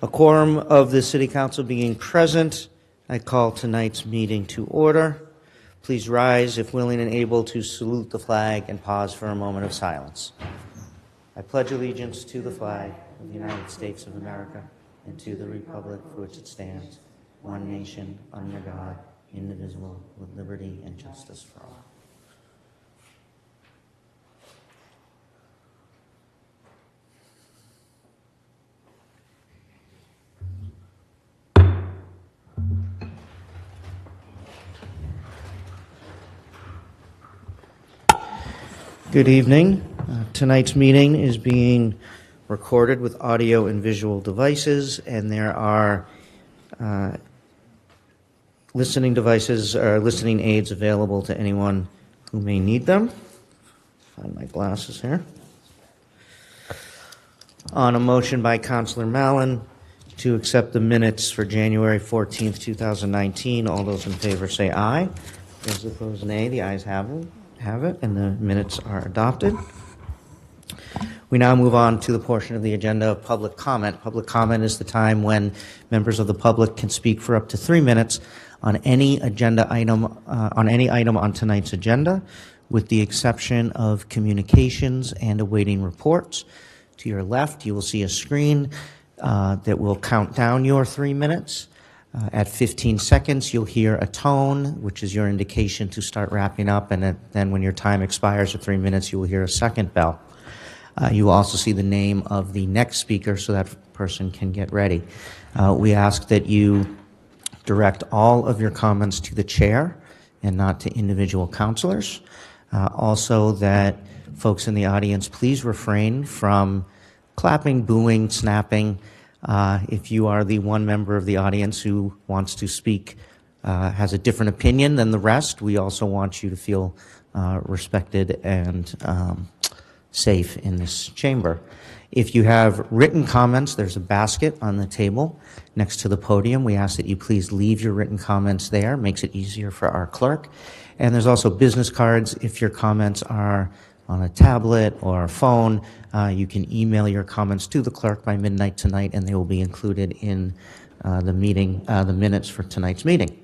A quorum of the City Council being present, I call tonight's meeting to order. Please rise, if willing and able, to salute the flag and pause for a moment of silence. I pledge allegiance to the flag of the United States of America and to the republic for which it stands, one nation, under God, indivisible, with liberty and justice for all. Good evening. Tonight's meeting is being recorded with audio and visual devices, and there are listening devices or listening aids available to anyone who may need them. Find my glasses here. On a motion by Councilor Mallon to accept the minutes for January 14th, 2019, all those in favor say aye. Those opposed, nay. The ayes have it, and the minutes are adopted. We now move on to the portion of the agenda of public comment. Public comment is the time when members of the public can speak for up to 3 minutes on any agenda item, on tonight's agenda, with the exception of communications and awaiting reports. To your left, you will see a screen that will count down your 3 minutes. At 15 seconds, you'll hear a tone, which is your indication to start wrapping up, and then when your time expires at 3 minutes, you will hear a second bell. You will also see the name of the next speaker so that person can get ready. We ask that you direct all of your comments to the chair and not to individual counselors. Also that folks in the audience, please refrain from clapping, booing, snapping. If you are the one member of the audience who wants to speak, has a different opinion than the rest, we also want you to feel respected and safe in this chamber. If you have written comments, there's a basket on the table next to the podium. We ask that you please leave your written comments there. It makes it easier for our clerk. And there's also business cards. If your comments are on a tablet or a phone, you can email your comments to the clerk by midnight tonight, and they will be included in the minutes for tonight's meeting.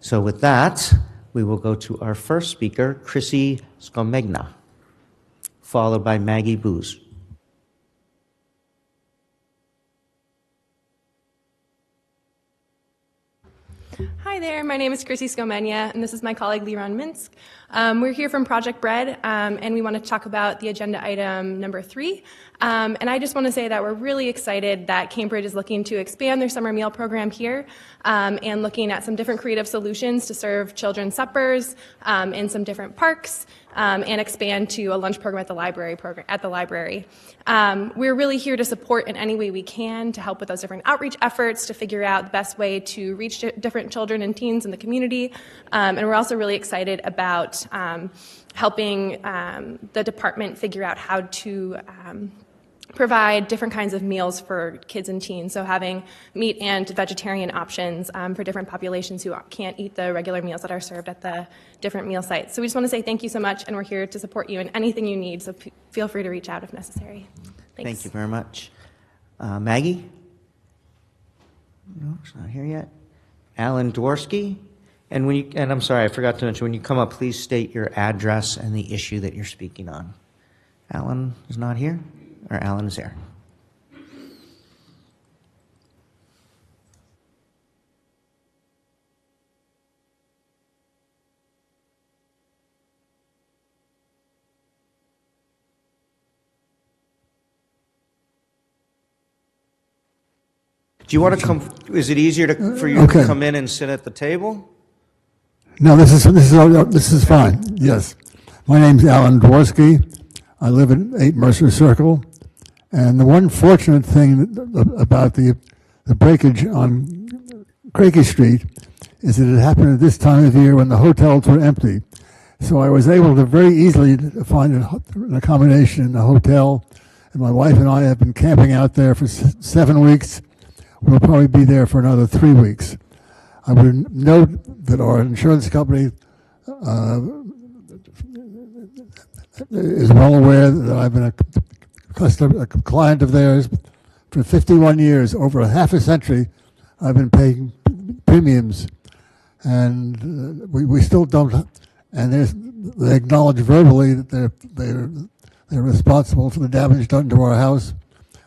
So with that, we will go to our first speaker, Chrissy Skomegna, followed by Maggie Booz. Hi there, my name is Chrissy Skomegna, and this is my colleague Liron Minsk. We're here from Project Bread, and we want to talk about the agenda item number 3. And I just want to say that we're really excited that Cambridge is looking to expand their summer meal program here, and looking at some different creative solutions to serve children's suppers in some different parks, and expand to a lunch program at the library. We're really here to support in any way we can to help with those different outreach efforts, to figure out the best way to reach different children and teens in the community. And we're also really excited about helping the department figure out how to provide different kinds of meals for kids and teens, so having meat and vegetarian options for different populations who can't eat the regular meals that are served at the different meal sites. So we just want to say thank you so much, and we're here to support you in anything you need, so feel free to reach out if necessary. Thanks. Thank you very much. Maggie? No, she's not here yet. Alan Dworsky? And I'm sorry, I forgot to mention, when you come up, please state your address and the issue that you're speaking on. Alan is not here? Or Alan is here? Do you want to come? Is it easier for you to come in and sit at the table? No, this is fine. Yes, my name's Alan Dworsky. I live at 8 Mercer Circle, and the one fortunate thing about the breakage on Craigie Street is that it happened at this time of year when the hotels were empty. So I was able to very easily find an accommodation in the hotel, and my wife and I have been camping out there for 7 weeks. We'll probably be there for another 3 weeks. I would note that our insurance company is well aware that I've been a client of theirs for 51 years, over a half a century, I've been paying premiums, and we still don't. And they acknowledge verbally that they're responsible for the damage done to our house.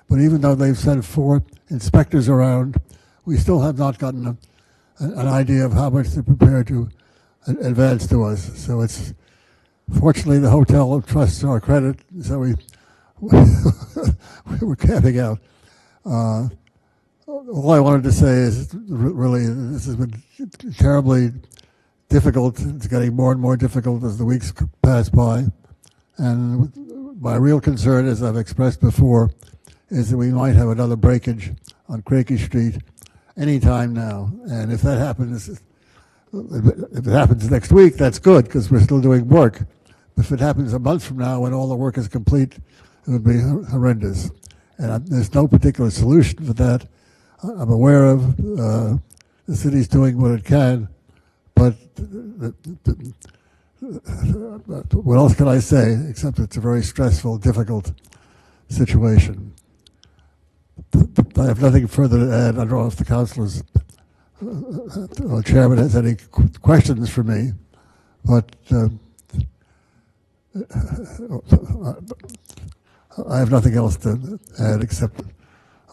But even though they've sent 4 inspectors around, we still have not gotten an idea of how much they're prepared to advance to us. So it's fortunately the hotel trusts our credit, so we're camping out. All I wanted to say is really this has been terribly difficult. It's getting more and more difficult as the weeks pass by. And my real concern, as I've expressed before, is that we might have another breakage on Craigie Street any time now. And if that happens, if it happens next week, that's good because we're still doing work. But if it happens a month from now when all the work is complete, it would be horrendous. And there's no particular solution for that. I'm aware of the city's doing what it can, but what else can I say except it's a very stressful, difficult situation. I have nothing further to add. I don't know if the councilors or chairman has any questions for me, but I have nothing else to add except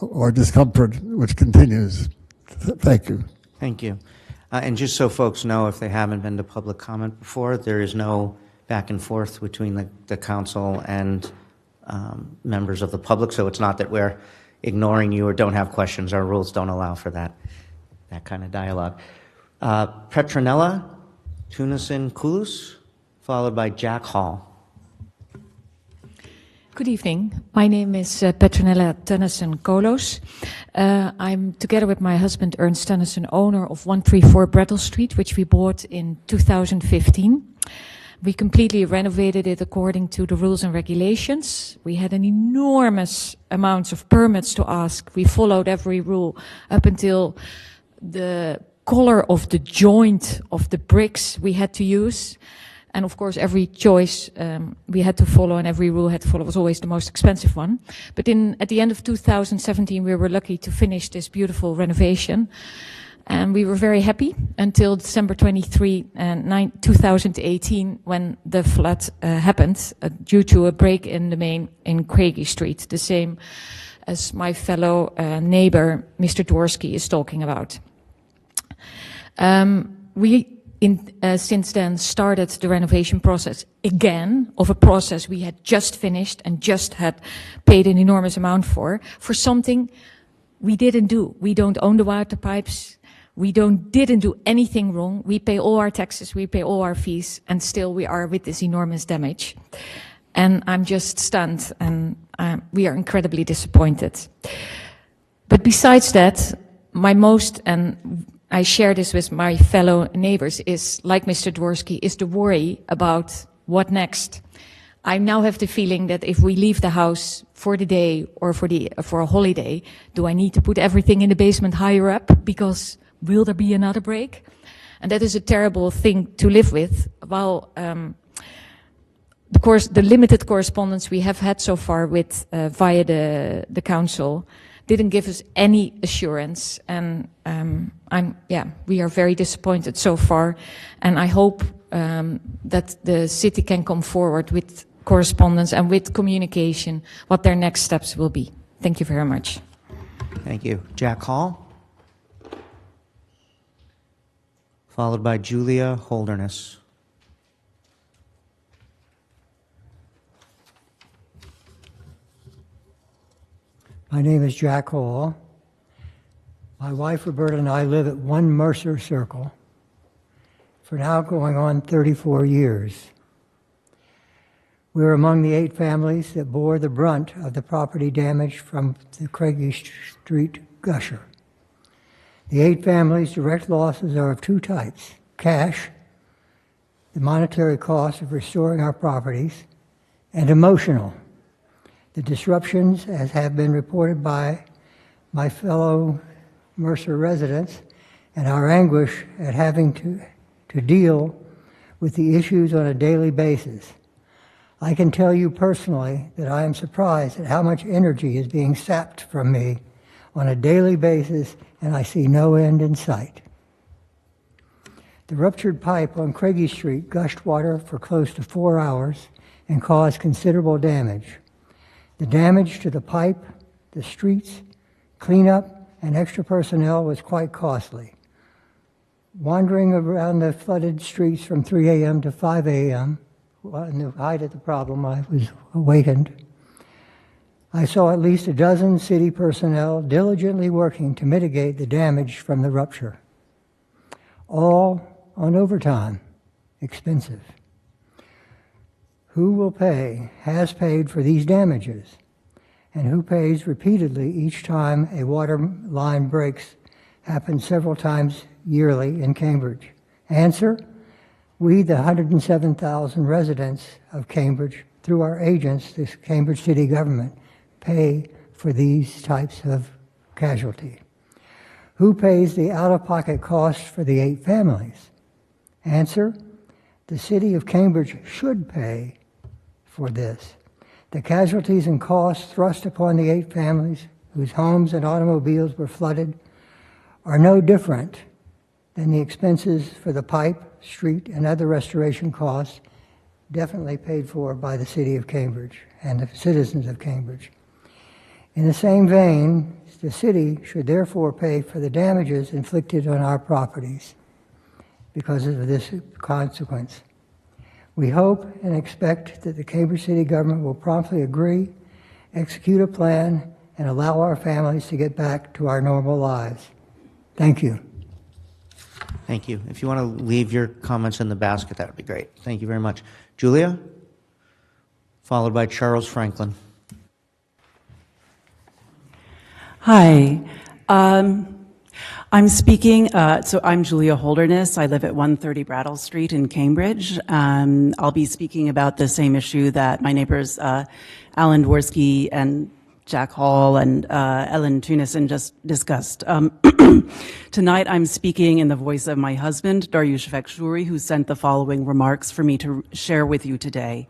our discomfort, which continues. Thank you. Thank you. And just so folks know, if they haven't been to public comment before, there is no back and forth between the council and members of the public. So it's not that we're ignoring you or don't have questions. Our rules don't allow for that kind of dialogue. Petronella Tunison-Kulus, followed by Jack Hall. Good evening. My name is Petronella Tennyson-Kolos. I'm together with my husband Ernst Tennyson, owner of 134 Brattle Street, which we bought in 2015. We completely renovated it according to the rules and regulations. We had an enormous amount of permits to ask. We followed every rule up until the color of the joint of the bricks we had to use. And of course, every choice we had to follow and every rule had to follow was always the most expensive one. But at the end of 2017, we were lucky to finish this beautiful renovation. And we were very happy until December 23, 2018, when the flood happened due to a break in the main in Craigie Street, the same as my fellow neighbor, Mr. Dworsky, is talking about. Since then started the renovation process again of a process we had just finished and just had paid an enormous amount for something we didn't do. We don't own the water pipes. We didn't do anything wrong. We pay all our taxes, we pay all our fees, and still we are with this enormous damage. And I'm just stunned, and we are incredibly disappointed. But besides that, and I share this with my fellow neighbors, is, like Mr. Dworsky, is the worry about what next. I now have the feeling that if we leave the house for the day or for a holiday, do I need to put everything in the basement higher up? Because will there be another break? And that is a terrible thing to live with. While the limited correspondence we have had so far with via the council didn't give us any assurance, and we are very disappointed so far, and I hope that the city can come forward with correspondence and with communication what their next steps will be. Thank you very much. Thank you. Jack Hall, followed by Julia Holderness. My name is Jack Hall. My wife Roberta and I live at 1 Mercer Circle for now going on 34 years. We are among the 8 families that bore the brunt of the property damage from the Craigie Street gusher. The 8 families' direct losses are of 2 types: cash, the monetary cost of restoring our properties, and emotional. The disruptions, as have been reported by my fellow Mercer residents, and our anguish at having to deal with the issues on a daily basis. I can tell you personally that I am surprised at how much energy is being sapped from me on a daily basis, and I see no end in sight. The ruptured pipe on Craigie Street gushed water for close to 4 hours and caused considerable damage. The damage to the pipe, the streets, cleanup, and extra personnel was quite costly. Wandering around the flooded streets from 3 a.m. to 5 a.m., in the height of the problem, I was awakened. I saw at least a dozen city personnel diligently working to mitigate the damage from the rupture, all on overtime, expensive. Who will pay, has paid for these damages, and who pays repeatedly each time a water line breaks, happens several times yearly in Cambridge? Answer: we, the 107,000 residents of Cambridge, through our agents, the Cambridge City government, pay for these types of casualty. Who pays the out-of-pocket costs for the 8 families? Answer: the city of Cambridge should pay for this. The casualties and costs thrust upon the 8 families whose homes and automobiles were flooded are no different than the expenses for the pipe, street, and other restoration costs definitely paid for by the city of Cambridge and the citizens of Cambridge. In the same vein, the city should therefore pay for the damages inflicted on our properties because of this consequence. We hope and expect that the Cambridge City government will promptly agree, execute a plan, and allow our families to get back to our normal lives. Thank you. Thank you. If you want to leave your comments in the basket, that would be great. Thank you very much. Julia, followed by Charles Franklin. Hi. I'm speaking, so I'm Julia Holderness. I live at 130 Brattle Street in Cambridge. I'll be speaking about the same issue that my neighbors Alan Dworsky and Jack Hall and Ellen Tunison just discussed. Tonight I'm speaking in the voice of my husband, Daryush Vekshuri, who sent the following remarks for me to share with you today.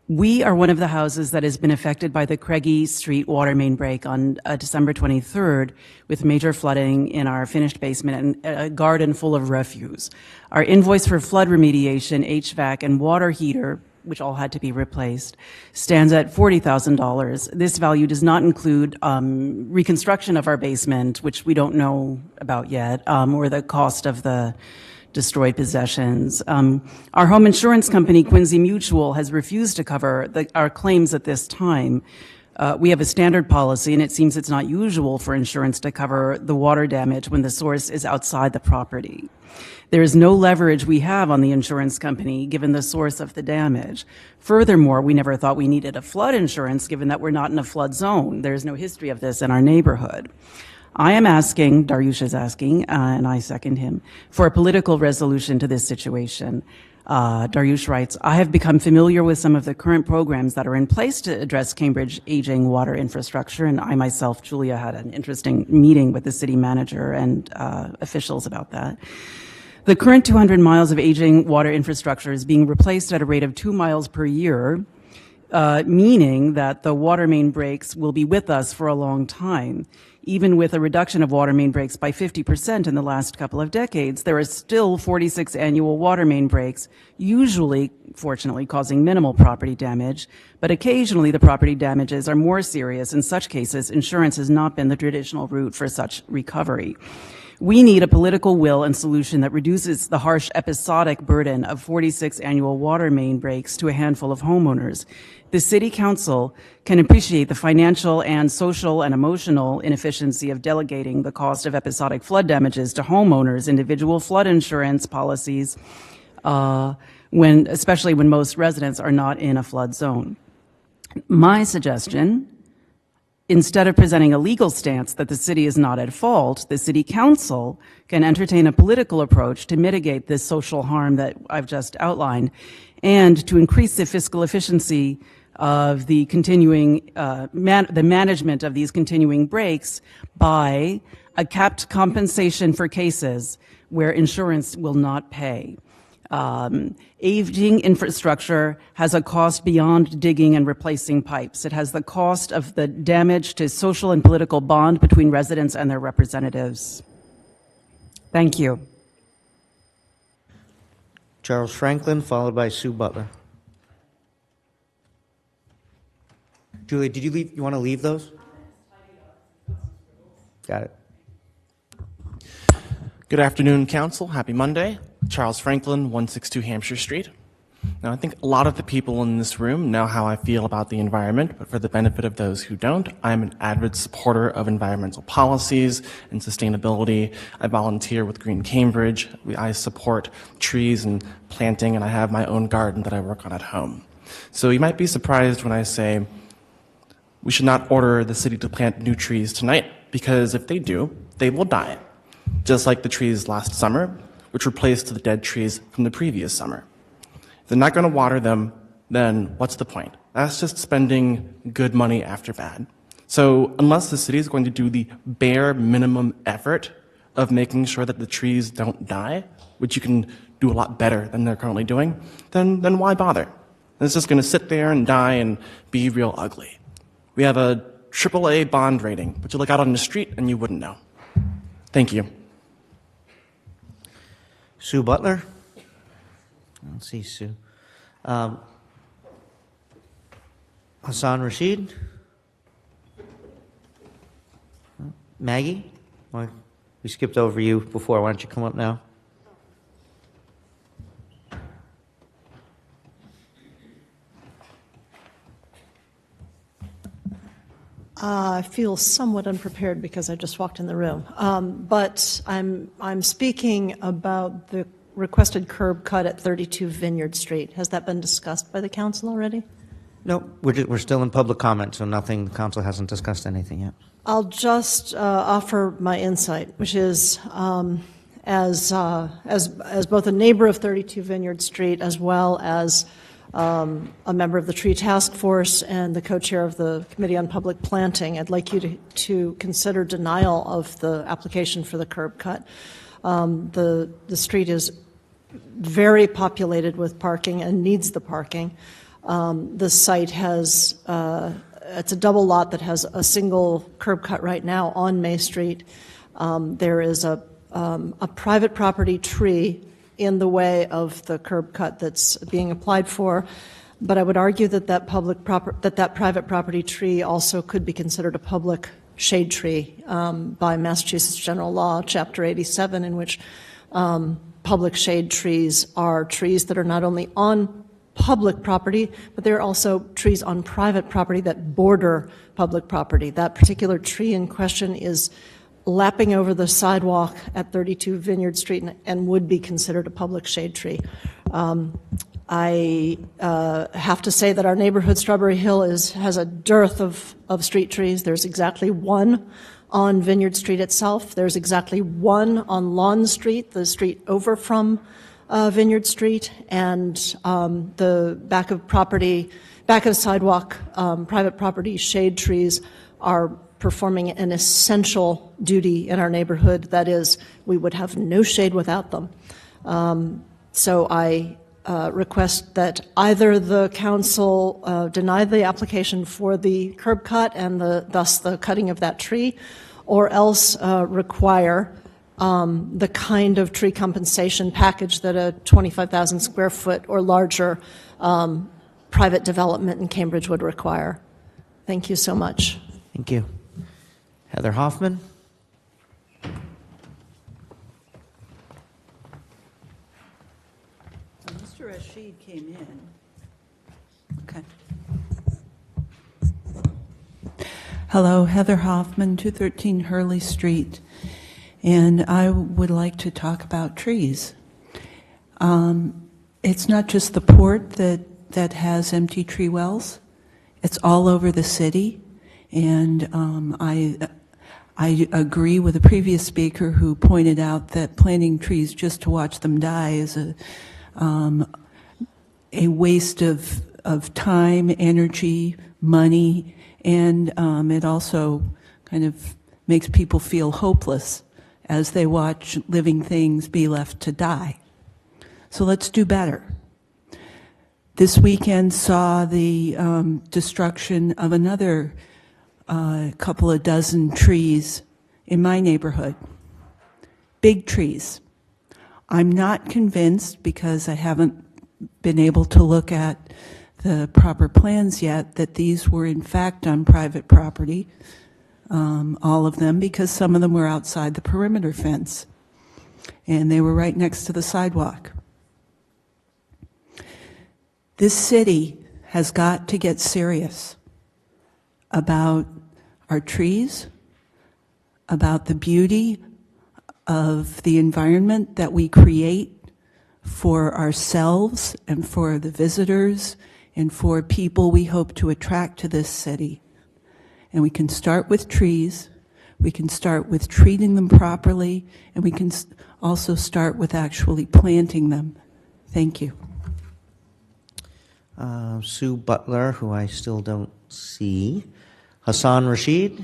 We are one of the houses that has been affected by the Craigie Street water main break on December 23rd, with major flooding in our finished basement and a garden full of refuse. Our invoice for flood remediation, HVAC, and water heater, which all had to be replaced, stands at $40,000. This value does not include reconstruction of our basement, which we don't know about yet, or the cost of the destroyed possessions. Our home insurance company, Quincy Mutual, has refused to cover our claims at this time. We have a standard policy, and it seems it's not usual for insurance to cover the water damage when the source is outside the property. There is no leverage we have on the insurance company given the source of the damage. Furthermore, we never thought we needed a flood insurance given that we're not in a flood zone. There's no history of this in our neighborhood. I am asking, Daryush is asking, and I second him, for a political resolution to this situation. Daryush writes, I have become familiar with some of the current programs that are in place to address Cambridge aging water infrastructure, and I myself, Julia, had an interesting meeting with the city manager and officials about that. The current 200 miles of aging water infrastructure is being replaced at a rate of 2 miles per year, meaning that the water main breaks will be with us for a long time. Even with a reduction of water main breaks by 50% in the last couple of decades, there are still 46 annual water main breaks, usually, fortunately, causing minimal property damage, but occasionally the property damages are more serious. In such cases, insurance has not been the traditional route for such recovery. We need a political will and solution that reduces the harsh episodic burden of 46 annual water main breaks to a handful of homeowners. The City Council can appreciate the financial and social and emotional inefficiency of delegating the cost of episodic flood damages to homeowners' individual flood insurance policies, especially when most residents are not in a flood zone. My suggestion, instead of presenting a legal stance that the city is not at fault, the City Council can entertain a political approach to mitigate this social harm that I've just outlined and to increase the fiscal efficiency of the continuing, the management of these continuing breaks by a capped compensation for cases where insurance will not pay. Aging infrastructure has a cost beyond digging and replacing pipes. It has the cost of the damage to social and political bond between residents and their representatives. Thank you. Charles Franklin, followed by Sue Butler. Julia, did you leave? You want to leave those? Got it. Good afternoon, Council. Happy Monday. Charles Franklin, 162 Hampshire Street. Now, I think a lot of the people in this room know how I feel about the environment, but for the benefit of those who don't, I'm an avid supporter of environmental policies and sustainability. I volunteer with Green Cambridge. I support trees and planting, and I have my own garden that I work on at home. So you might be surprised when I say we should not order the city to plant new trees tonight, because if they do, they will die, just like the trees last summer, which replaced the dead trees from the previous summer. If they're not going to water them, then what's the point? That's just spending good money after bad. So unless the city is going to do the bare minimum effort of making sure that the trees don't die, which you can do a lot better than they're currently doing, then why bother? It's just going to sit there and die and be real ugly. We have a AAA bond rating, but you look out on the street and you wouldn't know. Thank you. Sue Butler? I don't see Sue. Hassan Rashid? Maggie? We skipped over you before. Why don't you come up now? I feel somewhat unprepared because I just walked in the room. But I'm speaking about the requested curb cut at 32 Vineyard Street. Has that been discussed by the council already? No, we're still in public comment, so nothing, the council hasn't discussed anything yet. I'll just offer my insight, which is as both a neighbor of 32 Vineyard Street as well as a member of the tree task force and the co-chair of the Committee on Public Planting, I'd like you to consider denial of the application for the curb cut. The street is very populated with parking and needs the parking. The site has, it's a double lot that has a single curb cut right now on May Street. There is a private property tree in the way of the curb cut that's being applied for, but I would argue that that private property tree also could be considered a public shade tree by Massachusetts General Law, Chapter 87, in which public shade trees are trees that are not only on public property, but they're also trees on private property that border public property. That particular tree in question is lapping over the sidewalk at 32 Vineyard Street and would be considered a public shade tree. I have to say that our neighborhood, Strawberry Hill, has a dearth of street trees. There's exactly one on Vineyard Street itself. There's exactly one on Lawn Street, the street over from Vineyard Street, and the back of sidewalk, private property shade trees are performing an essential duty in our neighborhood. That is, we would have no shade without them. So I request that either the council deny the application for the curb cut and thus the cutting of that tree, or else require the kind of tree compensation package that a 25,000 square foot or larger private development in Cambridge would require. Thank you so much. Thank you. Heather Hoffman? Mr. Rashid came in. Okay. Hello, Heather Hoffman, 213 Hurley Street. And I would like to talk about trees. It's not just the port that has empty tree wells. It's all over the city. And I agree with the previous speaker who pointed out that planting trees just to watch them die is a waste of time, energy, money, and it also kind of makes people feel hopeless as they watch living things be left to die. So let's do better. This weekend saw the destruction of another couple of dozen trees in my neighborhood. Big trees. I'm not convinced, because I haven't been able to look at the proper plans yet, that these were in fact on private property, all of them, because some of them were outside the perimeter fence, and they were right next to the sidewalk. This city has got to get serious about our trees, about the beauty of the environment that we create for ourselves and for the visitors and for people we hope to attract to this city. And we can start with trees, we can start with treating them properly, and we can also start with actually planting them. Thank you. Sue Butler, who I still don't see. Hassan Rashid.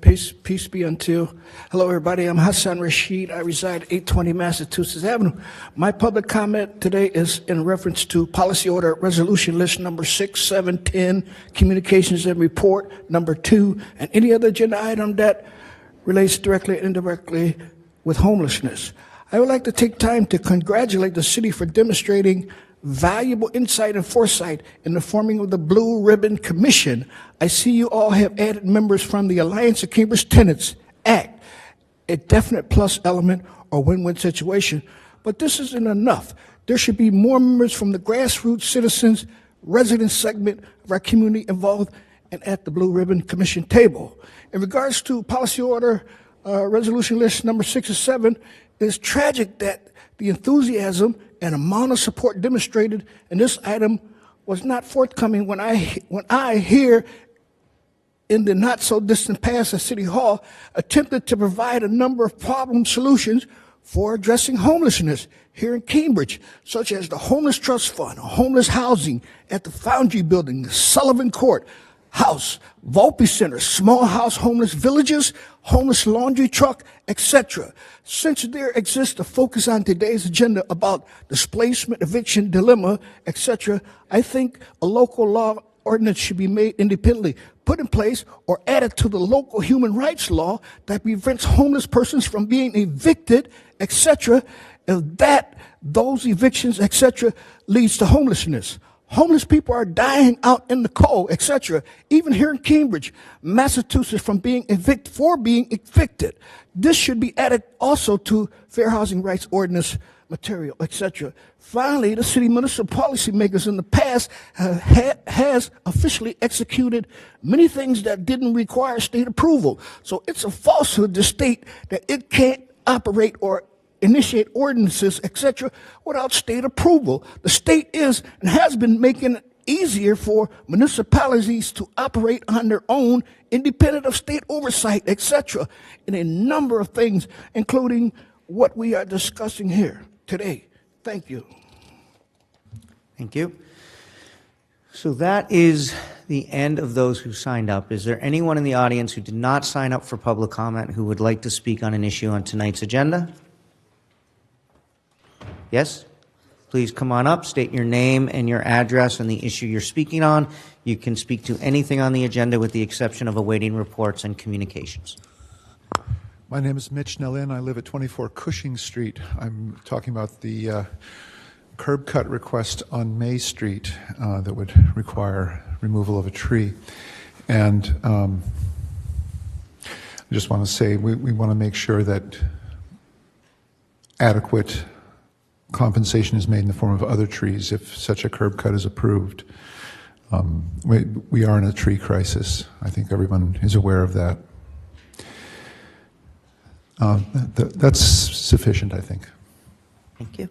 Peace be unto you. Hello, everybody. I'm Hassan Rashid. I reside at 820 Massachusetts Avenue. My public comment today is in reference to Policy Order Resolution List number 6, 7, 10, Communications and Report number 2, and any other agenda item that relates directly and indirectly with homelessness. I would like to take time to congratulate the city for demonstrating valuable insight and foresight in the forming of the Blue Ribbon Commission. I see you all have added members from the Alliance of Cambridge Tenants Act, a definite plus element or win-win situation. But this isn't enough. There should be more members from the grassroots citizens, resident segment of our community involved and at the Blue Ribbon Commission table. In regards to Policy Order Resolution List number 6 or 7, it is tragic that the enthusiasm and amount of support demonstrated in this item was not forthcoming when I here in the not so distant past at City Hall attempted to provide a number of problem solutions for addressing homelessness here in Cambridge, such as the Homeless Trust Fund, homeless housing at the Foundry Building, the Sullivan Court House, Volpe Center, small house homeless villages, homeless laundry truck, etc. Since there exists a focus on today's agenda about displacement, eviction, dilemma, etc., I think a local law ordinance should be made independently, put in place, or added to the local human rights law that prevents homeless persons from being evicted, etc., and that those evictions, etc., leads to homelessness. Homeless people are dying out in the cold, etc. Even here in Cambridge, Massachusetts, from being evicted. This should be added also to Fair Housing Rights Ordinance material, etc. Finally, the city municipal policymakers in the past has officially executed many things that didn't require state approval. So it's a falsehood to state that it can't operate or initiate ordinances, etc., without state approval. The state is and has been making it easier for municipalities to operate on their own, independent of state oversight, etc., in a number of things, including what we are discussing here today. Thank you. Thank you. So that is the end of those who signed up. Is there anyone in the audience who did not sign up for public comment who would like to speak on an issue on tonight's agenda? Yes? Please come on up, state your name and your address and the issue you're speaking on. You can speak to anything on the agenda with the exception of awaiting reports and communications. My name is Mitch Nellin. I live at 24 Cushing Street. I'm talking about the curb cut request on May Street that would require removal of a tree. And I just want to say we want to make sure that adequate compensation is made in the form of other trees if such a curb cut is approved. We are in a tree crisis. I think everyone is aware of that. That's sufficient, I think. Thank you.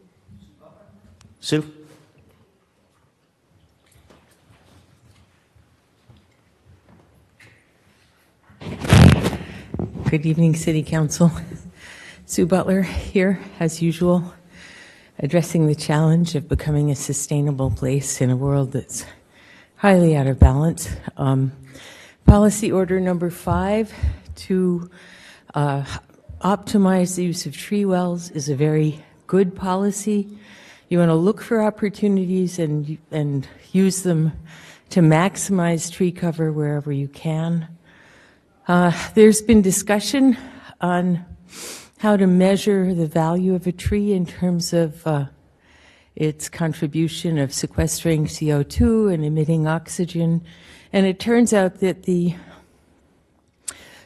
Sue? Good evening, City Council. Sue Butler here, as usual. addressing the challenge of becoming a sustainable place in a world that's highly out of balance. Policy order number 5 to optimize the use of tree wells is a very good policy. You want to look for opportunities and use them to maximize tree cover wherever you can. There's been discussion on how to measure the value of a tree in terms of its contribution of sequestering CO2 and emitting oxygen. And it turns out that the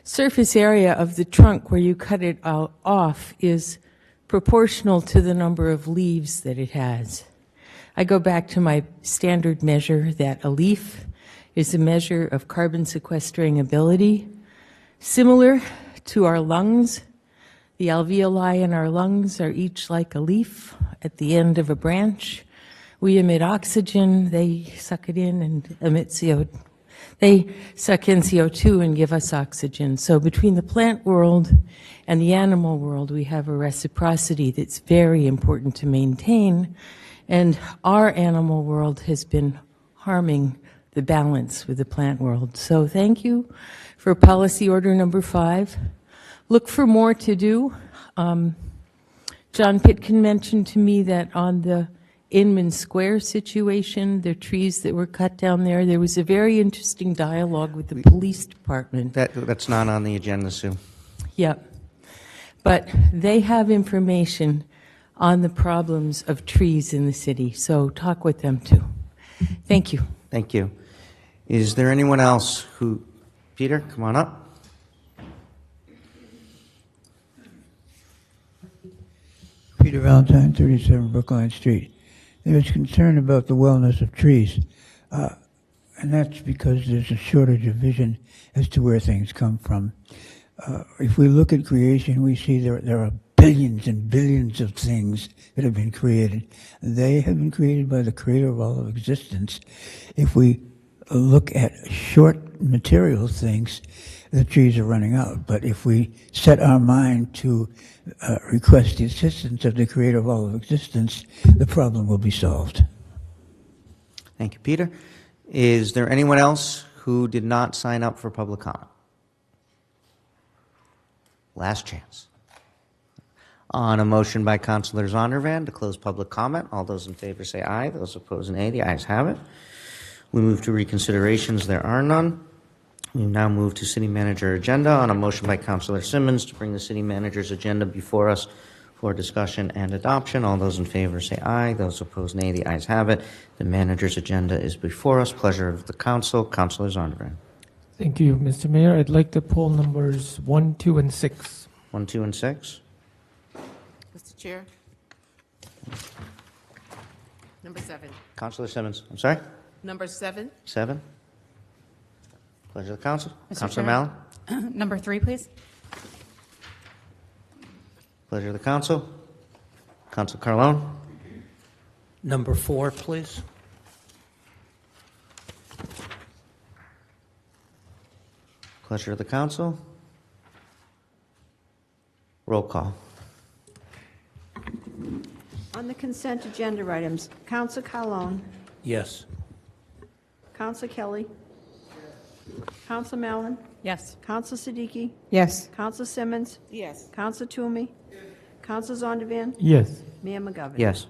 surface area of the trunk where you cut it off is proportional to the number of leaves that it has. I go back to my standard measure that a leaf is a measure of carbon sequestering ability. Similar to our lungs, the alveoli in our lungs are each like a leaf at the end of a branch. We emit oxygen, they suck it in and emit CO2. They suck in CO2 and give us oxygen. So between the plant world and the animal world, we have a reciprocity that's very important to maintain. And our animal world has been harming the balance with the plant world. So thank you for policy order number 5. Look for more to do. John Pitkin mentioned to me that on the Inman Square situation, the trees that were cut down there was a very interesting dialogue with the police department. That's not on the agenda, Sue. Yep. But they have information on the problems of trees in the city, so talk with them too. Thank you. Thank you. Is there anyone else who... Peter, come on up. Peter Valentine, 37 Brookline Street. There's concern about the wellness of trees, and that's because there's a shortage of vision as to where things come from. If we look at creation, we see there are billions and billions of things that have been created. They have been created by the creator of all of existence. If we look at short material things, the trees are running out. But if we set our mind to request the assistance of the creator of all of existence, the problem will be solved. Thank you, Peter. Is there anyone else who did not sign up for public comment? Last chance. On a motion by Councilor Zondervan to close public comment, all those in favor say aye. Those opposed, nay. The ayes have it. We move to reconsiderations. There are none. We now move to city manager agenda on a motion by Councilor Simmons to bring the city manager's agenda before us for discussion and adoption. All those in favor say aye. Those opposed, nay. The ayes have it. The manager's agenda is before us. Pleasure of the council. Councilor Zondervan. Thank you, Mr. Mayor. I'd like to pull numbers 1, 2, and 6. 1, 2, and 6. Mr. Chair. Number 7. Councilor Simmons. I'm sorry? Number 7. 7. Pleasure of the council. Mr. Councilor Chair. Mallon. Number 3, please. Pleasure of the council. Councilor Carlone. Number 4, please. Pleasure of the council. Roll call. On the consent agenda items, Council Carlone, Yes. Council Kelly, Council Mallon, Yes. Council Siddiqui, Yes. Council Simmons, Yes. Council Toomey, Council Zondervan, Yes. Mayor McGovern. Yes.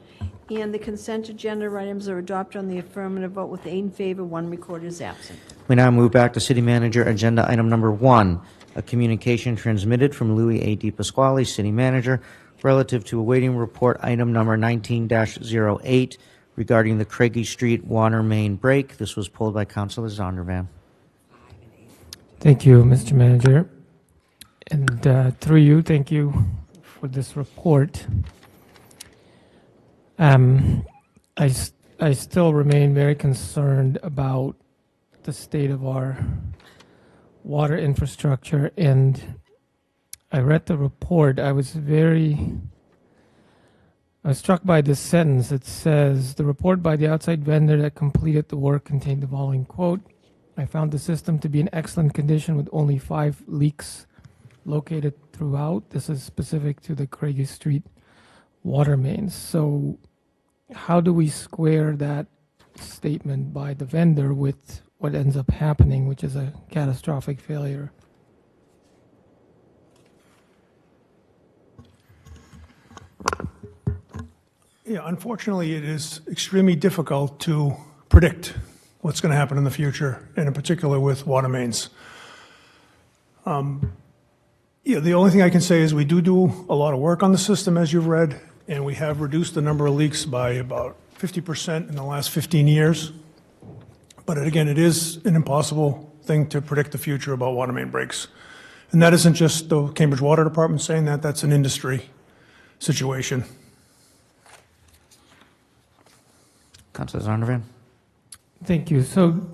And the consent agenda items are adopted on the affirmative vote with 8 in favor, 1 recorded as absent. We now move back to city manager agenda item number 1, a communication transmitted from Louis A. DePasquale, city manager, relative to a waiting report item number 19-08 regarding the Craigie Street water main break. This was pulled by Councilor Zondervan. Thank you, Mr. Manager. And through you, thank you for this report. I still remain very concerned about the state of our water infrastructure, and I read the report. I was struck by this sentence. It says, the report by the outside vendor that completed the work contained the following quote: I found the system to be in excellent condition with only 5 leaks located throughout. This is specific to the Craigie Street water mains. So how do we square that statement by the vendor with what ends up happening, which is a catastrophic failure? Yeah, unfortunately, it is extremely difficult to predict what's going to happen in the future, and in particular with water mains. Yeah, the only thing I can say is we do a lot of work on the system, as you've read, and we have reduced the number of leaks by about 50% in the last 15 years. But again, it is an impossible thing to predict the future about water main breaks. And that isn't just the Cambridge Water Department saying that, that's an industry situation. Councilor Zondervan? Thank you. So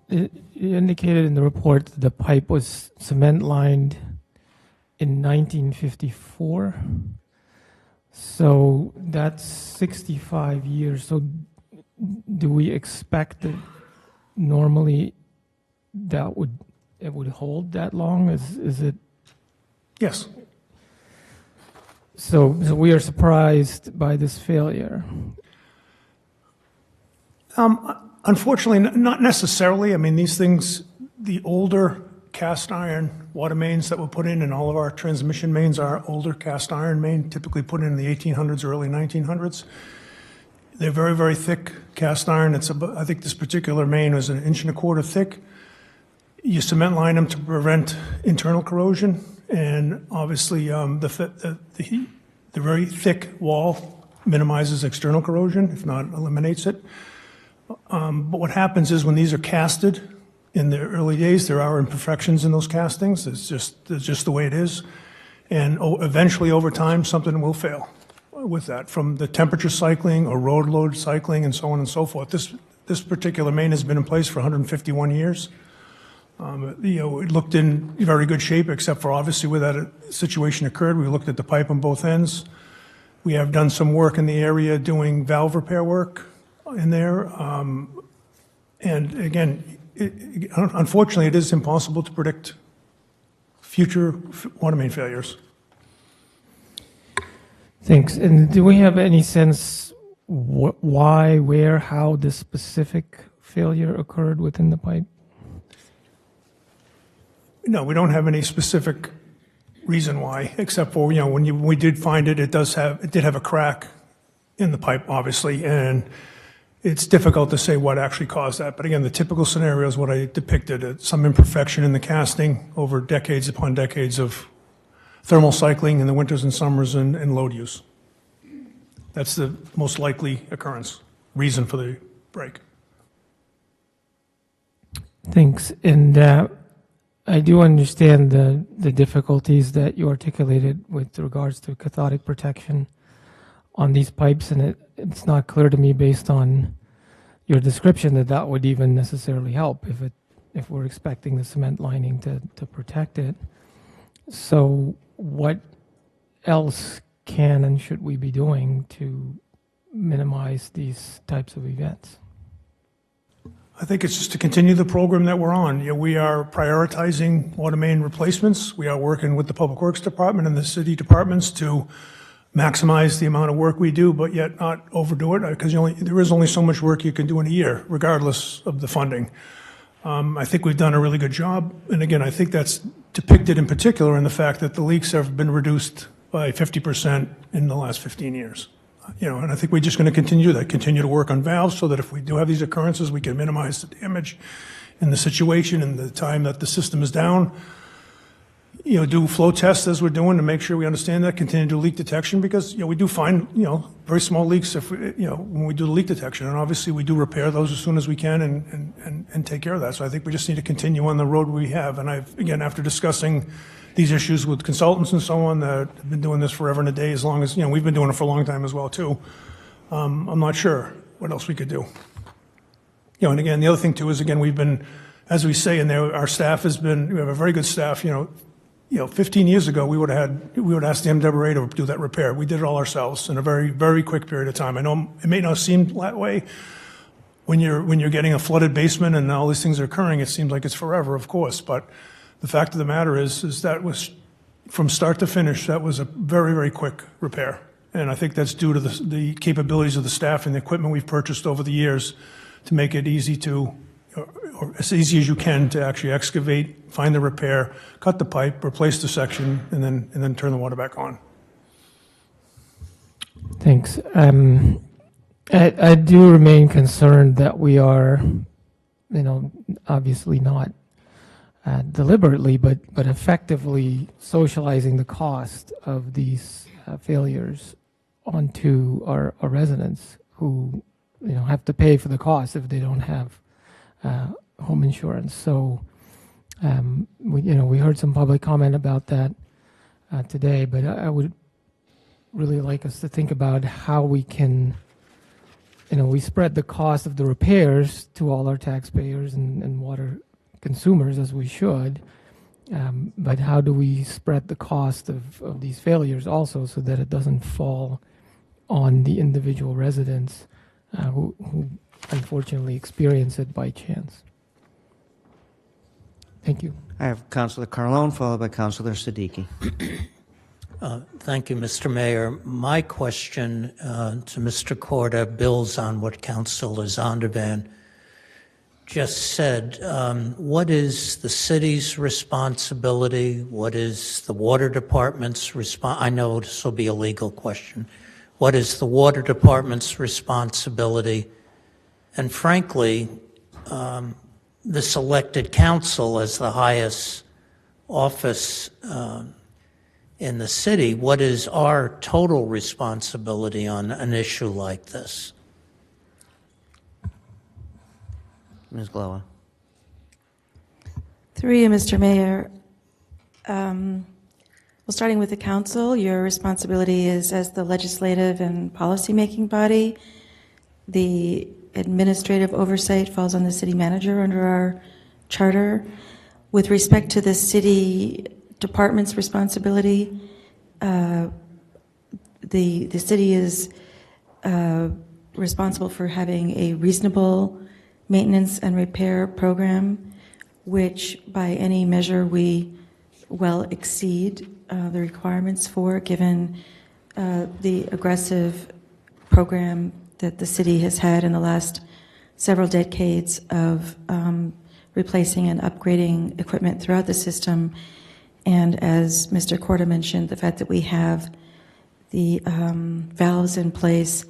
you indicated in the report that the pipe was cement lined in 1954. So that's 65 years. So do we expect that normally it would hold that long? Is it? Yes. So we are surprised by this failure. Unfortunately, not necessarily. I mean, these things, the older cast iron water mains that were put in all of our transmission mains are older cast iron main, typically put in the 1800s or early 1900s. They're very, very thick cast iron. I think this particular main was 1.25 inches thick. You cement line them to prevent internal corrosion, and obviously the very thick wall minimizes external corrosion, if not eliminates it. But what happens is when these are casted in the early days, there are imperfections in those castings. It's just the way it is. And eventually, over time, something will fail with that, from the temperature cycling or road load cycling and so on and so forth. This particular main has been in place for 151 years. It looked in very good shape, except for obviously where that situation occurred. We looked at the pipe on both ends. We have done some work in the area doing valve repair work in there. And again, unfortunately, it is impossible to predict future water main failures. Thanks. And do we have any sense why, where, how this specific failure occurred within the pipe? No, we don't have any specific reason why, except for, when we did find it, it did have a crack in the pipe, obviously, and it's difficult to say what actually caused that. But again, the typical scenario is what I depicted, some imperfection in the casting over decades upon decades of thermal cycling in the winters and summers and load use. That's the most likely reason for the break. Thanks. And I do understand the difficulties that you articulated with regards to cathodic protection on these pipes, and it's not clear to me based on your description that would even necessarily help if we're expecting the cement lining to protect it. So what else can and should we be doing to minimize these types of events? I think it's just to continue the program that we're on. We are prioritizing water main replacements. We are working with the Public Works Department and the city departments to maximize the amount of work we do, but yet not overdo it, because there is only so much work you can do in a year, regardless of the funding. I think we've done a really good job, and again, I think that's depicted in particular in the fact that the leaks have been reduced by 50% in the last 15 years. And I think we're just going to continue that, continue to work on valves so that if we do have these occurrences, we can minimize the damage in the situation and the time that the system is down. Do flow tests as we're doing to make sure we understand that, continue to do leak detection, because, we do find, very small leaks when we do the leak detection. And obviously we do repair those as soon as we can and take care of that. So I think we just need to continue on the road we have. And again, after discussing these issues with consultants and so on that have been doing this forever and a day, as long as, we've been doing it for a long time as well too. I'm not sure what else we could do. And again, the other thing too is, again, we've been, as we say in there, our staff has been, we have a very good staff. 15 years ago, we would have asked the MWA to do that repair. We did it all ourselves in a very, very quick period of time. I know it may not seem that way when you're getting a flooded basement and all these things are occurring. It seems like it's forever, of course, but the fact of the matter is that was, from start to finish, that was a very, very quick repair. And I think that's due to the capabilities of the staff and the equipment we've purchased over the years to make it easy to, or as easy as you can to actually excavate, find the repair, cut the pipe, replace the section, and then turn the water back on. Thanks. I do remain concerned that we are, obviously not deliberately, but effectively socializing the cost of these failures onto our residents who, have to pay for the cost if they don't have home insurance. So, we heard some public comment about that today, but I would really like us to think about how we can, we spread the cost of the repairs to all our taxpayers and water consumers as we should, but how do we spread the cost of these failures also so that it doesn't fall on the individual residents who unfortunately experience it by chance? Thank you. I have Councilor Carlone, followed by Councilor Siddiqui. Thank you, Mr. Mayor. My question to Mr. Corda builds on what Councilor Zondervan just said. What is the city's responsibility? What is the water department's I know this will be a legal question. What is the water department's responsibility? And frankly, this elected council as the highest office in the city, what is our total responsibility on an issue like this? Ms. Glowa. Through you, Mr. Mayor. Well, starting with the council, your responsibility is as the legislative and policymaking body. The administrative oversight falls on the city manager under our charter. With respect to the city department's responsibility, the city is responsible for having a reasonable maintenance and repair program, which by any measure we well exceed the requirements for, given the aggressive program that the city has had in the last several decades of replacing and upgrading equipment throughout the system. And as Mr. Corda mentioned, the fact that we have the valves in place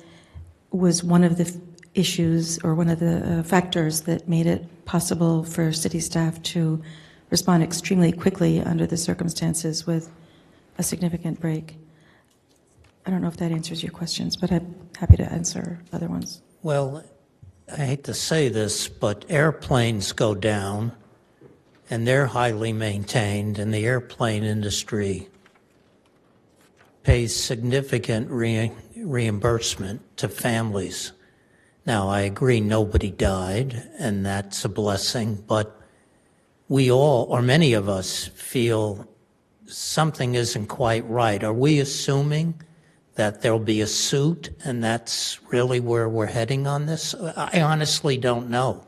was one of the issues or one of the factors that made it possible for city staff to respond extremely quickly under the circumstances with a significant break. I don't know if that answers your questions, but I'm happy to answer other ones. Well, I hate to say this, but airplanes go down and they're highly maintained, and the airplane industry pays significant reimbursement to families. Now, I agree nobody died, and that's a blessing, but we all, or many of us, feel something isn't quite right. Are we assuming that there'll be a suit, and that's really where we're heading on this? I honestly don't know.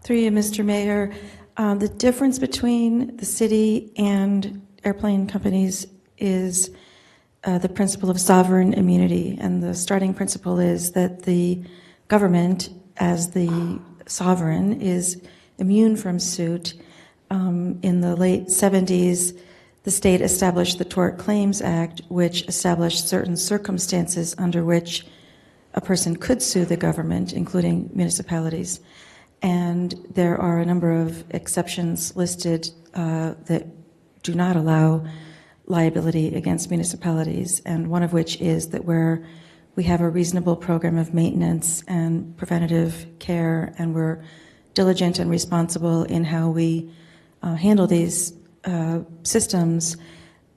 Through you, Mr. Mayor, the difference between the city and airplane companies is the principle of sovereign immunity. And the starting principle is that the government, as the sovereign, is immune from suit. In the late 70s, the state established the Tort Claims Act, which established certain circumstances under which a person could sue the government, including municipalities. And there are a number of exceptions listed that do not allow liability against municipalities, and one of which is that where we have a reasonable program of maintenance and preventative care, and we're diligent and responsible in how we handle these systems,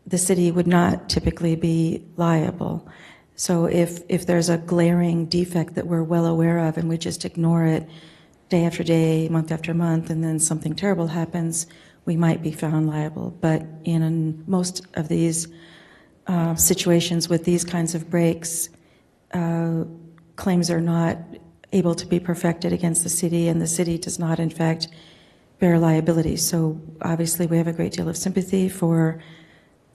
the city would not typically be liable. So if there's a glaring defect that we're well aware of and we just ignore it day after day, month after month, and then something terrible happens, we might be found liable. But in most of these situations with these kinds of breaks, claims are not able to be perfected against the city, and the city does not, in fact, bear liability. So obviously we have a great deal of sympathy for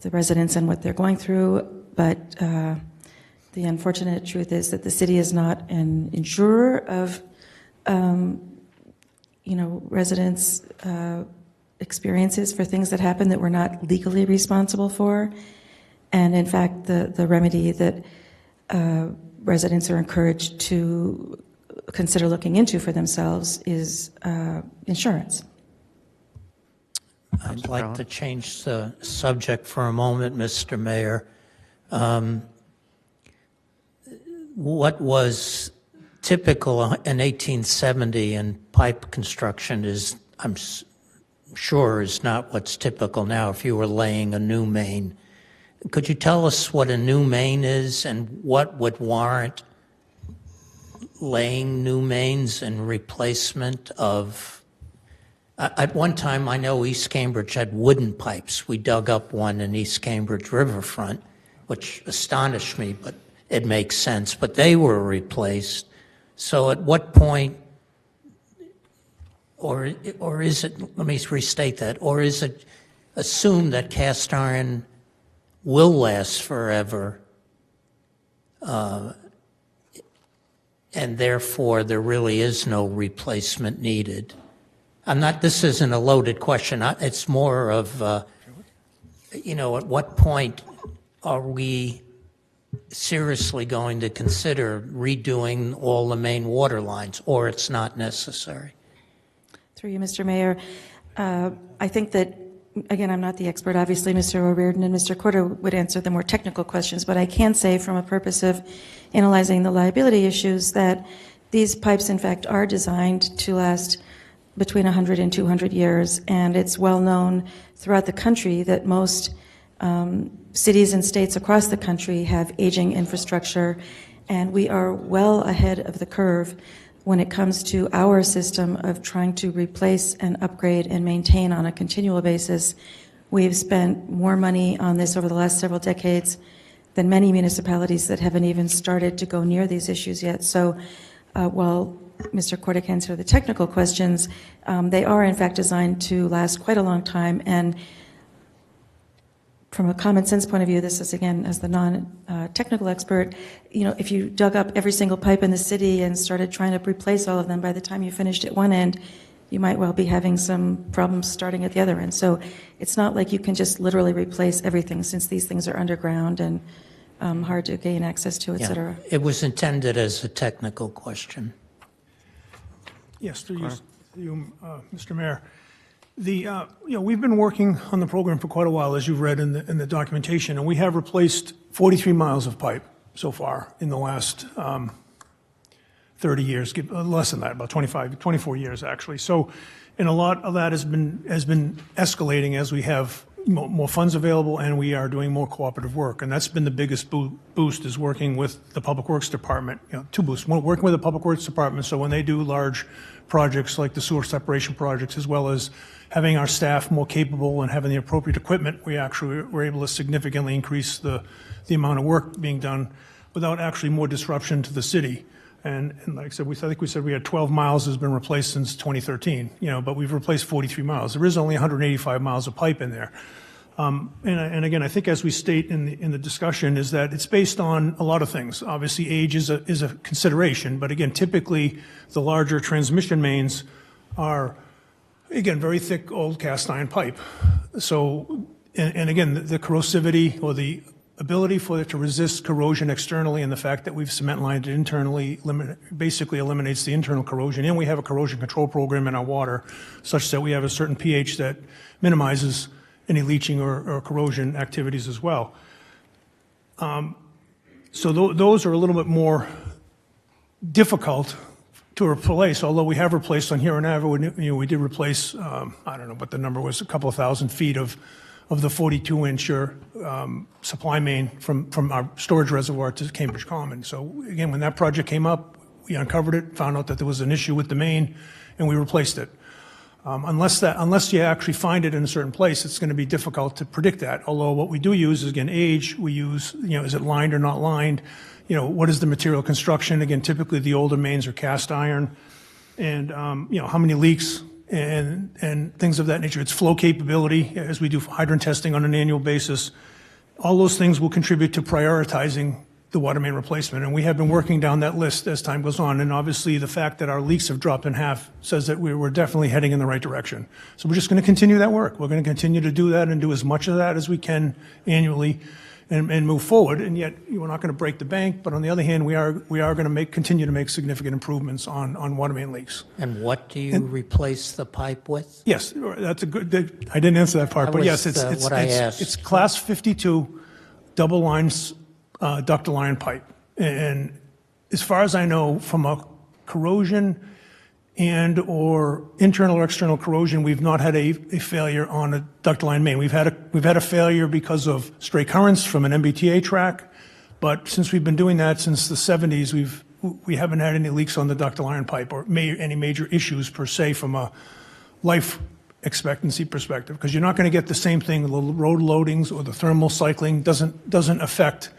the residents and what they're going through, but the unfortunate truth is that the city is not an insurer of, residents' experiences for things that happen that we're not legally responsible for. And in fact, the remedy that residents are encouraged to consider looking into for themselves is insurance. I'd like to change the subject for a moment, Mr. Mayor. What was typical in 1870 in pipe construction is, I'm sure, is not what's typical now if you were laying a new main. Could you tell us what a new main is and what would warrant laying new mains and replacement of? At one time, I know East Cambridge had wooden pipes. We dug up one in East Cambridge riverfront, which astonished me, but it makes sense. But they were replaced. So at what point, or is it, let me restate that, or is it assumed that cast iron will last forever, and therefore there really is no replacement needed? This isn't a loaded question. It's more of, at what point are we seriously going to consider redoing all the main water lines, or it's not necessary? Through you, Mr. Mayor, I think that, again, I'm not the expert. Obviously, Mr. O'Riordan and Mr. Corder would answer the more technical questions, but I can say from a purpose of analyzing the liability issues that these pipes, in fact, are designed to last between 100 and 200 years, and it's well known throughout the country that most cities and states across the country have aging infrastructure, and we are well ahead of the curve when it comes to our system of trying to replace and upgrade and maintain on a continual basis. We've spent more money on this over the last several decades than many municipalities that haven't even started to go near these issues yet. So while Mr. Corder can answer the technical questions, they are in fact designed to last quite a long time. And from a common sense point of view, this is, again, as the non-technical expert, if you dug up every single pipe in the city and started trying to replace all of them, by the time you finished at one end, you might well be having some problems starting at the other end. So it's not like you can just literally replace everything, since these things are underground and hard to gain access to, et cetera. It was intended as a technical question. Yes, through you, Mr. Mayor. We've been working on the program for quite a while, as you've read in the documentation, and we have replaced 43 miles of pipe so far in the last 30 years, less than that, about 24 years actually. So, and a lot of that has been escalating as we have more funds available and we are doing more cooperative work, and that's been the biggest boost, is working with the Public Works Department. Two boosts: one, working with the Public Works Department, so when they do large projects like the sewer separation projects, as well as having our staff more capable and having the appropriate equipment, we actually were able to significantly increase the amount of work being done without actually more disruption to the city. And like I said, I think we said we had 12 miles has been replaced since 2013, but we've replaced 43 miles. There is only 185 miles of pipe in there. And again, I think as we state in the discussion, is that it's based on a lot of things. Obviously, age is a consideration, but again, typically the larger transmission mains are, again, very thick old cast iron pipe. So, and again, the corrosivity, or the ability for it to resist corrosion externally, and the fact that we've cement lined it internally basically eliminates the internal corrosion. And we have a corrosion control program in our water such that we have a certain pH that minimizes any leaching or corrosion activities as well. So those are a little bit more difficult to replace, although we have replaced on Huron Avenue, we did replace, I don't know what the number was, a couple of thousand feet of the 42-inch supply main from our storage reservoir to Cambridge Common. So again, when that project came up, we uncovered it, found out that there was an issue with the main, and we replaced it. Unless you actually find it in a certain place, it's going to be difficult to predict that. Although what we do use is, again, age. We use, is it lined or not lined? What is the material construction? Again, typically the older mains are cast iron, and how many leaks and things of that nature. It's flow capability, as we do hydrant testing on an annual basis, all those things will contribute to prioritizing the water main replacement, and we have been working down that list as time goes on, and obviously the fact that our leaks have dropped in half says that we're definitely heading in the right direction. So we're just going to continue that work. We're going to continue to do that and do as much of that as we can annually and move forward, and yet we're not going to break the bank, but on the other hand, we are going to continue to make significant improvements on water main leaks. And what do you replace the pipe with? Yes, that's a good, I didn't answer that part, That but was, yes, what I asked. it's class 52 double lines ductile iron pipe. And as far as I know, from a corrosion and or internal or external corrosion, we've not had a failure on a ductile iron main. We've had a failure because of stray currents from an MBTA track, but since we've been doing that since the 70s, we haven't had any leaks on the ductile iron pipe or any major issues per se from a life expectancy perspective, because you're not going to get the same thing. The road loadings or the thermal cycling doesn't affect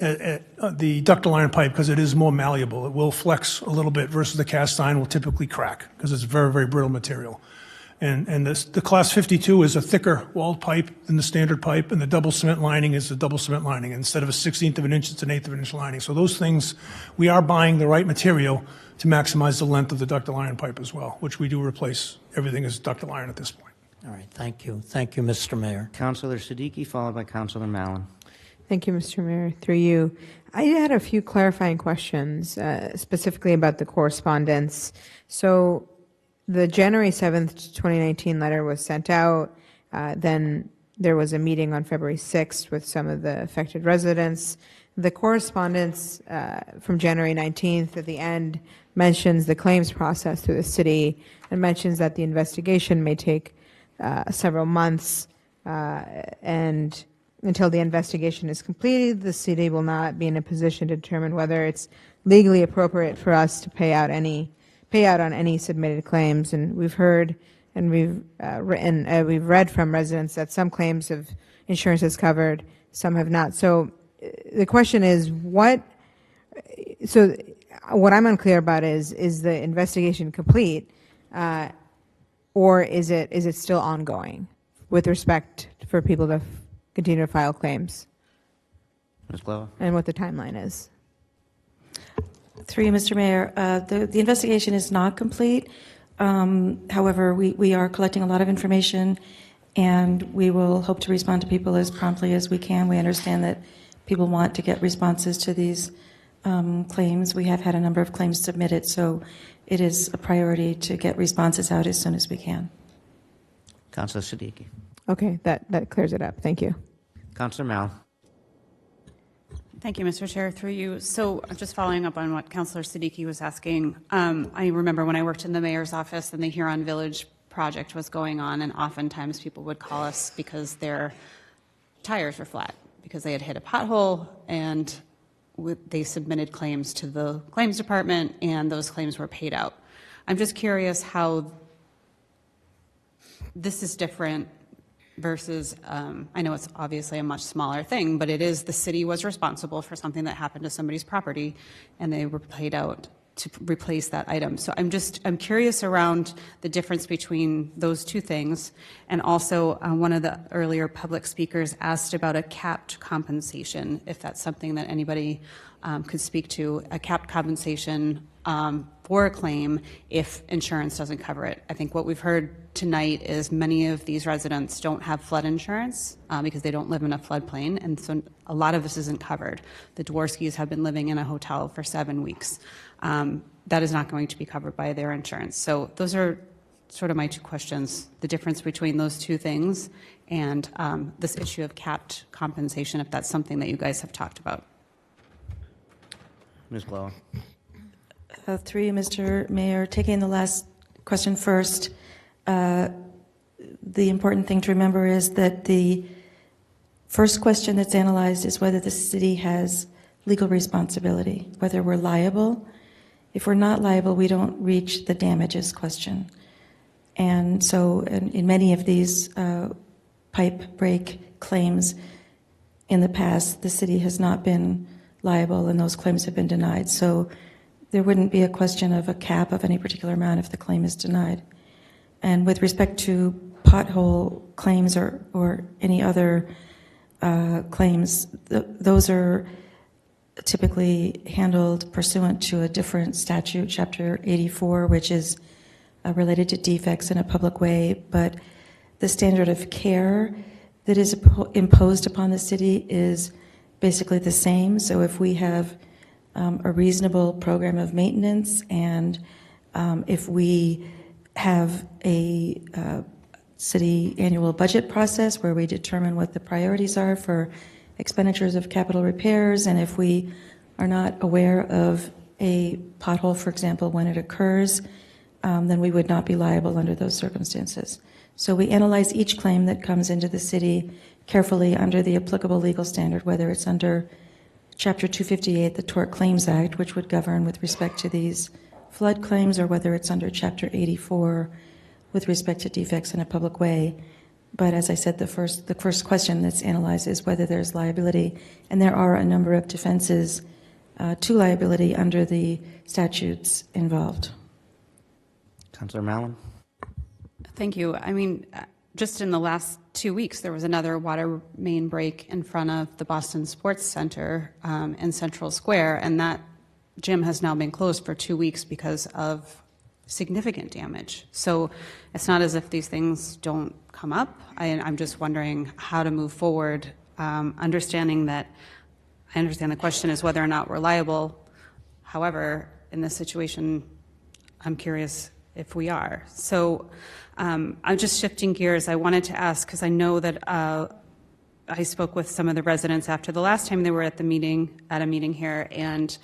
the ductile iron pipe because it is more malleable. It will flex a little bit versus the cast iron will typically crack because it's very, very brittle material. And the class 52 is a thicker walled pipe than the standard pipe, and the double cement lining is the double cement lining. Instead of a 1/16 of an inch, it's an 1/8 of an inch lining. So those things, we are buying the right material to maximize the length of the ductile iron pipe as well, which we do replace. Everything is ductile iron at this point. All right, thank you. Thank you, Mr. Mayor. Councilor Siddiqui, followed by Councilor Mallon. Thank you, Mr. Mayor. Through you, I had a few clarifying questions, specifically about the correspondence. So the January 7th, 2019 letter was sent out. Then there was a meeting on February 6th with some of the affected residents. The correspondence from January 19th at the end mentions the claims process through the city and mentions that the investigation may take several months, and until the investigation is completed, the city will not be in a position to determine whether it's legally appropriate for us to pay out on any submitted claims. And we've heard and we've read from residents that some claims of insurance is covered, some have not. So the question is, what I'm unclear about is the investigation complete, or is it still ongoing with respect for people to continue to file claims? Ms. Glover. And what the timeline is. Through you, Mr. Mayor, the investigation is not complete. However, we are collecting a lot of information, and we will hope to respond to people as promptly as we can. We understand that people want to get responses to these claims. We have had a number of claims submitted, so it is a priority to get responses out as soon as we can. Councilor Siddiqui. Okay, that clears it up. Thank you. Councilor Mallon. Thank you, Mr. Chair. Through you. So just following up on what Councilor Siddiqui was asking, I remember when I worked in the mayor's office and the Huron Village project was going on, and oftentimes people would call us because their tires were flat, because they had hit a pothole, and they submitted claims to the claims department, and those claims were paid out. I'm just curious how this is different versus, I know it's obviously a much smaller thing, but it is, the city was responsible for something that happened to somebody's property, and they were paid out to replace that item. So I'm curious around the difference between those two things. And also, one of the earlier public speakers asked about a capped compensation, if that's something that anybody could speak to, a capped compensation for a claim if insurance doesn't cover it. I think what we've heard tonight is many of these residents don't have flood insurance because they don't live in a floodplain, and so a lot of this isn't covered. The Dworskis have been living in a hotel for 7 weeks. That is not going to be covered by their insurance. So those are sort of my two questions, the difference between those two things and this issue of capped compensation, if that's something that you guys have talked about. Ms. Glover. Through you, Mr. Mayor, taking the last question first, the important thing to remember is that the first question that's analyzed is whether the city has legal responsibility, whether we're liable. If we're not liable, we don't reach the damages question. And so in many of these pipe break claims in the past, the city has not been liable and those claims have been denied. So there wouldn't be a question of a cap of any particular amount if the claim is denied. And with respect to pothole claims or any other claims, those are typically handled pursuant to a different statute, Chapter 84, which is related to defects in a public way, but the standard of care that is imposed upon the city is basically the same. So if we have a reasonable program of maintenance, and if we have a city annual budget process where we determine what the priorities are for expenditures of capital repairs, and if we are not aware of a pothole, for example, when it occurs, then we would not be liable under those circumstances. So we analyze each claim that comes into the city carefully under the applicable legal standard, whether it's under Chapter 258, the Tort Claims Act, which would govern with respect to these flood claims, or whether it's under Chapter 84 with respect to defects in a public way. But as I said, the first question that's analyzed is whether there's liability, and there are a number of defenses to liability under the statutes involved. Councillor Mallon? Thank you. I mean, just in the last 2 weeks, there was another water main break in front of the Boston Sports Center in Central Square, and that gym has now been closed for 2 weeks because of significant damage. So it's not as if these things don't come up. I'm just wondering how to move forward, understanding that I understand the question is whether or not we're liable. However, in this situation, I'm curious if we are. So I'm just shifting gears. I wanted to ask, because I know that I spoke with some of the residents after the last time they were at a meeting here, and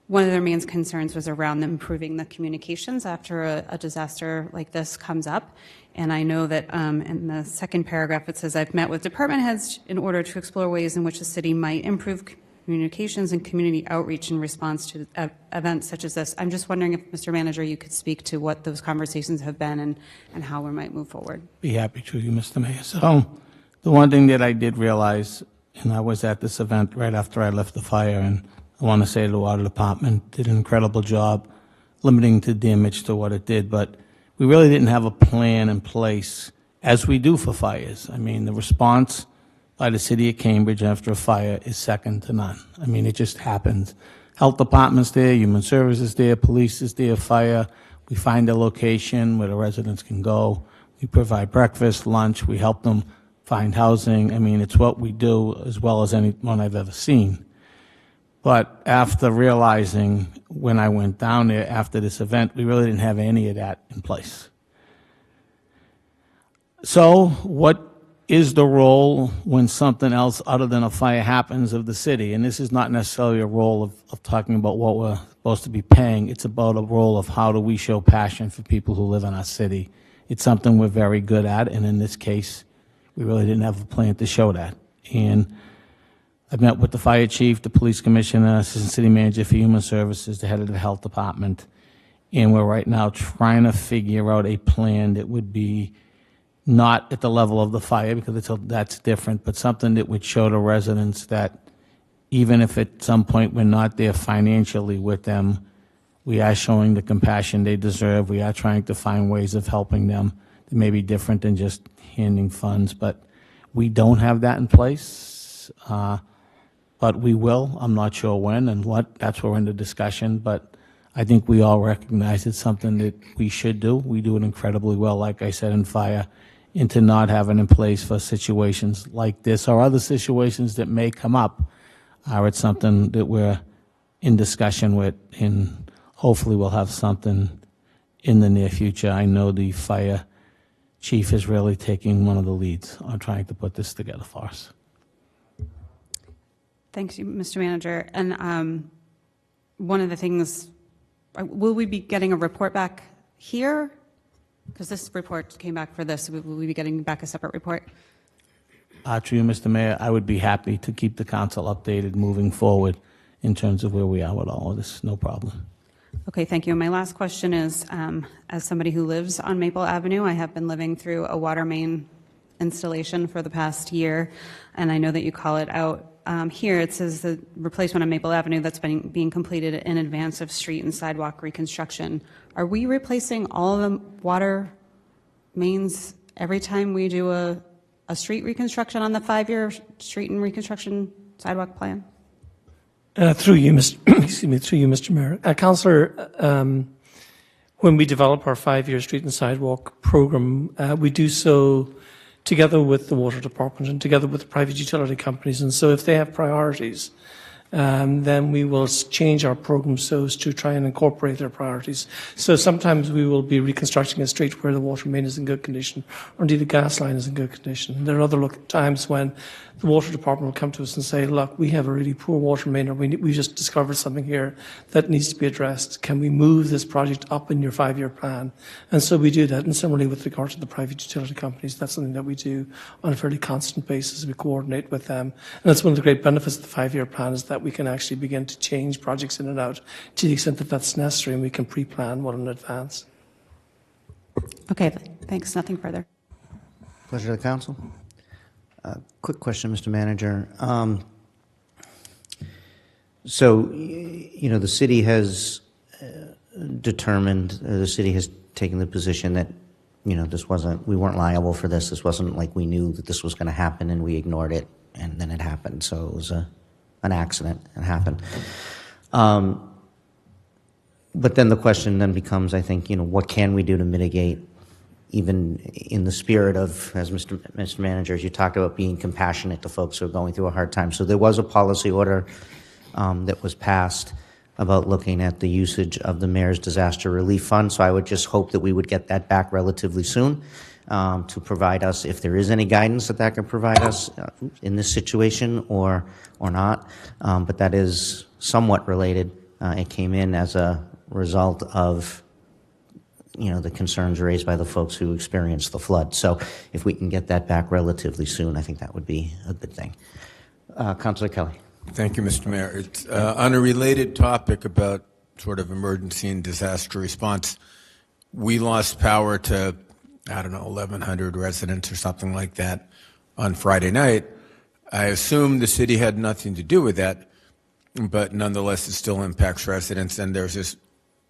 one of their main concerns was around improving the communications after a disaster like this comes up. And I know that in the second paragraph it says, I've met with department heads in order to explore ways in which the city might improve communications and community outreach in response to events such as this. I'm just wondering if, Mr. Manager, you could speak to what those conversations have been and how we might move forward. Be happy to, you, Mr. Mayor. So the one thing that I did realize, and I was at this event right after I left the fire, and I want to say the water department did an incredible job limiting the damage to what it did, but we really didn't have a plan in place, as we do for fires. I mean, the response by the city of Cambridge after a fire is second to none. I mean, it just happens. Health department's there, human services there, police is there, fire. We find a location where the residents can go. We provide breakfast, lunch. We help them find housing. I mean, it's what we do as well as anyone I've ever seen. But after realizing when I went down there after this event, we really didn't have any of that in place. So what is the role when something else other than a fire happens of the city? And this is not necessarily a role of talking about what we're supposed to be paying. It's about a role of how do we show passion for people who live in our city. It's something we're very good at, and in this case, we really didn't have a plan to show that. And I've met with the fire chief, the police commissioner, assistant city manager for human services, the head of the health department, and we're right now trying to figure out a plan that would be not at the level of the fire, because that's different, but something that would show the residents that even if at some point we're not there financially with them, we are showing the compassion they deserve. We are trying to find ways of helping them that may be different than just handing funds, but we don't have that in place. But we will. I'm not sure when and what. That's where we're in the discussion, but I think we all recognize it's something that we should do. We do it incredibly well, like I said, in fire, and to not have it in place for situations like this or other situations that may come up, it's something that we're in discussion with, and hopefully we'll have something in the near future. I know the fire chief is really taking one of the leads on trying to put this together for us. Thanks, Mr. Manager. And one of the things, will we be getting a report back here? Because this report came back for this. Will we be getting back a separate report? To you, Mr. Mayor, I would be happy to keep the council updated moving forward in terms of where we are with all of this. No problem. Okay, thank you. And my last question is, as somebody who lives on Maple Avenue, I have been living through a water main installation for the past year, and I know that you call it out. Here it says the replacement of Maple Avenue that's being completed in advance of street and sidewalk reconstruction. Are we replacing all of the water mains every time we do a a street reconstruction on the 5-year street and reconstruction sidewalk plan? Through you, Mr. Mayor. Councillor, when we develop our 5-year street and sidewalk program, we do so together with the water department and together with the private utility companies. And so if they have priorities, then we will change our program so as to try and incorporate their priorities. So sometimes we will be reconstructing a street where the water main is in good condition, or indeed the gas line is in good condition. There are other times when the water department will come to us and say, look, we have a really poor water main, or we just discovered something here that needs to be addressed. Can we move this project up in your 5-year plan? And so we do that. And similarly with regard to the private utility companies, that's something that we do on a fairly constant basis. We coordinate with them. And that's one of the great benefits of the 5-year plan, is that we can actually begin to change projects in and out to the extent that that's necessary, and we can pre-plan well in advance. Okay, thanks. Nothing further. Pleasure to the council. Quick question, Mr. Manager. So, you know, the city has determined, the city has taken the position that, you know, we weren't liable for this. This wasn't like we knew that this was going to happen and we ignored it and then it happened. So it was an accident. It happened. But then the question then becomes, I think, you know, what can we do to mitigate, even in the spirit of, as Mr. Manager, as you talked about being compassionate to folks who are going through a hard time. So there was a policy order that was passed about looking at the usage of the Mayor's Disaster Relief Fund. So I would just hope that we would get that back relatively soon to provide us, if there is any guidance that can provide us in this situation or not. But that is somewhat related. It came in as a result of, you know, the concerns raised by the folks who experienced the flood. So if we can get that back relatively soon, I think that would be a good thing. Councillor Kelly. Thank you, Mr. Mayor. It's on a related topic about sort of emergency and disaster response. We lost power to, I don't know, 1,100 residents or something like that on Friday night. I assume the city had nothing to do with that, but nonetheless it still impacts residents, and there's this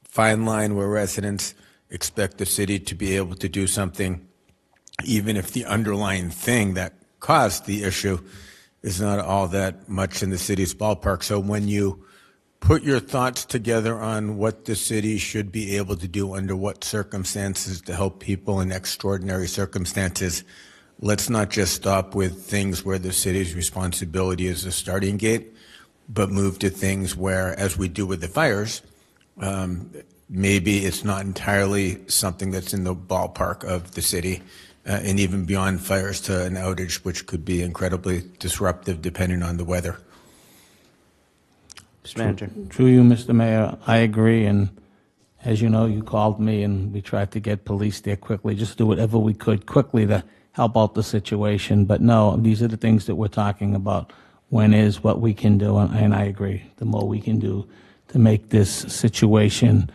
fine line where residents expect the city to be able to do something even if the underlying thing that caused the issue is not all that much in the city's ballpark. So when you put your thoughts together on what the city should be able to do under what circumstances to help people in extraordinary circumstances, let's not just stop with things where the city's responsibility is a starting gate, but move to things where, as we do with the fires, maybe it's not entirely something that's in the ballpark of the city, and even beyond fires to an outage, which could be incredibly disruptive depending on the weather. Mr. Manager. Through you, Mr. Mayor, I agree. And as you know, you called me and we tried to get police there quickly, just do whatever we could quickly to help out the situation. But no, these are the things that we're talking about. When is what we can do, and I agree. The more we can do to make this situation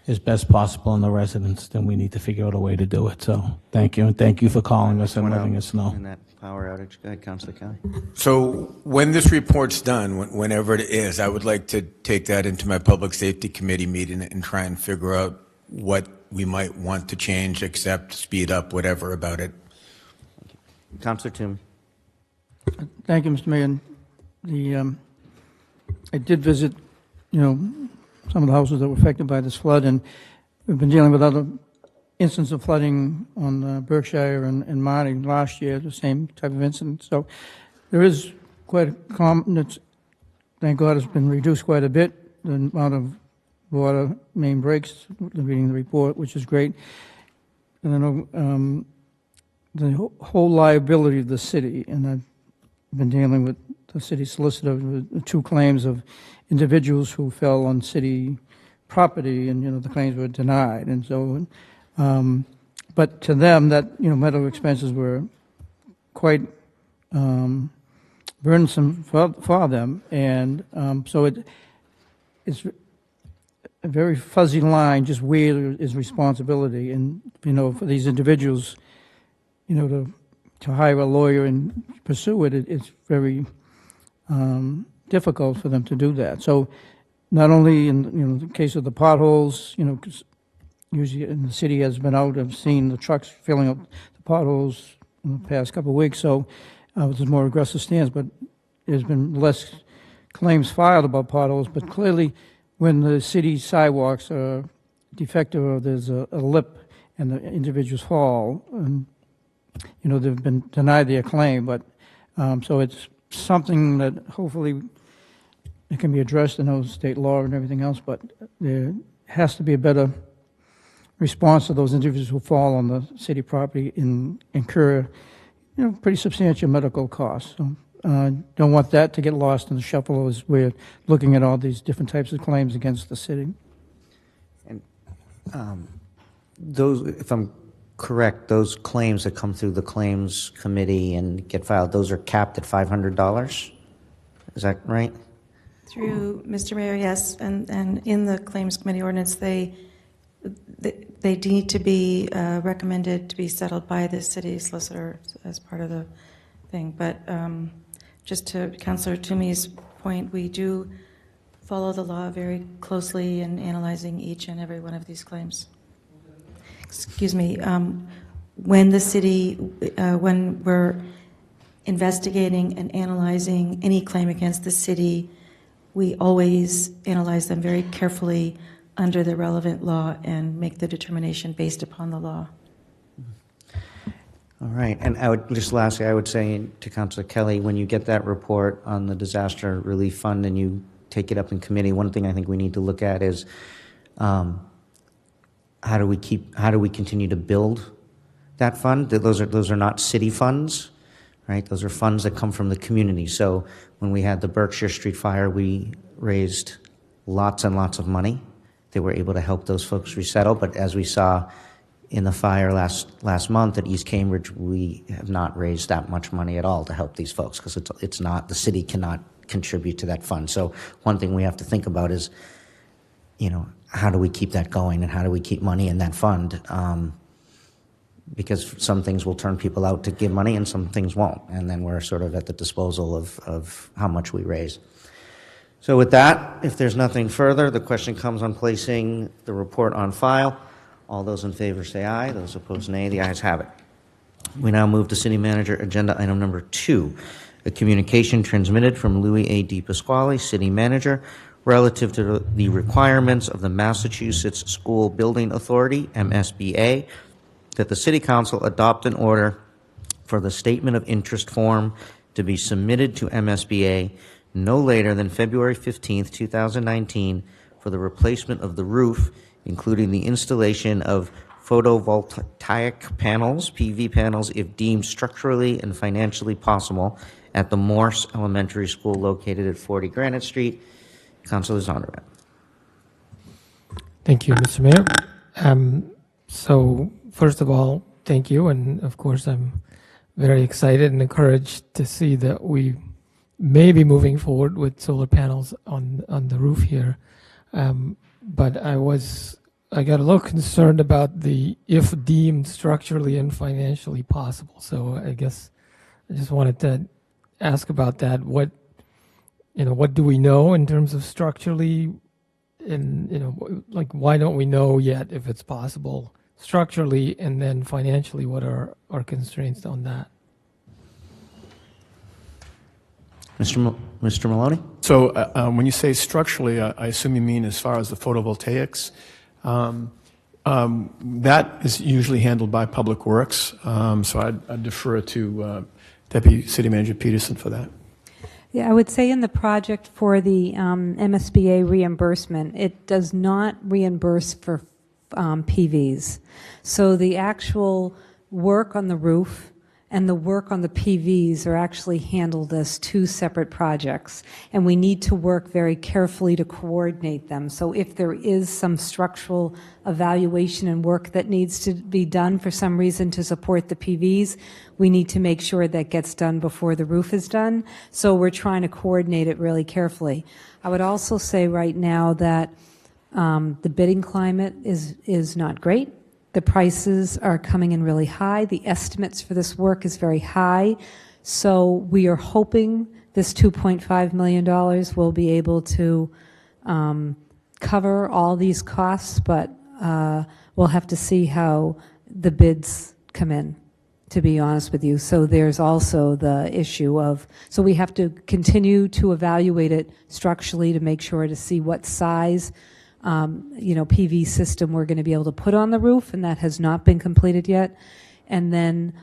as best possible in the residents, then we need to figure out a way to do it. So thank you, and thank you for calling us and letting us know. In that power outage, go ahead, Councilor Kelly. So when this report's done, whenever it is, I would like to take that into my Public Safety Committee meeting and try and figure out what we might want to change, accept, speed up, whatever about it. Councilor Toomey. Thank you, Mr. Mayor. I did visit, you know, some of the houses that were affected by this flood, and we've been dealing with other instances of flooding on Berkshire and Marty last year, the same type of incident. So there is quite a thank God, it's been reduced quite a bit, the amount of water main breaks, reading the report, which is great. And I know the whole liability of the city, and I've been dealing with the city solicitor with 2 claims of individuals who fell on city property, and, you know, the claims were denied. And so, but to them, that, you know, medical expenses were quite burdensome for them. And so it's a very fuzzy line, just where is responsibility. And, you know, for these individuals, you know, to hire a lawyer and pursue it, it's very difficult for them to do that. So not only in, you know, the case of the potholes, you know, 'cause usually in the city has been out, I've seen the trucks filling up the potholes in the past couple of weeks, so there's more aggressive stance, but there's been less claims filed about potholes, but clearly when the city sidewalks are defective or there's a lip and the individuals fall, and, you know, they've been denied their claim, but so it's something that hopefully it can be addressed. I know state law and everything else, but there has to be a better response to those individuals who fall on the city property and incur, you know, pretty substantial medical costs. So, don't want that to get lost in the shuffle as we're looking at all these different types of claims against the city. And those, if I'm correct, those claims that come through the claims committee and get filed, those are capped at $500. Is that right? Through Mr. Mayor, yes, and in the claims committee ordinance, they need to be recommended to be settled by the city solicitor as part of the thing. But just to Councillor Toomey's point, we do follow the law very closely in analyzing each and every one of these claims. Excuse me. When the city, when we're investigating and analyzing any claim against the city, we always analyze them very carefully under the relevant law and make the determination based upon the law. All right, and I would just lastly, I would say to Councilor Kelly, when you get that report on the disaster relief fund and you take it up in committee, one thing I think we need to look at is how do we continue to build that fund? Those are not city funds, right? Those are funds that come from the community. So when we had the Berkshire Street fire, we raised lots and lots of money. They were able to help those folks resettle, but as we saw in the fire last month at East Cambridge, we have not raised that much money at all to help these folks because it's not, the city cannot contribute to that fund. So one thing we have to think about is, you know, how do we keep that going and how do we keep money in that fund? Because some things will turn people out to give money and some things won't, and then we're sort of at the disposal of how much we raise. So with that, if there's nothing further, the question comes on placing the report on file. All those in favor say aye. Those opposed, nay. The ayes have it. We now move to City Manager Agenda Item Number 2, a communication transmitted from Louis A. DePasquale, City Manager, relative to the requirements of the Massachusetts School Building Authority, MSBA, that the City Council adopt an order for the Statement of Interest form to be submitted to MSBA no later than February 15th, 2019, for the replacement of the roof, including the installation of photovoltaic panels, PV panels, if deemed structurally and financially possible, at the Morse Elementary School located at 40 Granite Street. Councilor Zondervan. Thank you, Mr. Mayor. So, first of all, thank you, and of course I'm very excited and encouraged to see that we may be moving forward with solar panels on the roof here. But I got a little concerned about the if deemed structurally and financially possible. So I guess I just wanted to ask about that. What do we know in terms of structurally, and like why don't we know yet if it's possible structurally, and then financially, what are our constraints on that? Mr. Maloney? So when you say structurally, I assume you mean as far as the photovoltaics. That is usually handled by Public Works, so I'd defer to Deputy City Manager Peterson for that. Yeah, I would say in the project for the MSBA reimbursement, it does not reimburse for PVs. So the actual work on the roof and the work on the PVs are actually handled as two separate projects, and we need to work very carefully to coordinate them. So if there is some structural evaluation and work that needs to be done for some reason to support the PVs, we need to make sure that gets done before the roof is done. So we're trying to coordinate it really carefully. I would also say right now that the bidding climate is not great. The prices are coming in really high. The estimates for this work is very high. So we are hoping this $2.5 million will be able to cover all these costs, but we'll have to see how the bids come in. to be honest with you. So there's also the issue of, so we have to continue to evaluate it structurally to make sure to see what size, PV system we're going to be able to put on the roof, and that has not been completed yet. And then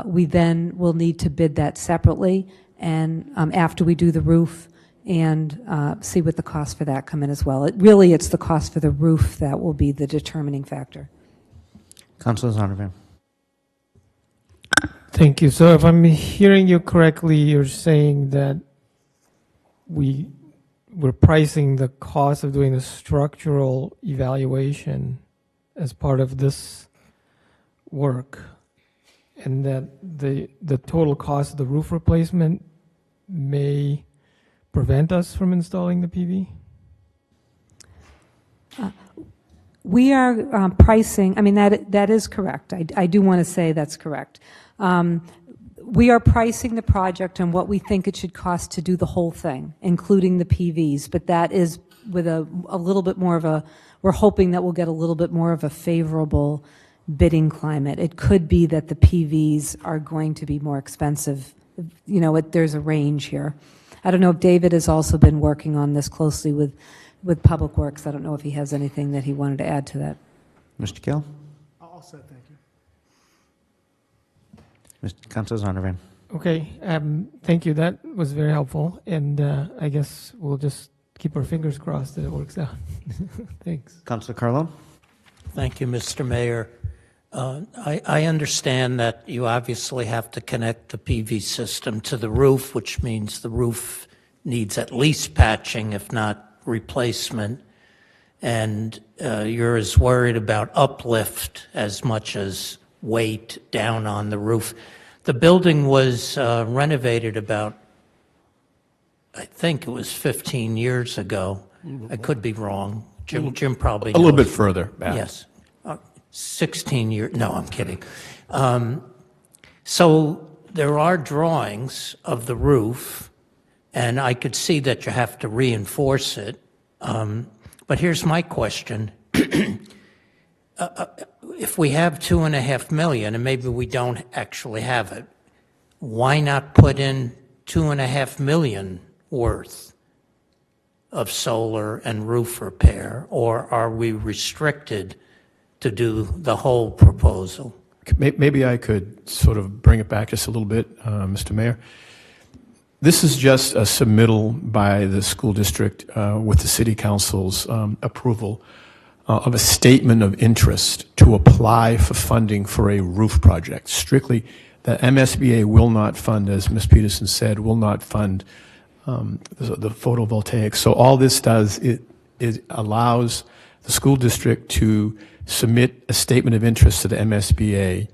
we then will need to bid that separately, and after we do the roof, and see what the costs for that come in as well. It's the cost for the roof that will be the determining factor. Councilor Zondervan. Thank you. So if I'm hearing you correctly, you're saying that we're pricing the cost of doing the structural evaluation as part of this work, and that the total cost of the roof replacement may prevent us from installing the PV? We are pricing, I mean, that is correct. I do want to say that's correct. We are pricing the project on what we think it should cost to do the whole thing, including the PVs, but that is with a little bit more of we're hoping that we'll get a little bit more of a favorable bidding climate. It could be that the PVs are going to be more expensive. There's a range here. I don't know if David has also been working on this closely with Public Works. I don't know if he has anything that he wanted to add to that. Mr. Gill? All set, thank you. Mr. Councilor Zondervan. Okay, thank you. That was very helpful, and I guess we'll just keep our fingers crossed that it works out. Thanks. Councilor Carlo? Thank you, Mr. Mayor. I understand that you obviously have to connect the PV system to the roof, which means the roof needs at least patching, if not replacement. And you're as worried about uplift as much as weight down on the roof. The building was renovated about, I think it was 15 years ago. I could be wrong. Jim probably knows. A little bit further back. Yes. 16 years, no, I'm kidding. So there are drawings of the roof, and I could see that you have to reinforce it. But here's my question. If we have $2.5 million, and maybe we don't actually have it, why not put in $2.5 million worth of solar and roof repair? Or are we restricted to do the whole proposal? Maybe I could sort of bring it back just a little bit, Mr. Mayor. This is just a submittal by the school district with the city council's approval of a statement of interest to apply for funding for a roof project. Strictly, the MSBA will not fund, as Ms. Peterson said, will not fund the photovoltaics. So all this does, it allows the school district to submit a statement of interest to the MSBA.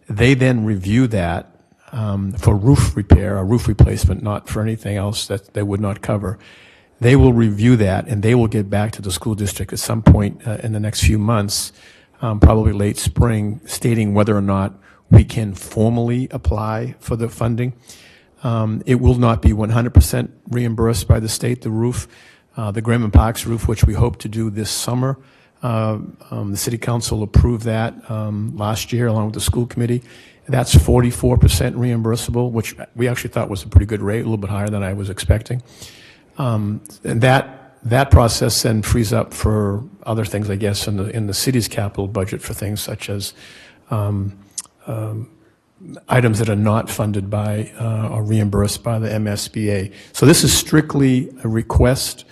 They then review that for roof repair or roof replacement, not for anything else that they would not cover. They will review that, and they will get back to the school district at some point in the next few months, probably late spring, stating whether or not we can formally apply for the funding. It will not be 100% reimbursed by the state, the roof. The Graham Parks roof, which we hope to do this summer, the city council approved that last year along with the school committee. That's 44% reimbursable, which we actually thought was a pretty good rate, a little bit higher than I was expecting. And that process then frees up for other things, I guess, in the city's capital budget for things such as items that are not funded by or reimbursed by the MSBA. So this is strictly a request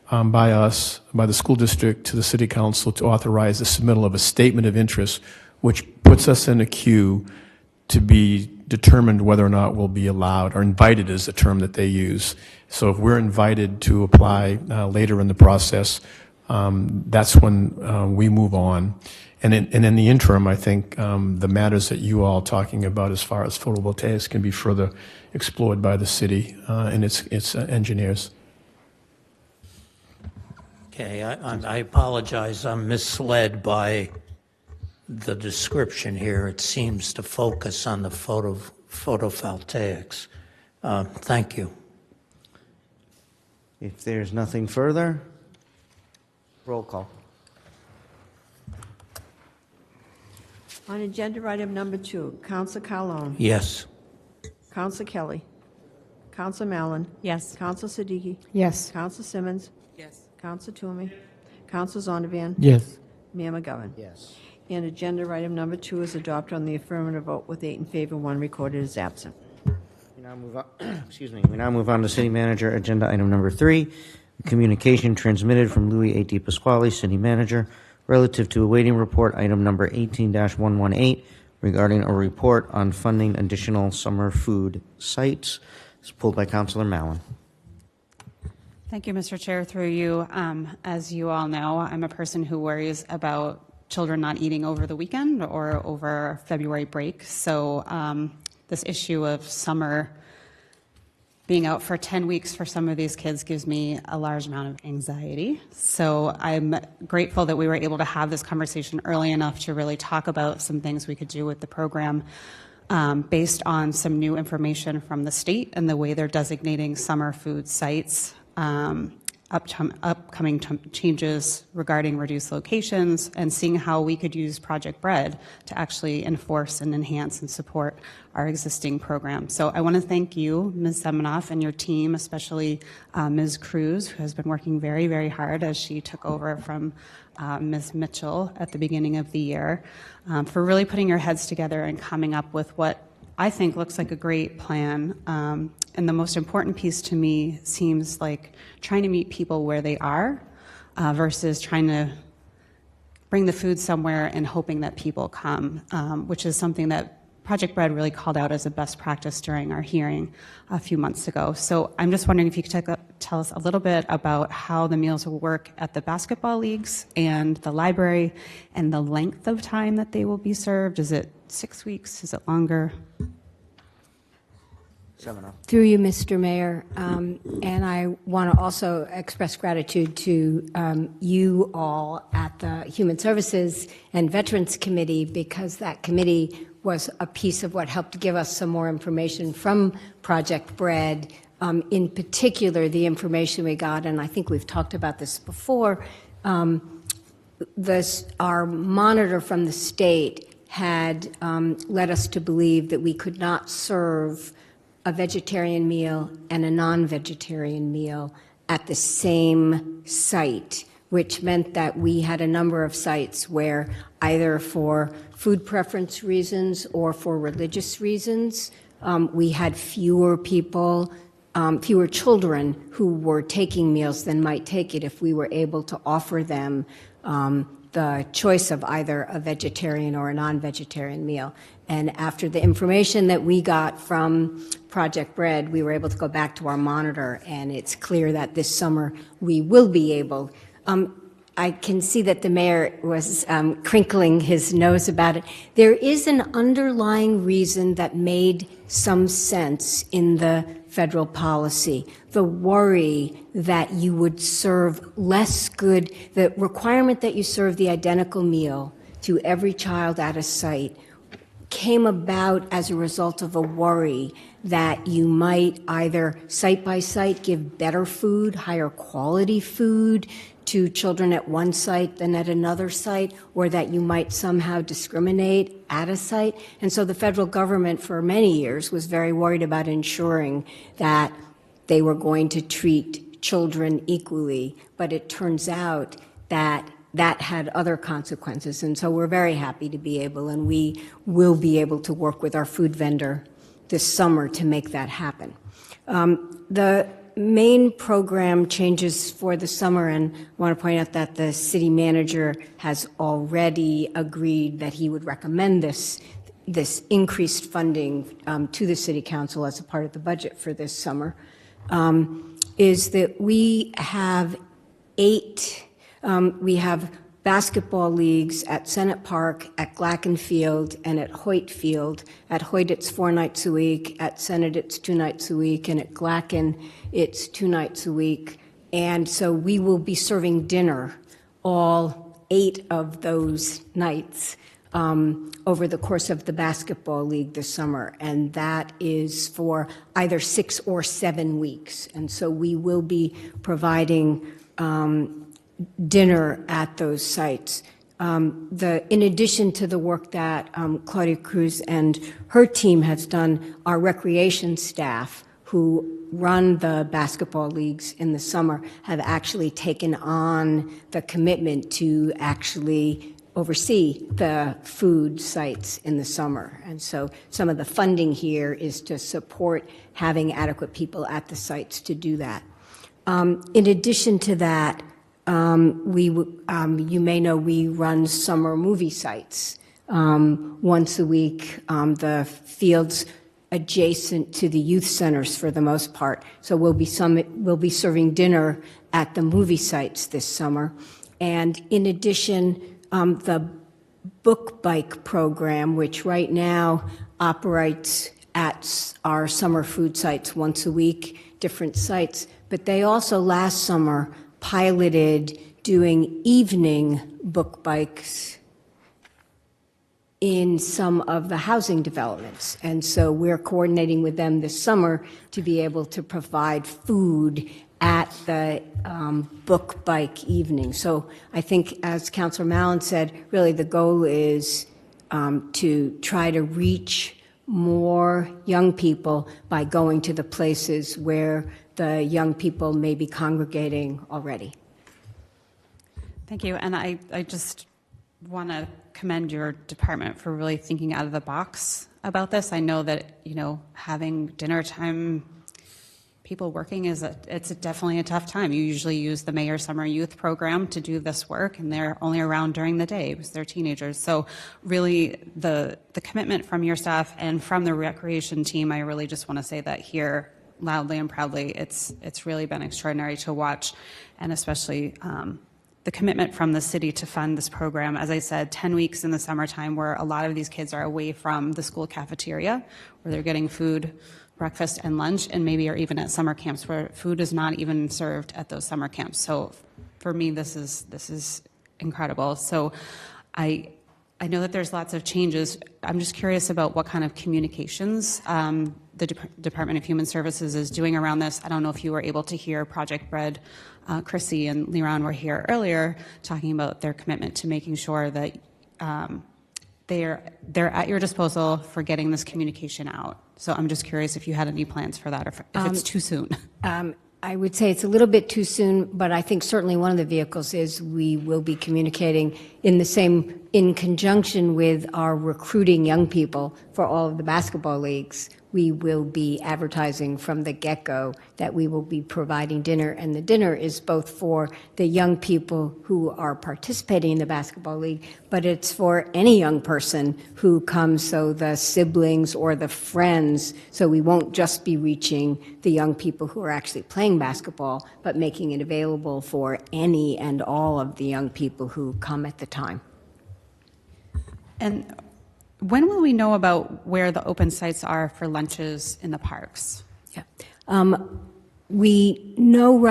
by us, by the school district to the city council to authorize the submittal of a statement of interest, which puts us in a queue to be determined whether or not we'll be allowed, or invited is the term that they use. So if we're invited to apply later in the process, that's when we move on. And in the interim, I think the matters that you all are talking about as far as photovoltaics can be further explored by the city and its engineers. Okay, I apologize. I'm misled by the description here. It seems to focus on the photovoltaics. Thank you. If there's nothing further, roll call. On agenda item number 2, Counsel Carlone. Yes. Counsel Kelly. Counsel Mallon. Yes. Counsel Siddiqui. Yes. Counsel Simmons. Yes. Counsel Toomey. Counsel Zondervan. Yes. Mayor McGovern. Yes. And agenda item number 2 is adopted on the affirmative vote with 8 in favor, 1 recorded as absent. We now move on, excuse me, we now move on to City Manager, agenda item number 3, communication transmitted from Louis A. DePasquale, City Manager, relative to awaiting report item number 18-118 regarding a report on funding additional summer food sites. It's pulled by Councilor Mallon. Thank you, Mr. Chair. Through you, as you all know, I'm a person who worries about children not eating over the weekend or over February break. So this issue of summer being out for 10 weeks for some of these kids gives me a large amount of anxiety. So I'm grateful that we were able to have this conversation early enough to really talk about some things we could do with the program based on some new information from the state and the way they're designating summer food sites. Upcoming changes regarding reduced locations, and seeing how we could use Project Bread to actually enforce and enhance and support our existing program. So I want to thank you, Ms. Semenoff, and your team, especially Ms. Cruz, who has been working very, very hard as she took over from Ms. Mitchell at the beginning of the year, for really putting your heads together and coming up with what I think looks like a great plan. And the most important piece to me seems like trying to meet people where they are versus trying to bring the food somewhere and hoping that people come, which is something that Project Bread really called out as a best practice during our hearing a few months ago. So I'm just wondering if you could tell us a little bit about how the meals will work at the basketball leagues and the library and the length of time that they will be served. Is it 6 weeks? Is it longer? Through you, Mr. Mayor, and I want to also express gratitude to you all at the Human Services and Veterans Committee, because that committee was a piece of what helped give us some more information from Project Bread, in particular the information we got, and I think we've talked about this before, our monitor from the state had led us to believe that we could not serve a vegetarian meal and a non-vegetarian meal at the same site, which meant that we had a number of sites where either for food preference reasons or for religious reasons, we had fewer people, fewer children who were taking meals than might take it if we were able to offer them the choice of either a vegetarian or a non-vegetarian meal. And after the information that we got from Project Bread, we were able to go back to our monitor, and it's clear that this summer we will be able. I can see that the mayor was crinkling his nose about it. There is an underlying reason that made some sense in the federal policy. The worry that you would serve less good, the requirement that you serve the identical meal to every child at a site came about as a result of a worry that you might either site by site give better food, higher quality food to children at one site than at another site, or that you might somehow discriminate at a site. And so the federal government for many years was very worried about ensuring that they were going to treat children equally. But it turns out that that had other consequences. And so we're very happy to be able, and we will be able to work with our food vendor this summer to make that happen. The main program changes for the summer, and I want to point out that the city manager has already agreed that he would recommend this increased funding to the city council as a part of the budget for this summer, is that we have we have basketball leagues at Senate Park, at Glacken Field, and at Hoyt Field. At Hoyt, it's 4 nights a week. At Senate, it's 2 nights a week. And at Glacken, it's 2 nights a week. And so we will be serving dinner all 8 of those nights over the course of the basketball league this summer. And that is for either 6 or 7 weeks. And so we will be providing dinner at those sites. in addition to the work that Claudia Cruz and her team has done, our recreation staff who run the basketball leagues in the summer have actually taken on the commitment to actually oversee the food sites in the summer. And so some of the funding here is to support having adequate people at the sites to do that. In addition to that, you may know we run summer movie sites once a week. The fields adjacent to the youth centers for the most part. So we'll be serving dinner at the movie sites this summer. And in addition, the Book Bike program, which right now operates at our summer food sites once a week, different sites, but they also last summer piloted doing evening book bikes in some of the housing developments. And so we're coordinating with them this summer to be able to provide food at the book bike evening. So I think, as Councillor Mallon said, really the goal is to try to reach more young people by going to the places where the young people may be congregating already. Thank you. And I just want to commend your department for really thinking out of the box about this. I know that, having dinner time, people working it's definitely a tough time. You usually use the Mayor Summer Youth Program to do this work, and they're only around during the day because they're teenagers. So really the commitment from your staff and from the recreation team, I really just want to say that here loudly and proudly. It's really been extraordinary to watch, and especially the commitment from the city to fund this program. As I said, 10 weeks in the summertime where a lot of these kids are away from the school cafeteria, where they're getting food, breakfast and lunch, and maybe are even at summer camps where food is not even served at those summer camps. So for me, this is incredible. So I know that there's lots of changes. I'm just curious about what kind of communications the Department of Human Services is doing around this. I don't know if you were able to hear Project Bread. Chrissy and Liran were here earlier talking about their commitment to making sure that they're at your disposal for getting this communication out. So I'm just curious if you had any plans for that, or if it's too soon. I would say it's a little bit too soon, but I think certainly one of the vehicles is we will be communicating in conjunction with our recruiting young people for all of the basketball leagues. We will be advertising from the get-go that we will be providing dinner, and the dinner is both for the young people who are participating in the basketball league, but it's for any young person who comes, so the siblings or the friends, so we won't just be reaching the young people who are actually playing basketball, but making it available for any and all of the young people who come at the time. And when will we know about where the open sites are for lunches in the parks? Yeah. We know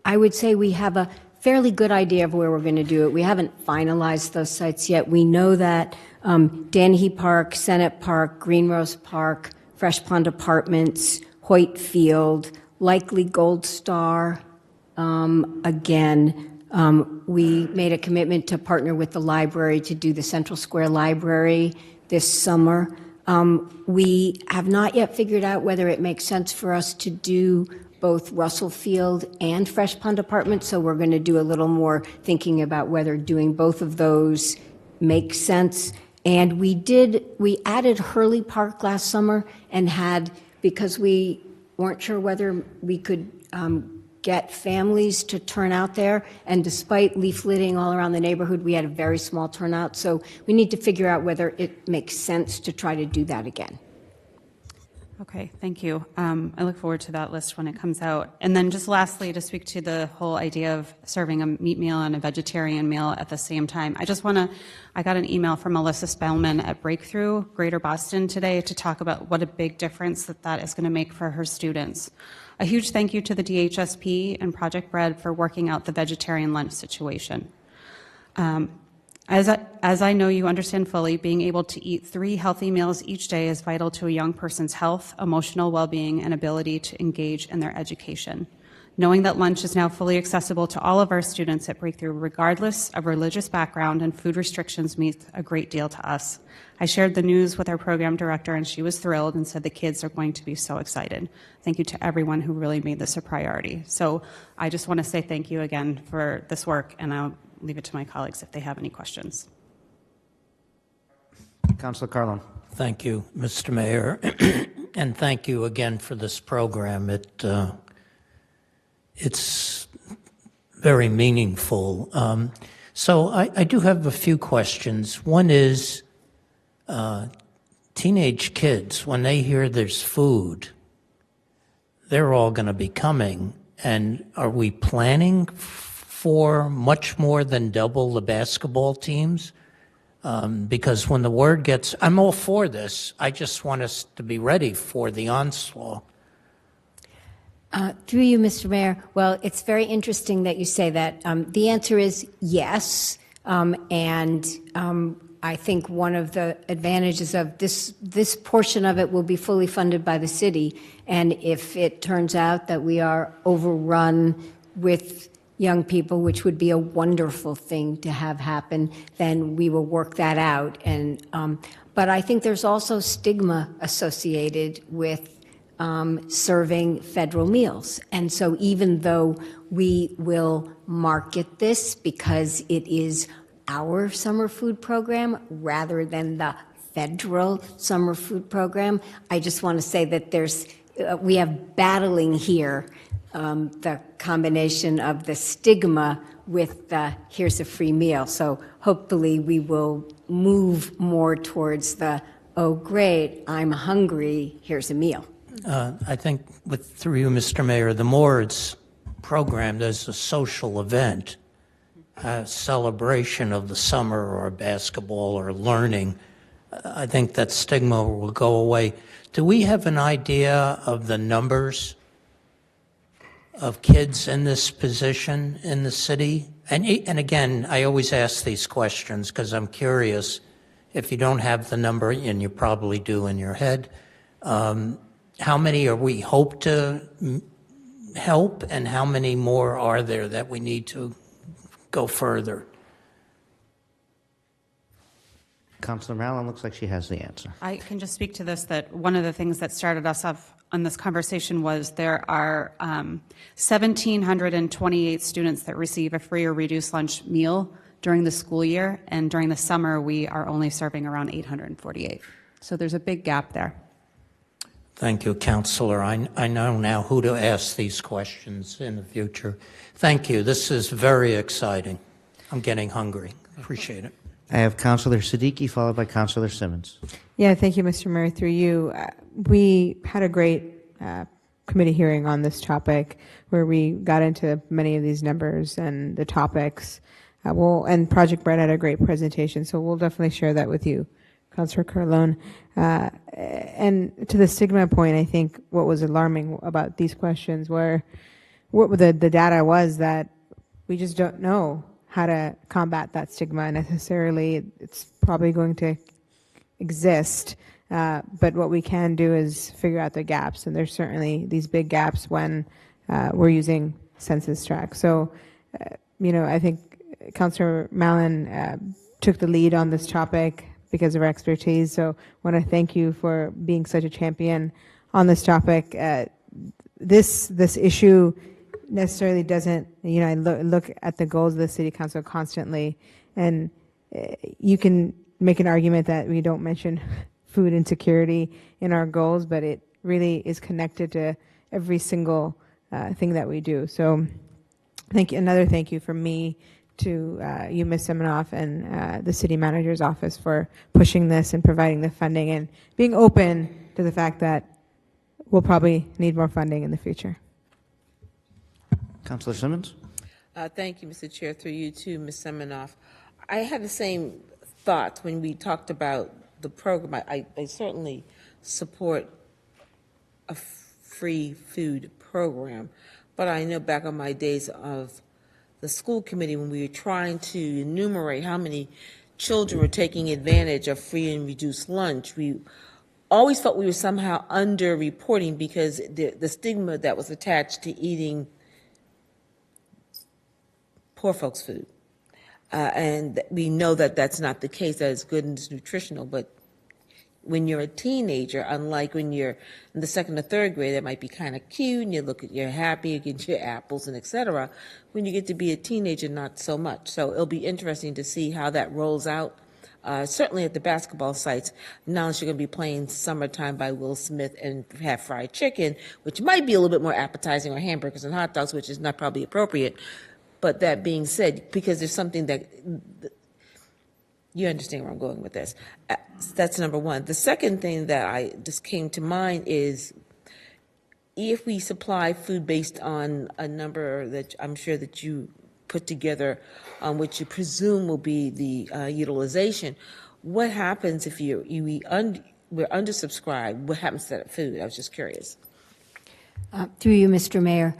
I would say we have a fairly good idea of where we're going to do it. We haven't finalized those sites yet. We know that Dennehy Park, Senate Park, Green Rose Park, Fresh Pond Apartments, Hoyt Field, likely Gold Star. Again, we made a commitment to partner with the library to do the Central Square Library this summer. We have not yet figured out whether it makes sense for us to do both Russell Field and Fresh Pond Apartments, so we're going to do a little more thinking about whether doing both of those makes sense. And we added Hurley Park last summer and because we weren't sure whether we could get families to turn out there, and despite leafleting all around the neighborhood, we had a very small turnout, so we need to figure out whether it makes sense to try to do that again. Okay, thank you. I look forward to that list when it comes out. And then just lastly, to speak to the whole idea of serving a meat meal and a vegetarian meal at the same time, I got an email from Melissa Spellman at Breakthrough Greater Boston today to talk about what a big difference that is going to make for her students. A huge thank you to the DHSP and Project Bread for working out the vegetarian lunch situation. As I know you understand fully, being able to eat 3 healthy meals each day is vital to a young person's health, emotional well-being, and ability to engage in their education. Knowing that lunch is now fully accessible to all of our students at Breakthrough, regardless of religious background and food restrictions, means a great deal to us. I shared the news with our program director, and she was thrilled and said the kids are going to be so excited. Thank you to everyone who really made this a priority. So I just want to say thank you again for this work, and I'll leave it to my colleagues if they have any questions. Councilor Carlone. Thank you, Mr. Mayor, and thank you again for this program. It's very meaningful. So I do have a few questions. One is, teenage kids, when they hear there's food, they're all going to be coming. And are we planning for much more than double the basketball teams? Because when the word gets, I'm all for this. I just want us to be ready for the onslaught. Through you, Mr. Mayor. Well, it's very interesting that you say that. The answer is yes. I think one of the advantages of this portion of it will be fully funded by the city. And if it turns out that we are overrun with young people, which would be a wonderful thing to have happen, then we will work that out. But I think there's also stigma associated with serving federal meals. And so even though we will market this because it is our summer food program rather than the federal summer food program, I just want to say that we have battling here the combination of the stigma with the here's a free meal. So hopefully we will move more towards the, oh great, I'm hungry, here's a meal. I think through you, Mr. Mayor, the more it's programmed as a social event, a celebration of the summer or basketball or learning, I think that stigma will go away. Do we have an idea of the numbers of kids in this position in the city? And again, I always ask these questions because I'm curious. If you don't have the number, and you probably do in your head, how many are we hope to help, and how many more are there that we need to go further? Councilor Mallon looks like she has the answer. I can just speak to this, that one of the things that started us off on this conversation was there are 1,728 students that receive a free or reduced lunch meal during the school year, and during the summer we are only serving around 848. So there's a big gap there. Thank you, Counselor. I know now who to ask these questions in the future. Thank you. This is very exciting. I'm getting hungry. Appreciate it. I have Councilor Siddiqui followed by Councilor Simmons. Yeah, thank you, Mr. Mayor. Through you, we had a great committee hearing on this topic where we got into many of these numbers and the topics. And Project Bread had a great presentation, so we'll definitely share that with you, Councilor Carlone. And to the stigma point, I think what was alarming about these questions were what the data was that we just don't know how to combat that stigma necessarily. It's probably going to exist, but what we can do is figure out the gaps, and there's certainly these big gaps when we're using census tracts. So, I think Councilor Mallon took the lead on this topic because of her expertise. So I want to thank you for being such a champion on this topic. This issue necessarily doesn't, I look at the goals of the City Council constantly, and you can make an argument that we don't mention food insecurity in our goals, but it really is connected to every single thing that we do. So thank you. Another thank you from me to you, Ms. Seminoff, and the City Manager's Office for pushing this and providing the funding and being open to the fact that we'll probably need more funding in the future. Councilor Simmons? Thank you, Mr. Chair. Through you too, Ms. Seminoff. I had the same thoughts when we talked about the program. I certainly support a free food program, but I know back on my days of the school committee when we were trying to enumerate how many children were taking advantage of free and reduced lunch, we always felt we were somehow under-reporting because the stigma that was attached to eating poor folks' food. And we know that that's not the case, that it's good and it's nutritional, but when you're a teenager, unlike when you're in the second or third grade, that might be kind of cute, and you're happy, you get your apples and et cetera. When you get to be a teenager, not so much. So it'll be interesting to see how that rolls out. Certainly at the basketball sites, now that you're going to be playing Summertime by Will Smith and have fried chicken, which might be a little bit more appetizing, or hamburgers and hot dogs, which is not probably appropriate. But that being said, because there's something that, you understand where I'm going with this. That's number one. The second thing that I just came to mind is if we supply food based on a number that I'm sure that you put together, which you presume will be the utilization, what happens if we're undersubscribed? What happens to that food? I was just curious. Through you, Mr. Mayor,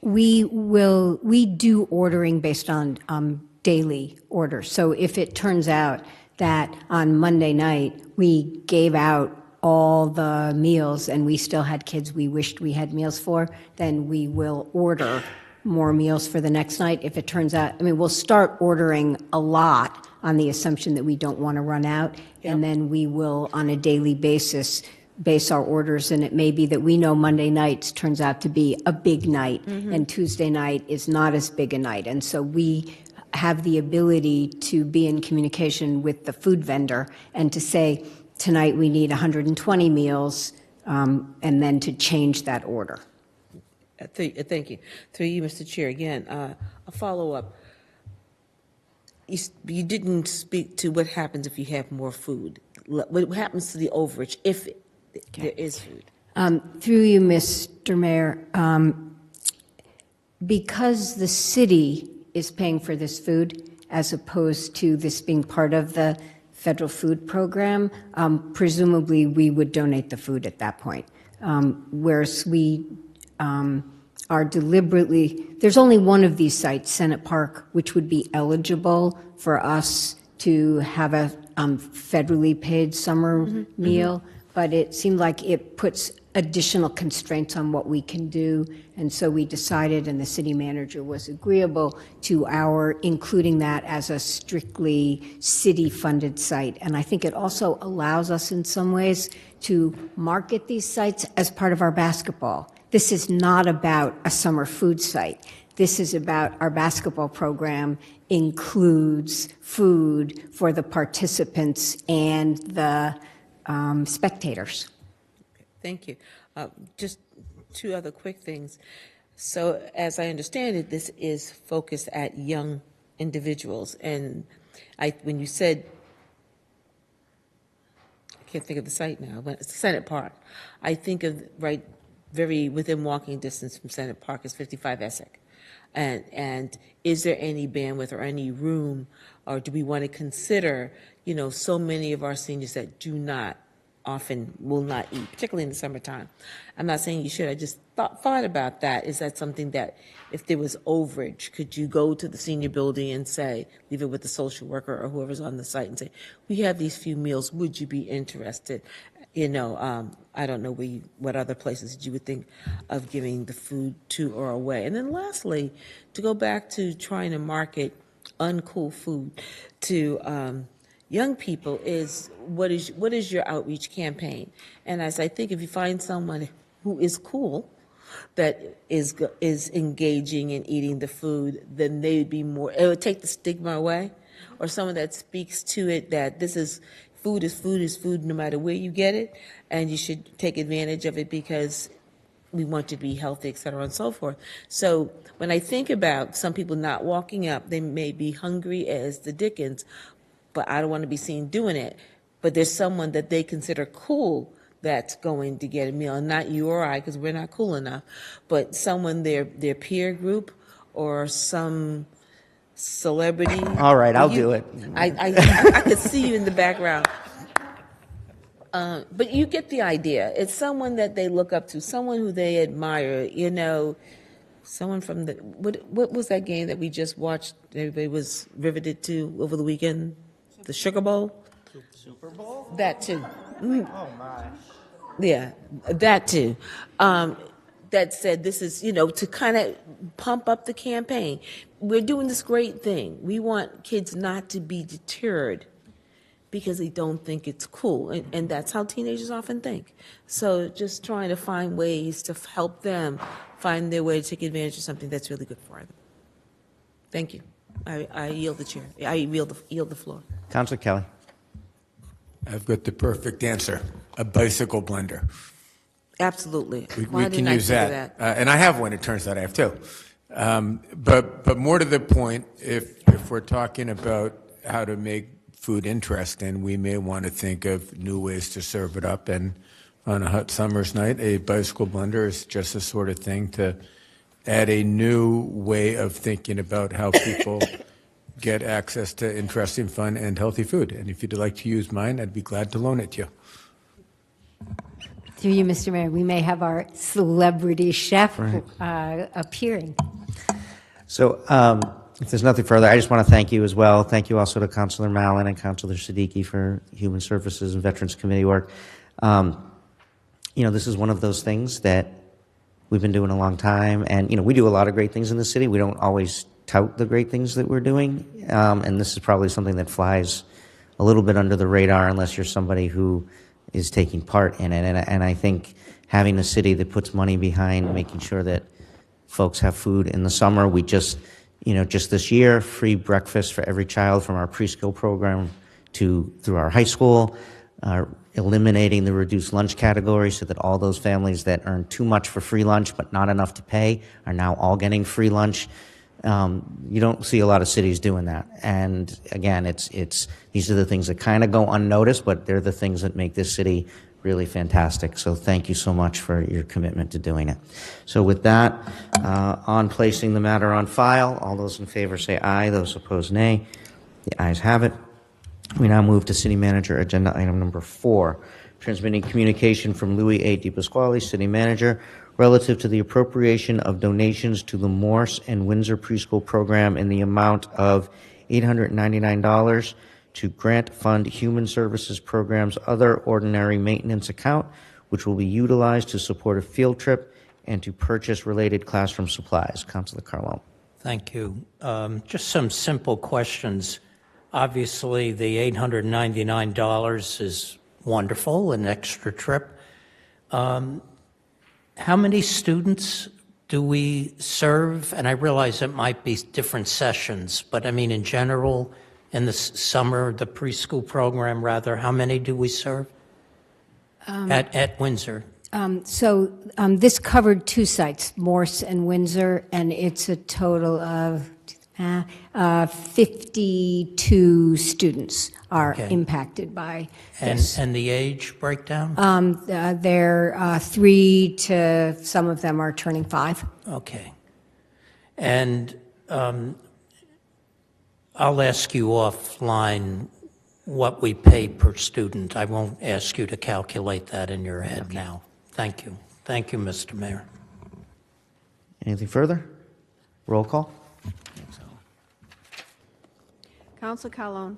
we do ordering based on daily orders. So if it turns out that on Monday night we gave out all the meals and we still had kids we wished we had meals for, then we will order more meals for the next night. If it turns out, we'll start ordering a lot on the assumption that we don't want to run out, and then we will, on a daily basis, base our orders, and it may be that we know Monday nights turns out to be a big night, and Tuesday night is not as big a night. And so we have the ability to be in communication with the food vendor and to say, tonight we need 120 meals, and then to change that order. Thank you. Through you, Mr. Chair, again, a follow-up. You didn't speak to what happens if you have more food. What happens to the overage if there is food? Through you, Mr. Mayor, because the city is paying for this food as opposed to this being part of the federal food program, presumably we would donate the food at that point. Whereas we are deliberately, there's only one of these sites, Senate Park, which would be eligible for us to have a federally paid summer meal, but it seemed like it puts additional constraints on what we can do, and so we decided, and the city manager was agreeable to our including that as a strictly city-funded site. And I think it also allows us in some ways to market these sites as part of our basketball. This is not about a summer food site. This is about our basketball program includes food for the participants and the spectators. Thank you. Just two other quick things. So as I understand it, this is focused at young individuals. And when you said, I can't think of the site now, but it's Senate Park. I think of, very within walking distance from Senate Park is 55 Essex. And is there any bandwidth or any room, or do we want to consider, so many of our seniors that will not eat, particularly in the summertime. I'm not saying you should. I just thought about that. Is that something that, if there was overage, could you go to the senior building and say, leave it with the social worker or whoever's on the site and say, we have these few meals. Would you be interested? I don't know what other places you would think of giving the food to or away. And then lastly, to go back to trying to market uncool food to young people is what is your outreach campaign? And as I think, if you find someone who is cool, that is engaging in eating the food, then they would be more. It would take the stigma away, or someone that speaks to it that this is food is food is food no matter where you get it, and you should take advantage of it because we want to be healthy, et cetera, and so forth. So when I think about some people not walking up, they may be hungry as the dickens, but I don't want to be seen doing it. But there's someone that they consider cool that's going to get a meal, and not you or I, because we're not cool enough, but someone, their peer group or some celebrity. All right, I'll do it. I could see you in the background. But you get the idea. It's someone that they look up to, someone who they admire, someone from what was that game that we just watched, everybody was riveted to over the weekend? The Sugar Bowl? Super Bowl? That too. Oh, my. Yeah, that too. That said, this is, to kind of pump up the campaign. we're doing this great thing. We want kids not to be deterred because they don't think it's cool. And that's how teenagers often think. So just trying to find ways to help them find their way to take advantage of something that's really good for them. Thank you. I yield the chair. I yield the floor. Councilor Kelly. I've got the perfect answer, a bicycle blender. Absolutely. We Why can didn't I use think of that. And I have one, it turns out I have two. But more to the point, if we're talking about how to make food interesting, we may want to think of new ways to serve it up. And on a hot summer's night, a bicycle blender is just the sort of thing to add a new way of thinking about how people get access to interesting, fun, and healthy food. And if you'd like to use mine, I'd be glad to loan it to you. Through you, Mr. Mayor, we may have our celebrity chef Right. appearing. So if there's nothing further, I just want to thank you as well. Thank you also to Councilor Mallon and Councilor Siddiqui for Human Services and Veterans Committee work. This is one of those things that we've been doing a long time. And, we do a lot of great things in the city. We don't always tout the great things that we're doing. And this is probably something that flies a little bit under the radar unless you're somebody who is taking part in it. And I think having a city that puts money behind making sure that folks have food in the summer, we just this year, free breakfast for every child from our preschool program through our high school, eliminating the reduced lunch category so that all those families that earn too much for free lunch but not enough to pay are now all getting free lunch. You don't see a lot of cities doing that. And again, these are the things that kind of go unnoticed, but they're the things that make this city really fantastic. So thank you so much for your commitment to doing it. So with that, on placing the matter on file, all those in favor say aye, those opposed nay. The ayes have it. We now move to City Manager Agenda Item Number 4, transmitting communication from Louis A. DePasquale, City Manager, relative to the appropriation of donations to the Morse and Windsor Preschool Program in the amount of $899 to Grant Fund Human Services Program's other ordinary maintenance account, which will be utilized to support a field trip and to purchase related classroom supplies. Councilor Carlone. Thank you. Just some simple questions. Obviously, the $899 is wonderful, an extra trip. How many students do we serve? And I realize it might be different sessions, but I mean, in general, in the summer, the preschool program, rather, how many do we serve at Windsor? This covered two sites, Morse and Windsor, and it's a total of 52 students are impacted by this. And the age breakdown? They're 3 to, some of them are turning 5. Okay. And I'll ask you offline what we pay per student. I won't ask you to calculate that in your head now. Thank you. Thank you, Mr. Mayor. Anything further? Roll call. Council Calhoun.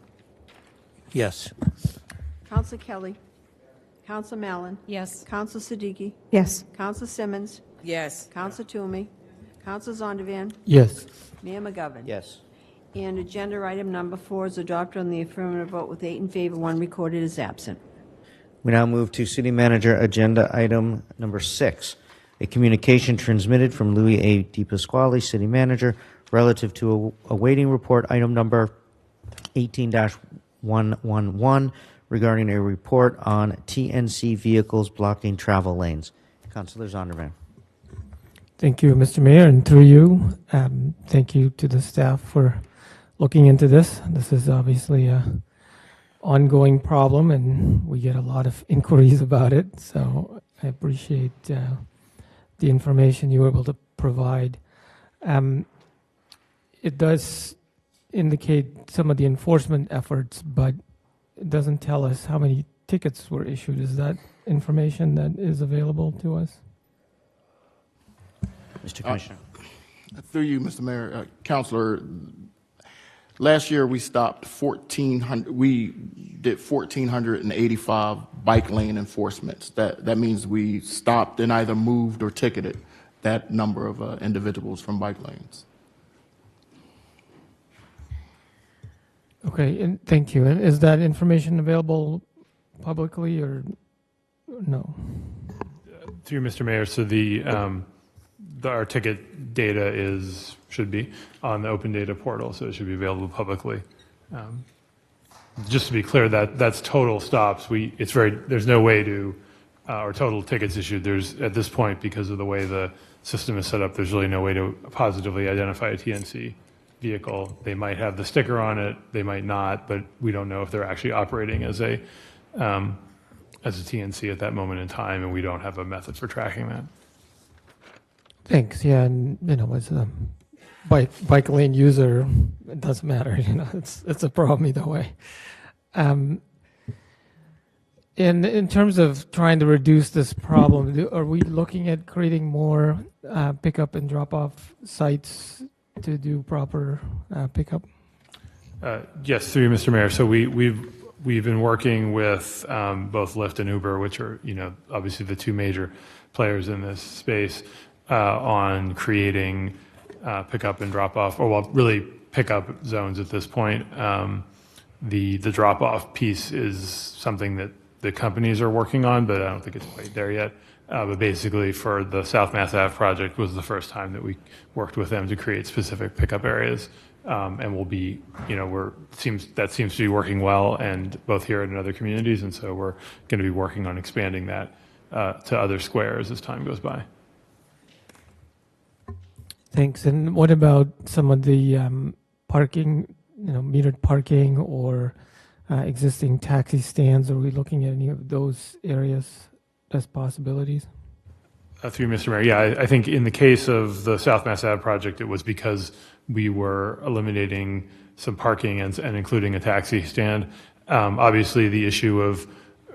Yes. Council Kelly. Council Mallon. Yes. Council Siddiqui. Yes. Council Simmons. Yes. Council Toomey. Council Zondervan. Yes. Mayor McGovern. Yes. And agenda item number 4 is adopted on the affirmative vote with 8 in favor, 1 recorded as absent. We now move to City Manager Agenda Item Number 6, a communication transmitted from Louis A. DePasquale, City Manager, relative to a waiting report item number 18-111 regarding a report on TNC vehicles blocking travel lanes. Councilor Zondervan. Thank you, Mr. Mayor, and through you, thank you to the staff for looking into this. This is obviously a ongoing problem, and we get a lot of inquiries about it, so I appreciate the information you were able to provide. It does indicate some of the enforcement efforts, but it doesn't tell us how many tickets were issued. Is that information that is available to us? Mr. Commissioner. Through you, Mr. Mayor, Councilor, last year we stopped 1,400. We did 1,485 bike lane enforcements. That means we stopped and either moved or ticketed that number of individuals from bike lanes. Okay, and thank you. And is that information available publicly or no? Through Mr. Mayor, so our ticket data should be on the Open Data portal, so it should be available publicly. Just to be clear, that's total stops. There's no way to, or total tickets issued. There's, at this point, because of the way the system is set up, there's really no way to positively identify a TNC vehicle. They might have the sticker on it, they might not, but we don't know if they're actually operating as a TNC at that moment in time, and we don't have a method for tracking that. Thanks. Yeah, and as a bike lane user, it doesn't matter. It's a problem either way. In terms of trying to reduce this problem, are we looking at creating more pickup and drop-off sites to do proper pickup? Yes, through you, Mr. Mayor. So we've been working with both Lyft and Uber, which are obviously the two major players in this space, on creating pickup and drop-off, or really pickup zones at this point. The drop-off piece is something that the companies are working on, but I don't think it's quite there yet. But basically, for the South Mass Ave project was the first time that we worked with them to create specific pickup areas, and we'll be, that seems to be working well, and both here and in other communities, and so we're going to be working on expanding that to other squares as time goes by. Thanks. And what about some of the parking, metered parking or existing taxi stands? Are we looking at any of those areas as possibilities? Through Mr. Mayor, yeah, I think in the case of the South Mass Ave project, it was because we were eliminating some parking and including a taxi stand. Obviously, the issue of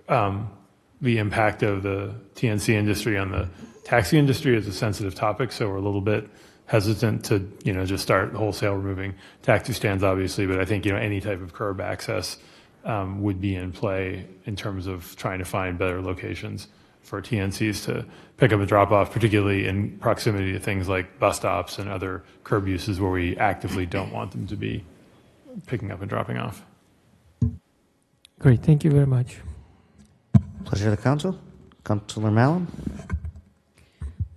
the impact of the TNC industry on the taxi industry is a sensitive topic, so we're a little bit hesitant to just start wholesale removing taxi stands, obviously. But I think any type of curb access would be in play in terms of trying to find better locations for TNCs to pick up and drop off, particularly in proximity to things like bus stops and other curb uses where we actively don't want them to be picking up and dropping off. Great, thank you very much. Pleasure of the council. Councilor Mallon.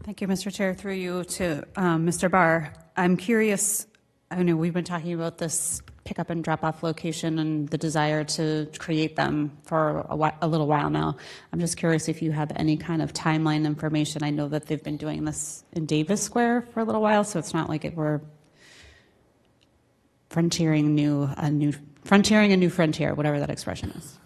Thank you, Mr. Chair. Through you to Mr. Barr. I'm curious, I know we've been talking about this pickup and drop-off location and the desire to create them for a little while now. I'm just curious if you have any kind of timeline information. I know that they've been doing this in Davis Square for a little while, so it's not like we're frontiering a new frontier, whatever that expression is.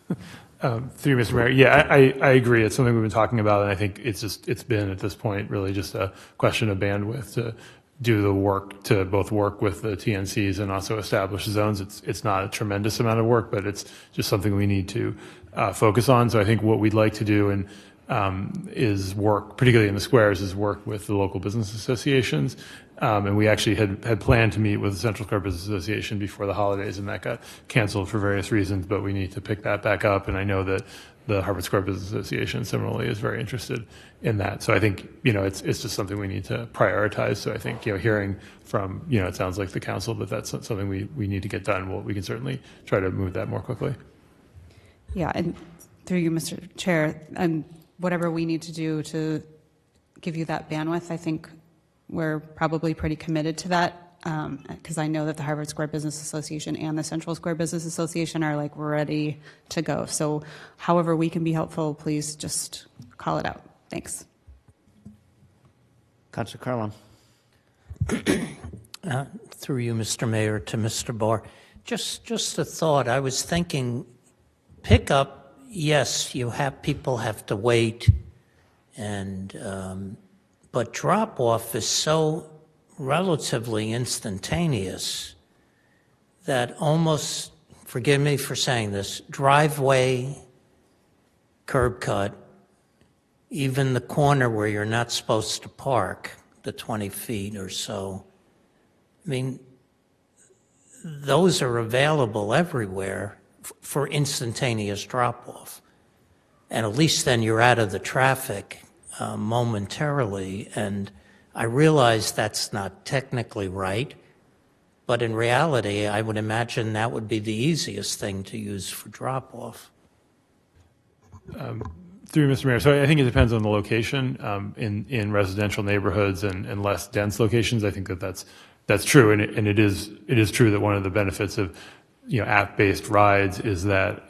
Through Mr. Mayor, yeah, I agree. It's something we've been talking about, and I think it's been at this point really just a question of bandwidth to do the work, to both work with the TNCs and also establish zones. It's not a tremendous amount of work, but it's just something we need to focus on. So I think what we'd like to do is work, particularly in the squares, is work with the local business associations. And we actually had planned to meet with the Central Square Business Association before the holidays, and that got canceled for various reasons, but we need to pick that back up. And I know that the Harvard Square Business Association similarly is very interested in that. So I think, it's just something we need to prioritize. So I think, hearing from, it sounds like the council that that's something we need to get done. Well, we can certainly try to move that more quickly. Yeah, and through you, Mr. Chair, and whatever we need to do to give you that bandwidth, I think we're probably pretty committed to that, because I know that the Harvard Square Business Association and the Central Square Business Association are ready to go. So however we can be helpful, please just call it out. Thanks. Councilor Carlon. Through you, Mr. Mayor, to Mr. Barr. Just a thought. I was thinking, pickup, yes, people have to wait, and but drop-off is so relatively instantaneous that almost, forgive me for saying this, driveway, curb cut, even the corner where you're not supposed to park, the 20 feet or so, I mean, those are available everywhere for instantaneous drop-off. And at least then you're out of the traffic momentarily. And I realize that's not technically right, But in reality, I would imagine that would be the easiest thing to use for drop-off. Through Mr. Mayor, so I think it depends on the location. In residential neighborhoods and less dense locations, I think that's true, and it is true that one of the benefits of app-based rides is that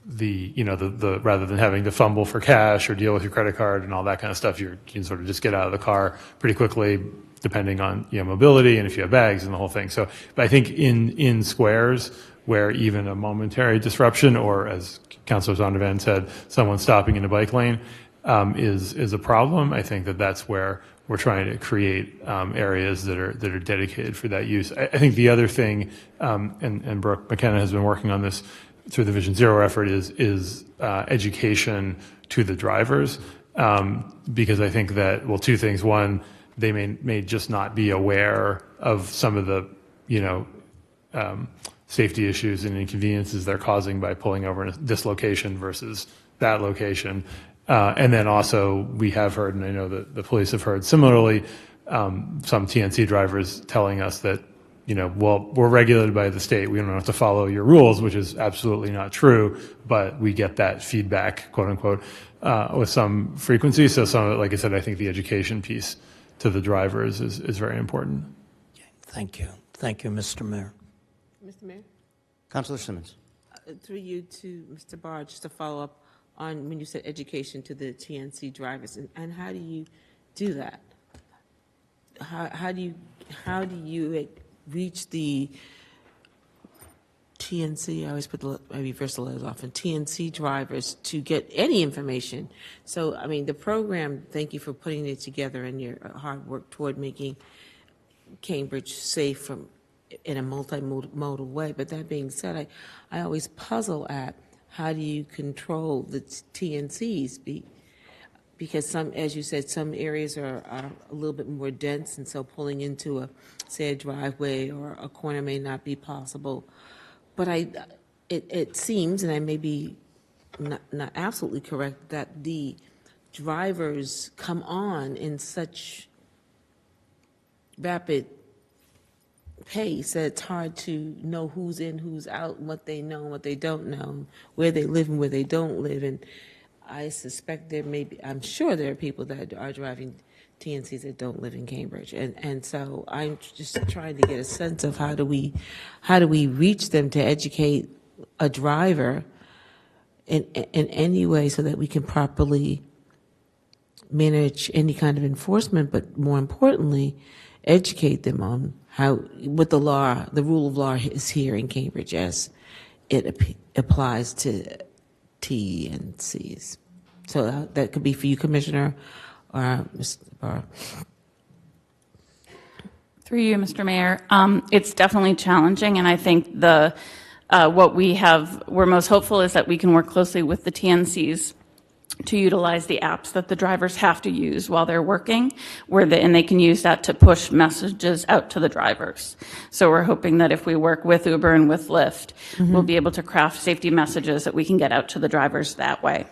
the rather than having to fumble for cash or deal with your credit card and all that kind of stuff, you can sort of just get out of the car pretty quickly, depending on mobility and if you have bags and the whole thing. So, but I think in squares where even a momentary disruption, or as Councilor Zondervan said, someone stopping in a bike lane is a problem. I think that's where we're trying to create areas that are dedicated for that use. I think the other thing, and Brooke McKenna has been working on this through the Vision Zero effort, is education to the drivers, because I think that, well, two things. One, they may just not be aware of some of the safety issues and inconveniences they're causing by pulling over in this location versus that location. And then also we have heard, and I know that the police have heard similarly, some TNC drivers telling us that, well, we're regulated by the state. We don't have to follow your rules, which is absolutely not true, but we get that feedback, quote unquote, with some frequency. So like I said, I think the education piece to the drivers is very important. Thank you. Thank you, Mr. Mayor. Mr. Mayor? Councilor Simmons. Through you to Mr. Barr, just to follow up on when you said education to the TNC drivers, and how do you do that? How do you reach the TNC? I always I reverse the letters off, and TNC drivers to get any information. So, I mean, the program, thank you for putting it together and your hard work toward making Cambridge safe in a multimodal way. But that being said, I always puzzle at how do you control the TNCs? Because some, as you said, some areas are a little bit more dense, and so pulling into say a driveway or a corner may not be possible. But it seems, and I may be not absolutely correct, that the drivers come on in such rapid pace that it's hard to know who's in, who's out, what they know, what they don't know, where they live and where they don't live. And I suspect I'm sure there are people that are driving TNCs that don't live in Cambridge. And so I'm just trying to get a sense of how do we reach them to educate a driver in any way so that we can properly manage any kind of enforcement, but more importantly, educate them on what the rule of law is here in Cambridge as it applies to TNCs. So that could be for you, Commissioner, or Mr. Barr. Through you, Mr. Mayor. It's definitely challenging, and I think what we're most hopeful is that we can work closely with the TNCs to utilize the apps that the drivers have to use while they're working, and they can use that to push messages out to the drivers. So we're hoping that if we work with Uber and with Lyft, we'll be able to craft safety messages that we can get out to the drivers that way.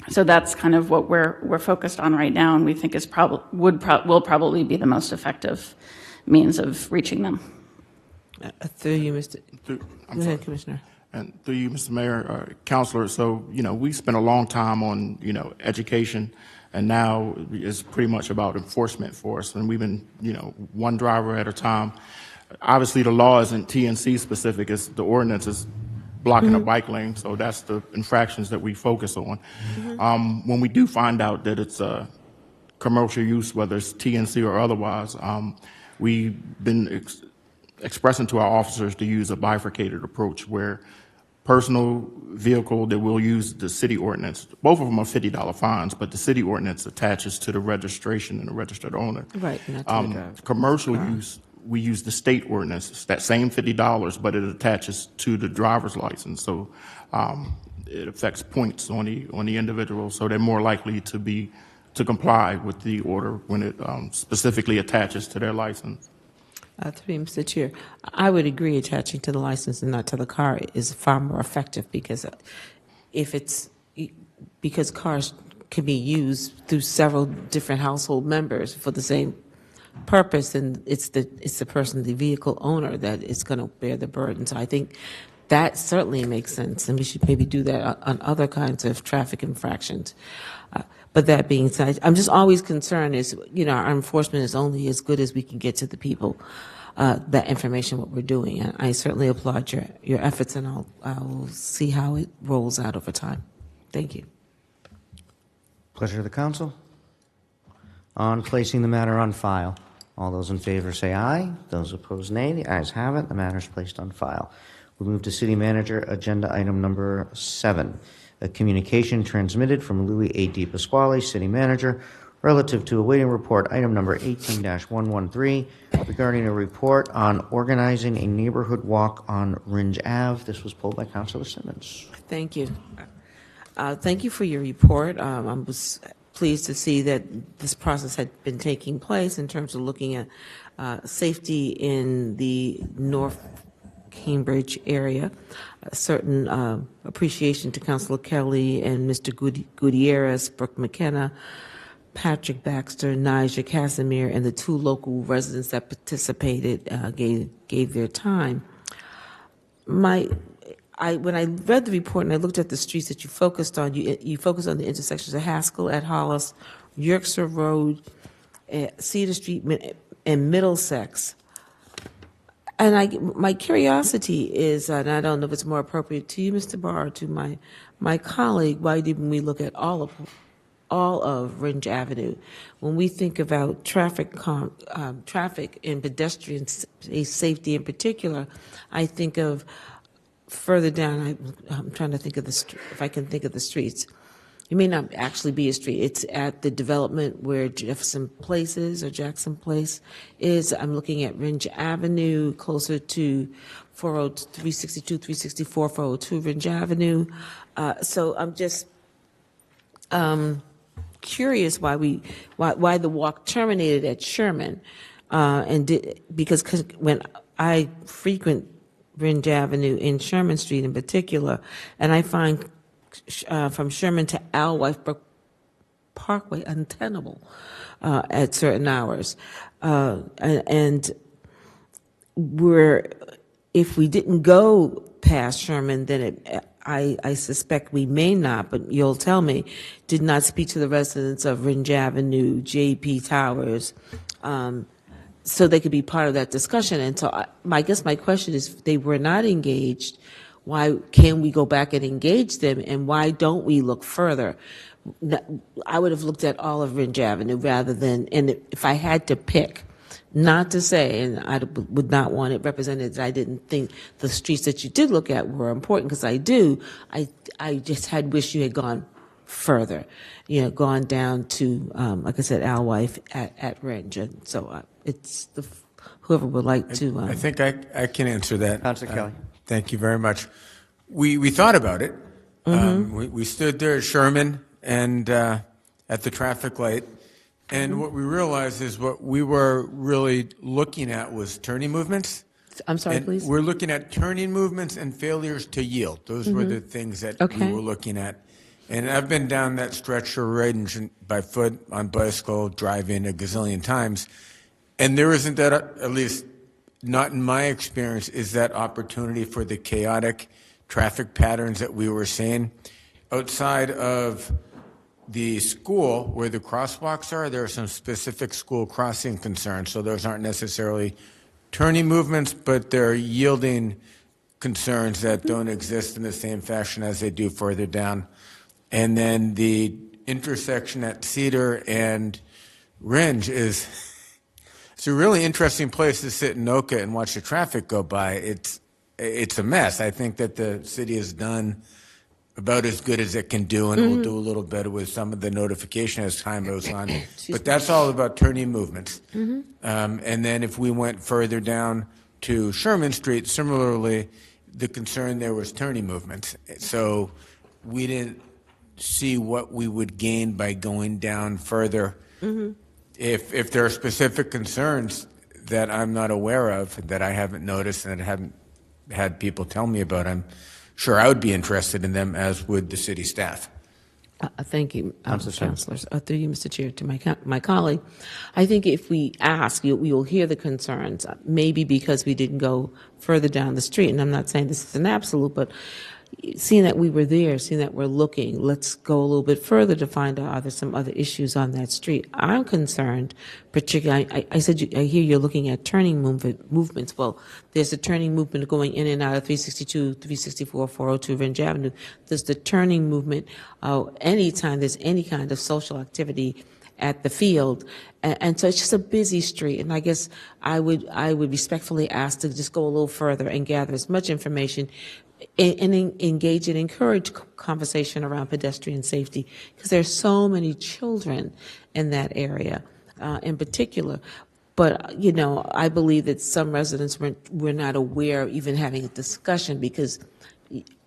So that's kind of what we're focused on right now, and we think will probably be the most effective means of reaching them. Through you, Go ahead, Commissioner. And through you, Mr. Mayor, Councilor, so, we spent a long time on, education, and now it's pretty much about enforcement for us. And we've been, one driver at a time. Obviously, the law isn't TNC specific, it's the ordinance is blocking a bike lane, so that's the infractions that we focus on. When we do find out that it's a commercial use, whether it's TNC or otherwise, we've been expressing to our officers to use a bifurcated approach where personal vehicle that will use the city ordinance, both of them are $50 fines, but the city ordinance attaches to the registration and the registered owner. Right. Commercial use, we use the state ordinance. It's that same $50, but it attaches to the driver's license. So it affects points on the individual, so they're more likely to comply with the order when it specifically attaches to their license. Through you, Mr. Chair, I would agree attaching to the license and not to the car is far more effective because cars can be used through several different household members for the same purpose, then it's the person, the vehicle owner, that is going to bear the burden. So I think that certainly makes sense, and we should maybe do that on other kinds of traffic infractions. But that being said, I'm just always concerned is, our enforcement is only as good as we can get to the people that information, what we're doing. And I certainly applaud your efforts, and I'll see how it rolls out over time. Thank you. Pleasure of the council. On placing the matter on file, all those in favor say aye. Those opposed, nay. The ayes have it. The matter is placed on file. We'll move to City Manager Agenda Item Number 7. A communication transmitted from Louis A. D. Pasquale, City Manager, relative to awaiting report item number 18-113 regarding a report on organizing a neighborhood walk on Ringe Ave. This was pulled by Councilor Simmons. Thank you. Thank you for your report. I was pleased to see that this process had been taking place in terms of looking at safety in the North Cambridge area. A certain appreciation to Councilor Kelly and Mr. Gutierrez, Brooke McKenna, Patrick Baxter, Nigel Casimir, and the 2 local residents that participated gave their time. When I read the report and I looked at the streets that you focused on, you focused on the intersections of Haskell at Hollis, Yorkshire Road, Cedar Street, and Middlesex. And my curiosity is, and I don't know if it's more appropriate to you, Mr. Barr, or to my colleague, why didn't we look at all of Ringe Avenue? When we think about traffic and pedestrian safety in particular, I think of further down. I'm trying to think of if I can think of the streets. It may not actually be a street. It's at the development where Jefferson Place is, or Jackson Place is. I'm looking at Ringe Avenue, closer to 362, 364, 402 Ringe Avenue. So I'm just curious why the walk terminated at Sherman, because when I frequent Ringe Avenue in Sherman Street in particular, and I find from Sherman to Alewife Brook Parkway untenable at certain hours. And if we didn't go past Sherman, then I suspect we may not, but you'll tell me, did not speak to the residents of Ringe Avenue, JP Towers, so they could be part of that discussion. And so I guess my question is, if they were not engaged, why can't we go back and engage them, and why don't we look further? I would have looked at all of Ringe Avenue rather than, and if I had to pick, not to say, and I would not want it represented that I didn't think the streets that you did look at were important, because I do, I just had wished you had gone further, gone down to, like I said, Alewife at Ringe. And so it's whoever would like to. I think I can answer that. Councilor Kelly. Thank you very much. We thought about it. Mm-hmm. We stood there at Sherman and at the traffic light, and what we realized is what we were really looking at was turning movements. I'm sorry, And please. we're looking at turning movements and failures to yield. Those were the things that Okay. we were looking at. And I've been down that stretch of Ringe by foot, on bicycle, driving a gazillion times, and there isn't that, at least not in my experience, is that opportunity for the chaotic traffic patterns that we were seeing. Outside of the school, where the crosswalks are, there are some specific school crossing concerns. So those aren't necessarily turning movements, but they're yielding concerns that don't exist in the same fashion as they do further down. And then the intersection at Cedar and Ringe is... It's a really interesting place to sit in Noka and watch the traffic go by. It's a mess. I think that the city has done about as good as it can do, and we'll do a little better with some of the notification as time goes on. But that's all about turning movements. And then if we went further down to Sherman Street, similarly, the concern there was turning movements. So we didn't see what we would gain by going down further. If there are specific concerns that I'm not aware of, that I haven't noticed and that I haven't had people tell me about, I'm sure I would be interested in them, as would the city staff. Thank you, Councilor Sim. councilors. Through you, Mr. Chair, to my colleague. I think if we ask, we will hear the concerns, maybe because we didn't go further down the street. And I'm not saying this is an absolute, but seeing that we were there, seeing that we're looking, let's go a little bit further to find out are there some other issues on that street. I'm concerned, particularly, I said, I hear you're looking at turning movements. Well, there's a turning movement going in and out of 362, 364, 402 Ringe Avenue. There's the turning movement anytime there's any kind of social activity at the field. And so it's just a busy street. And I guess I would respectfully ask to just go a little further and gather as much information and engage and encourage conversation around pedestrian safety, because there's so many children in that area in particular. But, I believe that some residents were not aware of even having a discussion because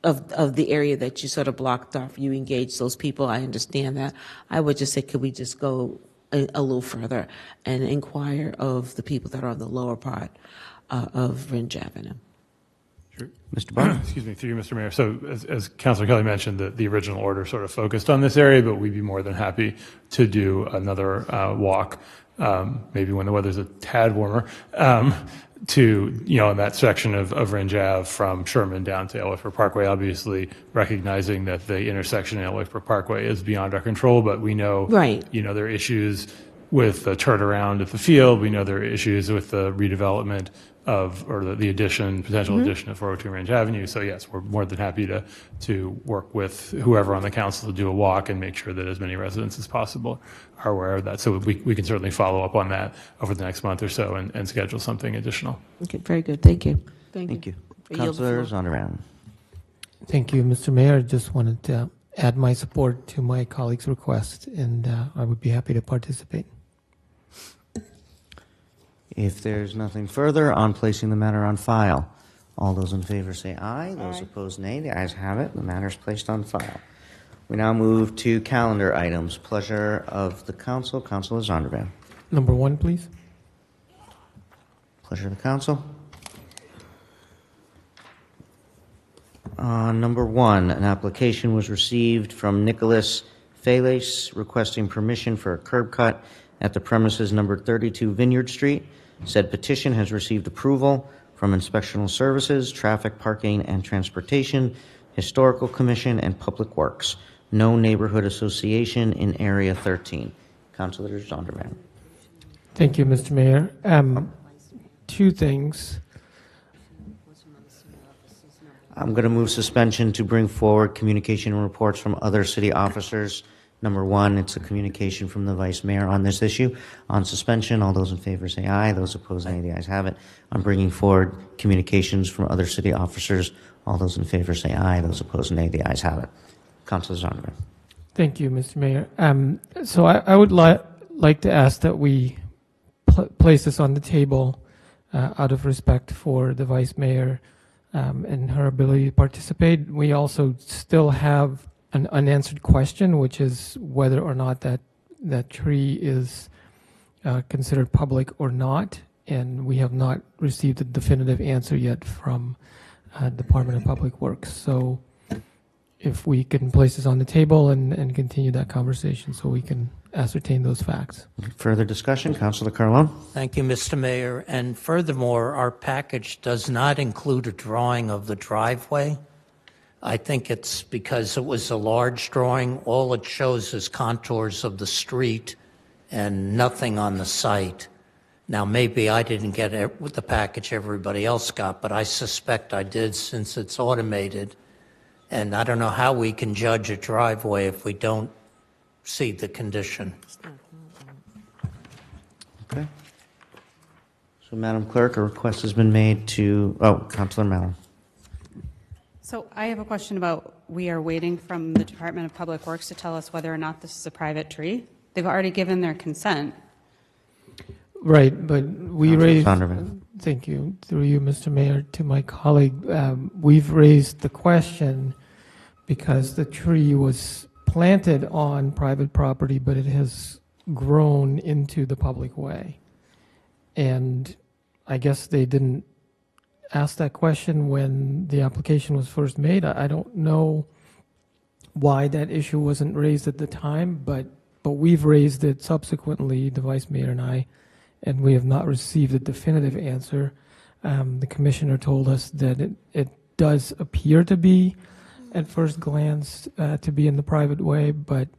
of the area that you sort of blocked off. You engaged those people. I understand that. I would just say, could we just go a little further and inquire of the people that are on the lower part of Ringe Avenue? Mr. Barr. Excuse me, through you, Mr. Mayor. So as Councilor Kelly mentioned, the original order sort of focused on this area, but we'd be more than happy to do another walk, maybe when the weather's a tad warmer, to, in that section of Ringe Ave from Sherman down to Ellsworth Parkway, obviously recognizing that the intersection in Ellsworth Parkway is beyond our control, but we know, right. There are issues with the turnaround at the field. We know there are issues with the redevelopment or the addition, potential addition of 402 Ringe Avenue. So yes, we're more than happy to work with whoever on the council to do a walk and make sure that as many residents as possible are aware of that. So we can certainly follow up on that over the next month or so and schedule something additional. Okay, very good. Thank you. Thank you. Councilor Zondervan. Thank you, Mr. Mayor. I just wanted to add my support to my colleague's request, and I would be happy to participate. If there's nothing further on placing the matter on file, all those in favor say aye. Those opposed, nay. The ayes have it. The matter is placed on file. We now move to calendar items. Pleasure of the council. Councilor Zondervan. Number 1, please. Pleasure of the council. Number 1, an application was received from Nicholas Fales requesting permission for a curb cut at the premises number 32 Vineyard Street. Said petition has received approval from Inspectional Services, Traffic, Parking, and Transportation, Historical Commission, and Public Works. No neighborhood association in Area 13. Councilor Zondervan. Thank you, Mr. Mayor. 2 things. I'm going to move suspension to bring forward communication and reports from other city officers. Number 1, it's a communication from the Vice Mayor on this issue. On suspension, all those in favor say aye. Those opposed, nay. The ayes have it. I'm bringing forward communications from other city officers. All those in favor say aye. Those opposed, nay. The ayes have it. Councilor Zondervan. Thank you, Mr. Mayor. So I would like to ask that we place this on the table out of respect for the Vice Mayor and her ability to participate. We also still have an unanswered question, which is whether or not that tree is considered public or not, and we have not received a definitive answer yet from Department of Public Works. So if we can place this on the table and continue that conversation so we can ascertain those facts. Further discussion, Councilor Carlone. Thank you, Mr. Mayor. And furthermore, our package does not include a drawing of the driveway. I think it's because it was a large drawing. All it shows is contours of the street and nothing on the site. Now, maybe I didn't get it with the package everybody else got, but I suspect I did since it's automated. And I don't know how we can judge a driveway if we don't see the condition. Okay. So, Madam Clerk, a request has been made to, Councilor Mallon. So I have a question about, we are waiting from the Department of Public Works to tell us whether or not this is a private tree. They've already given their consent. Right, but we Councilor raised, Zondervan. thank you, through you, Mr. Mayor, to my colleague, we've raised the question because the tree was planted on private property, but it has grown into the public way. And I guess they didn't ask that question when the application was first made. I don't know why that issue wasn't raised at the time, but we've raised it subsequently, the vice mayor and I, and we have not received a definitive answer. The commissioner told us that it does appear to be, at first glance, to be in the private way, but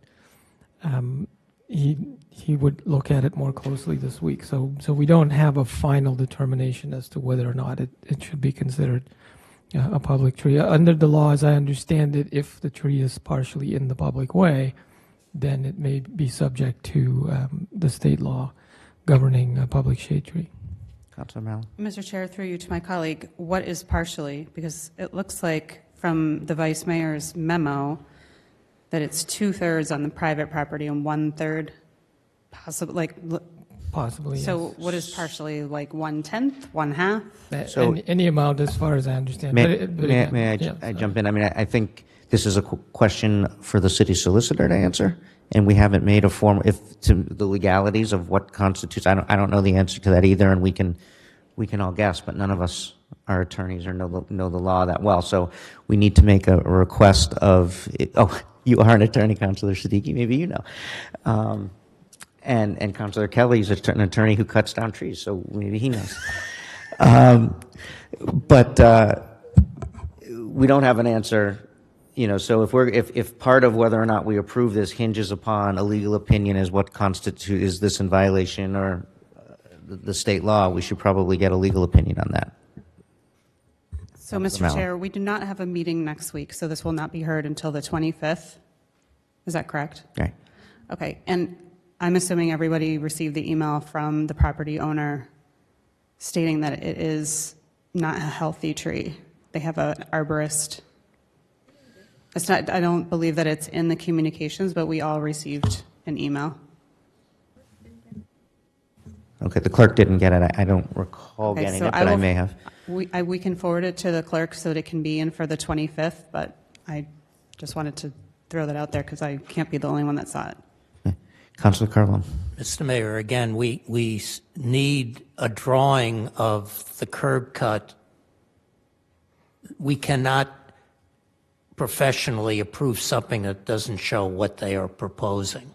he would look at it more closely this week. So we don't have a final determination as to whether or not it should be considered a public tree. Under the law, as I understand it, if the tree is partially in the public way, then it may be subject to the state law governing a public shade tree. Councilor Mallon. Mr. Chair, through you to my colleague, what is partially? Because it looks like from the vice mayor's memo that it's 2/3 on the private property and 1/3 possibly, Possibly, So yes. what is partially, like 1/10, 1/2? So- Any amount, as far as I understand. May, But may, again, may I, yeah, I jump in? I mean, I think this is a question for the city solicitor to answer, and we haven't made a form, if to the legalities of what constitutes, I don't know the answer to that either, and we can all guess, but none of us are attorneys or know the law that well, so we need to make a request of, you are an attorney, Councilor Siddiqui, maybe you know. And Councilor Kelly is an attorney who cuts down trees, so maybe he knows. But we don't have an answer, so if part of whether or not we approve this hinges upon a legal opinion as what constitutes, is this in violation or the state law, we should probably get a legal opinion on that. So, Mr. Chair, we do not have a meeting next week, so this will not be heard until the 25th. Is that correct? Right. Okay, and I'm assuming everybody received the email from the property owner stating that it is not a healthy tree. They have an arborist. It's not, I don't believe that it's in the communications, but we all received an email. Okay, the clerk didn't get it. I don't recall Okay, getting so it, but I will- may have. We can forward it to the clerk so that it can be in for the 25th, but I just wanted to throw that out there because I can't be the only one that saw it. Councilor Carlone. Mr. Mayor, again, we need a drawing of the curb cut. We cannot professionally approve something that doesn't show what they are proposing.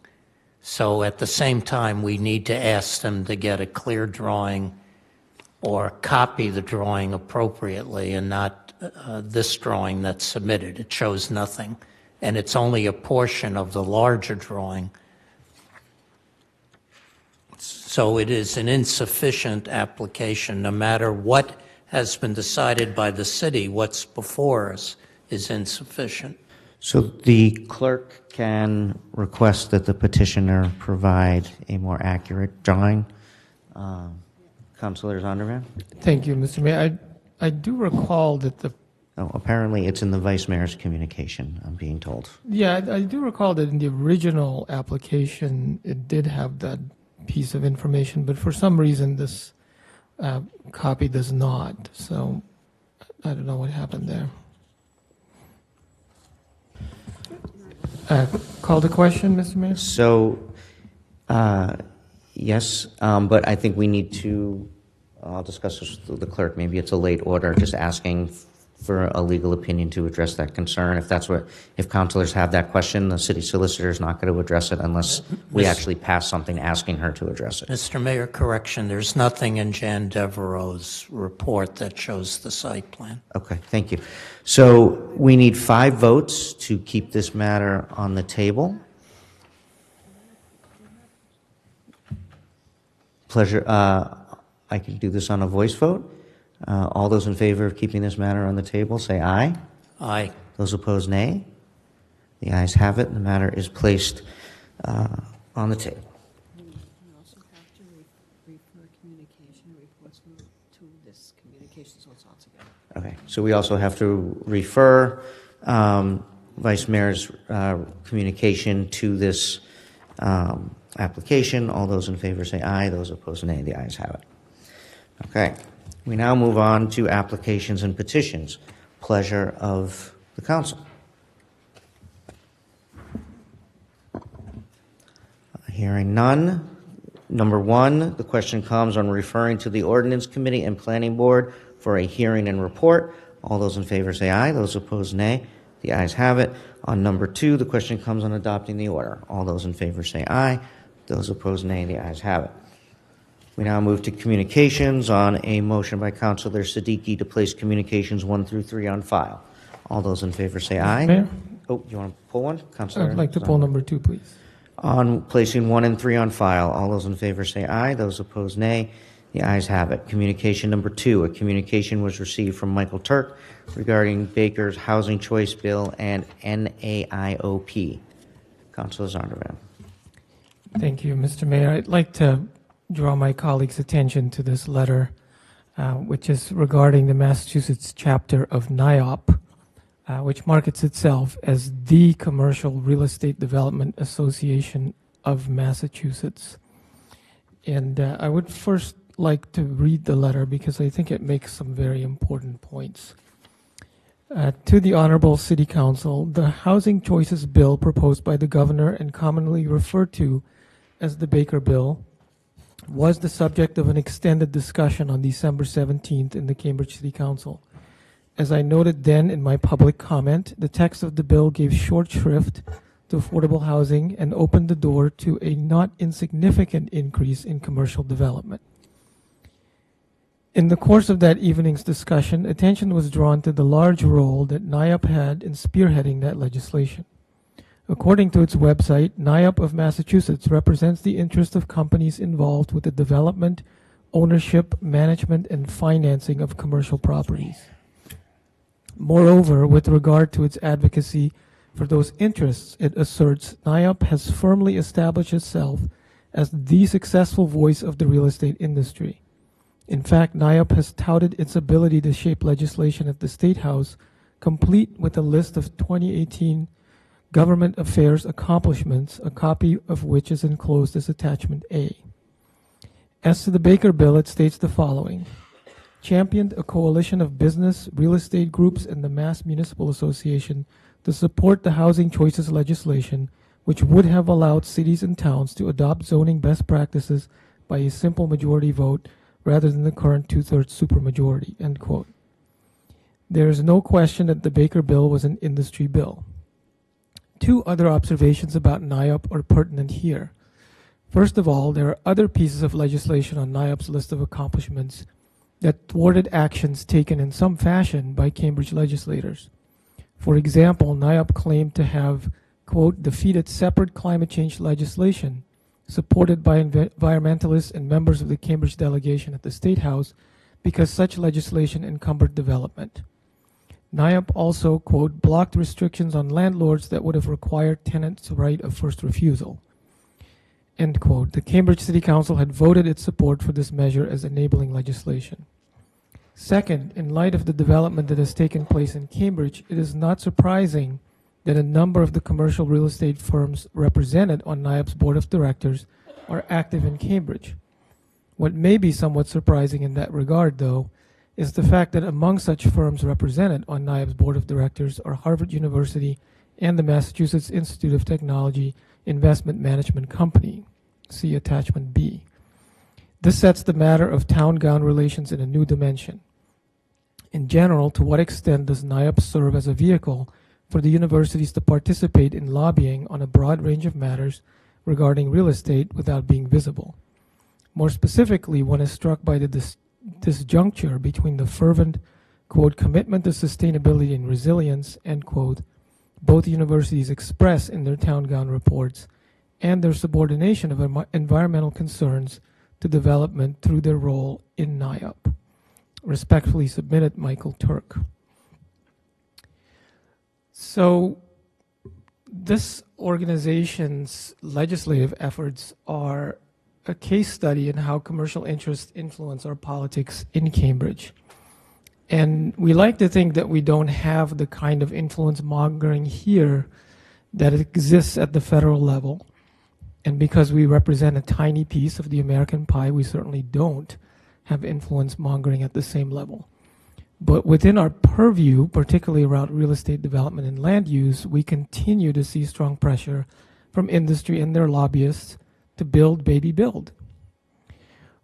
So at the same time, we need to ask them to get a clear drawing or copy the drawing appropriately and not this drawing that's submitted. It shows nothing, and it's only a portion of the larger drawing. So it is an insufficient application. No matter what has been decided by the city, what's before us is insufficient. So the clerk can request that the petitioner provide a more accurate drawing. Councilor Zondervan? Thank you, Mr. Mayor. I do recall that Apparently it's in the vice mayor's communication, I'm being told. Yeah, I do recall that in the original application, it did have that piece of information, but for some reason, this copy does not. So I don't know what happened there. Call the question, Mr. Mayor? So, yes, but I think we need to, I'll discuss this with the clerk, maybe it's a late order, just asking for a legal opinion to address that concern. If councilors have that question, the city solicitor is not going to address it unless we actually pass something asking her to address it. Mr. Mayor, correction, there's nothing in Jan Devereaux's report that shows the site plan. Okay, thank you. So we need 5 votes to keep this matter on the table. Pleasure, I can do this on a voice vote. All those in favor of keeping this matter on the table, say aye. Aye. Those opposed, nay. The ayes have it, and the matter is placed on the table. You also have to refer communication request to this communication, so it's all together. Okay, so we also have to refer Vice Mayor's communication to this application. All those in favor say aye. Those opposed, nay. The ayes have it. Okay, we now move on to applications and petitions. Pleasure of the council. Hearing none. Number 1, the question comes on referring to the Ordinance Committee and Planning Board for a hearing and report. All those in favor say aye. Those opposed, nay. The ayes have it. On number 2, the question comes on adopting the order. All those in favor say aye. Those opposed, nay. The ayes have it. We now move to communications on a motion by Councilor Siddiqui to place communications 1 through 3 on file. All those in favor say aye. Mayor? Oh, you want to pull one? Councilor? I'd like to pull number 2, please. On placing 1 and 3 on file, all those in favor say aye. Those opposed, nay. The ayes have it. Communication number 2, a communication was received from Michael Turk regarding Baker's Housing Choice Bill and NAIOP. Councilor Zondervan. Thank you, Mr. Mayor. I'd like to draw my colleagues' attention to this letter, which is regarding the Massachusetts chapter of NIOP, which markets itself as the Commercial Real Estate Development Association of Massachusetts. And I would first like to read the letter because I think it makes some very important points. To the Honorable City Council, the Housing Choices Bill proposed by the Governor and commonly referred to as the Baker Bill was the subject of an extended discussion on December 17th in the Cambridge City Council. As I noted then in my public comment, the text of the bill gave short shrift to affordable housing and opened the door to a not insignificant increase in commercial development. In the course of that evening's discussion, attention was drawn to the large role that NIOP had in spearheading that legislation. According to its website, NIOP of Massachusetts represents the interest of companies involved with the development, ownership, management, and financing of commercial properties. Moreover, with regard to its advocacy for those interests, it asserts NIOP has firmly established itself as the successful voice of the real estate industry. In fact, NIOP has touted its ability to shape legislation at the State House, complete with a list of 2018 government affairs accomplishments, a copy of which is enclosed as Attachment A. As to the Baker Bill, it states the following: championed a coalition of business, real estate groups, and the Mass Municipal Association to support the housing choices legislation, which would have allowed cities and towns to adopt zoning best practices by a simple majority vote rather than the current two-thirds supermajority, end quote. There is no question that the Baker Bill was an industry bill. Two other observations about NIOP are pertinent here. First of all, there are other pieces of legislation on NIOP's list of accomplishments that thwarted actions taken in some fashion by Cambridge legislators. For example, NIOP claimed to have, quote, defeated separate climate change legislation supported by environmentalists and members of the Cambridge delegation at the State House because such legislation encumbered development. NIOP also, quote, blocked restrictions on landlords that would have required tenants' right of first refusal, end quote. The Cambridge City Council had voted its support for this measure as enabling legislation. Second, in light of the development that has taken place in Cambridge, it is not surprising that a number of the commercial real estate firms represented on NIOP's board of directors are active in Cambridge. What may be somewhat surprising in that regard, though, is the fact that among such firms represented on NIOP's board of directors are Harvard University and the Massachusetts Institute of Technology Investment Management Company, see Attachment B. This sets the matter of town-gown relations in a new dimension. In general, to what extent does NIOP serve as a vehicle for the universities to participate in lobbying on a broad range of matters regarding real estate without being visible? More specifically, one is struck by the disjuncture between the fervent, quote, commitment to sustainability and resilience, end quote, both universities express in their town-gown reports, and their subordination of environmental concerns to development through their role in NIOP. Respectfully submitted, Michael Turk. So this organization's legislative efforts are a case study in how commercial interests influence our politics in Cambridge. And we like to think that we don't have the kind of influence mongering here that exists at the federal level. And because we represent a tiny piece of the American pie, we certainly don't have influence mongering at the same level. But within our purview, particularly around real estate development and land use, we continue to see strong pressure from industry and their lobbyists to build, baby, build.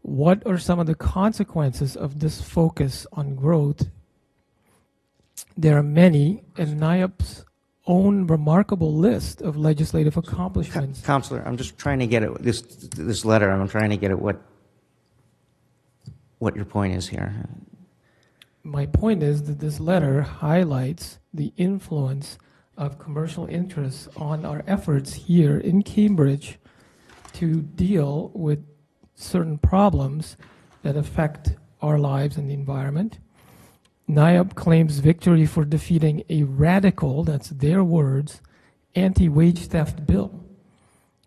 What are some of the consequences of this focus on growth there are many, and NIAP's own remarkable list of legislative accomplishments. Counselor, I'm just trying to get at this letter. I'm trying to get at what your point is here. My point is that this letter highlights the influence of commercial interests on our efforts here in Cambridge to deal with certain problems that affect our lives and the environment. NIAP claims victory for defeating a radical, that's their words, anti-wage theft bill.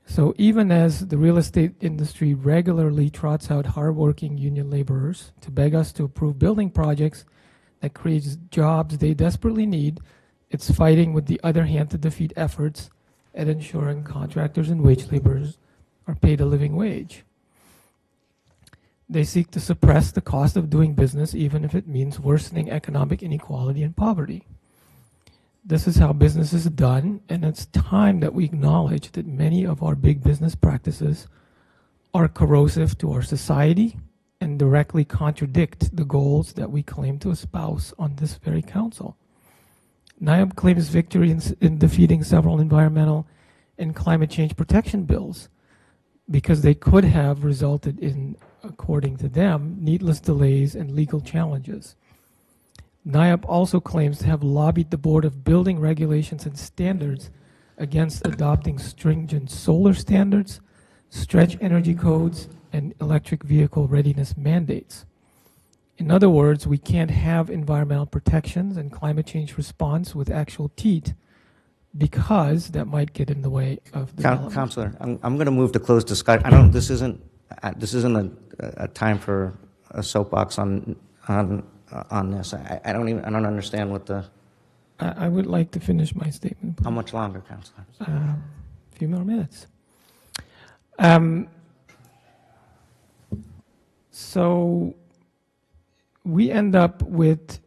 So even as the real estate industry regularly trots out hardworking union laborers to beg us to approve building projects that creates jobs they desperately need, it's fighting with the other hand to defeat efforts at ensuring contractors and wage laborers are paid a living wage. They seek to suppress the cost of doing business, even if it means worsening economic inequality and poverty. This is how business is done, and it's time that we acknowledge that many of our big business practices are corrosive to our society and directly contradict the goals that we claim to espouse on this very council. NIAP claims victory in defeating several environmental and climate change protection bills because they could have resulted in, according to them, needless delays and legal challenges. NIAP also claims to have lobbied the Board of Building Regulations and Standards against adopting stringent solar standards, stretch energy codes, and electric vehicle readiness mandates. In other words, we can't have environmental protections and climate change response with actual teeth because that might get in the way of development. Counselor, I'm going to move to close discussion. I don't. This isn't a time for a soapbox on this. I don't understand what the. I would like to finish my statement, please. How much longer, Counselor? A few more minutes. So we end up with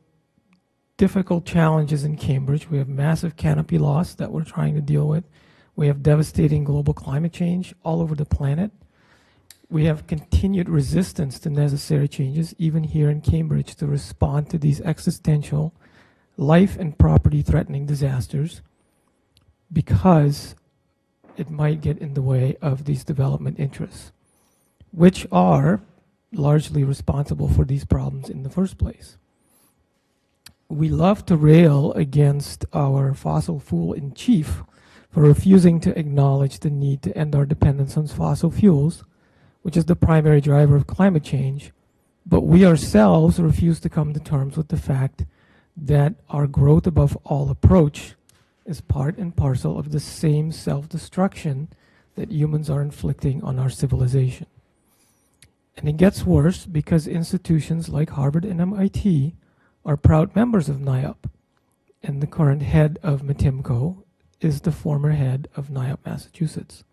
difficult challenges in Cambridge. We have massive canopy loss that we're trying to deal with. We have devastating global climate change all over the planet. We have continued resistance to necessary changes, even here in Cambridge, to respond to these existential, life and property threatening disasters because it might get in the way of these development interests, which are largely responsible for these problems in the first place. We love to rail against our fossil fuel in chief for refusing to acknowledge the need to end our dependence on fossil fuels, which is the primary driver of climate change, but we ourselves refuse to come to terms with the fact that our growth above all approach is part and parcel of the same self-destruction that humans are inflicting on our civilization. And it gets worse because institutions like Harvard and MIT are proud members of NIAP, and the current head of MTIMCO is the former head of NIAP Massachusetts.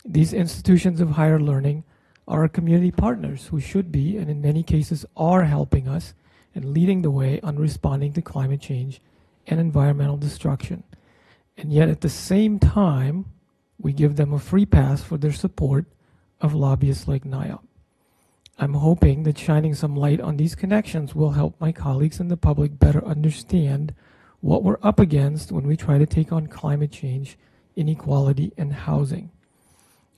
These institutions of higher learning are our community partners who should be, and in many cases are, helping us and leading the way on responding to climate change and environmental destruction. And yet at the same time, we give them a free pass for their support of lobbyists like NIAP. I'm hoping that shining some light on these connections will help my colleagues and the public better understand what we're up against when we try to take on climate change, inequality, and housing.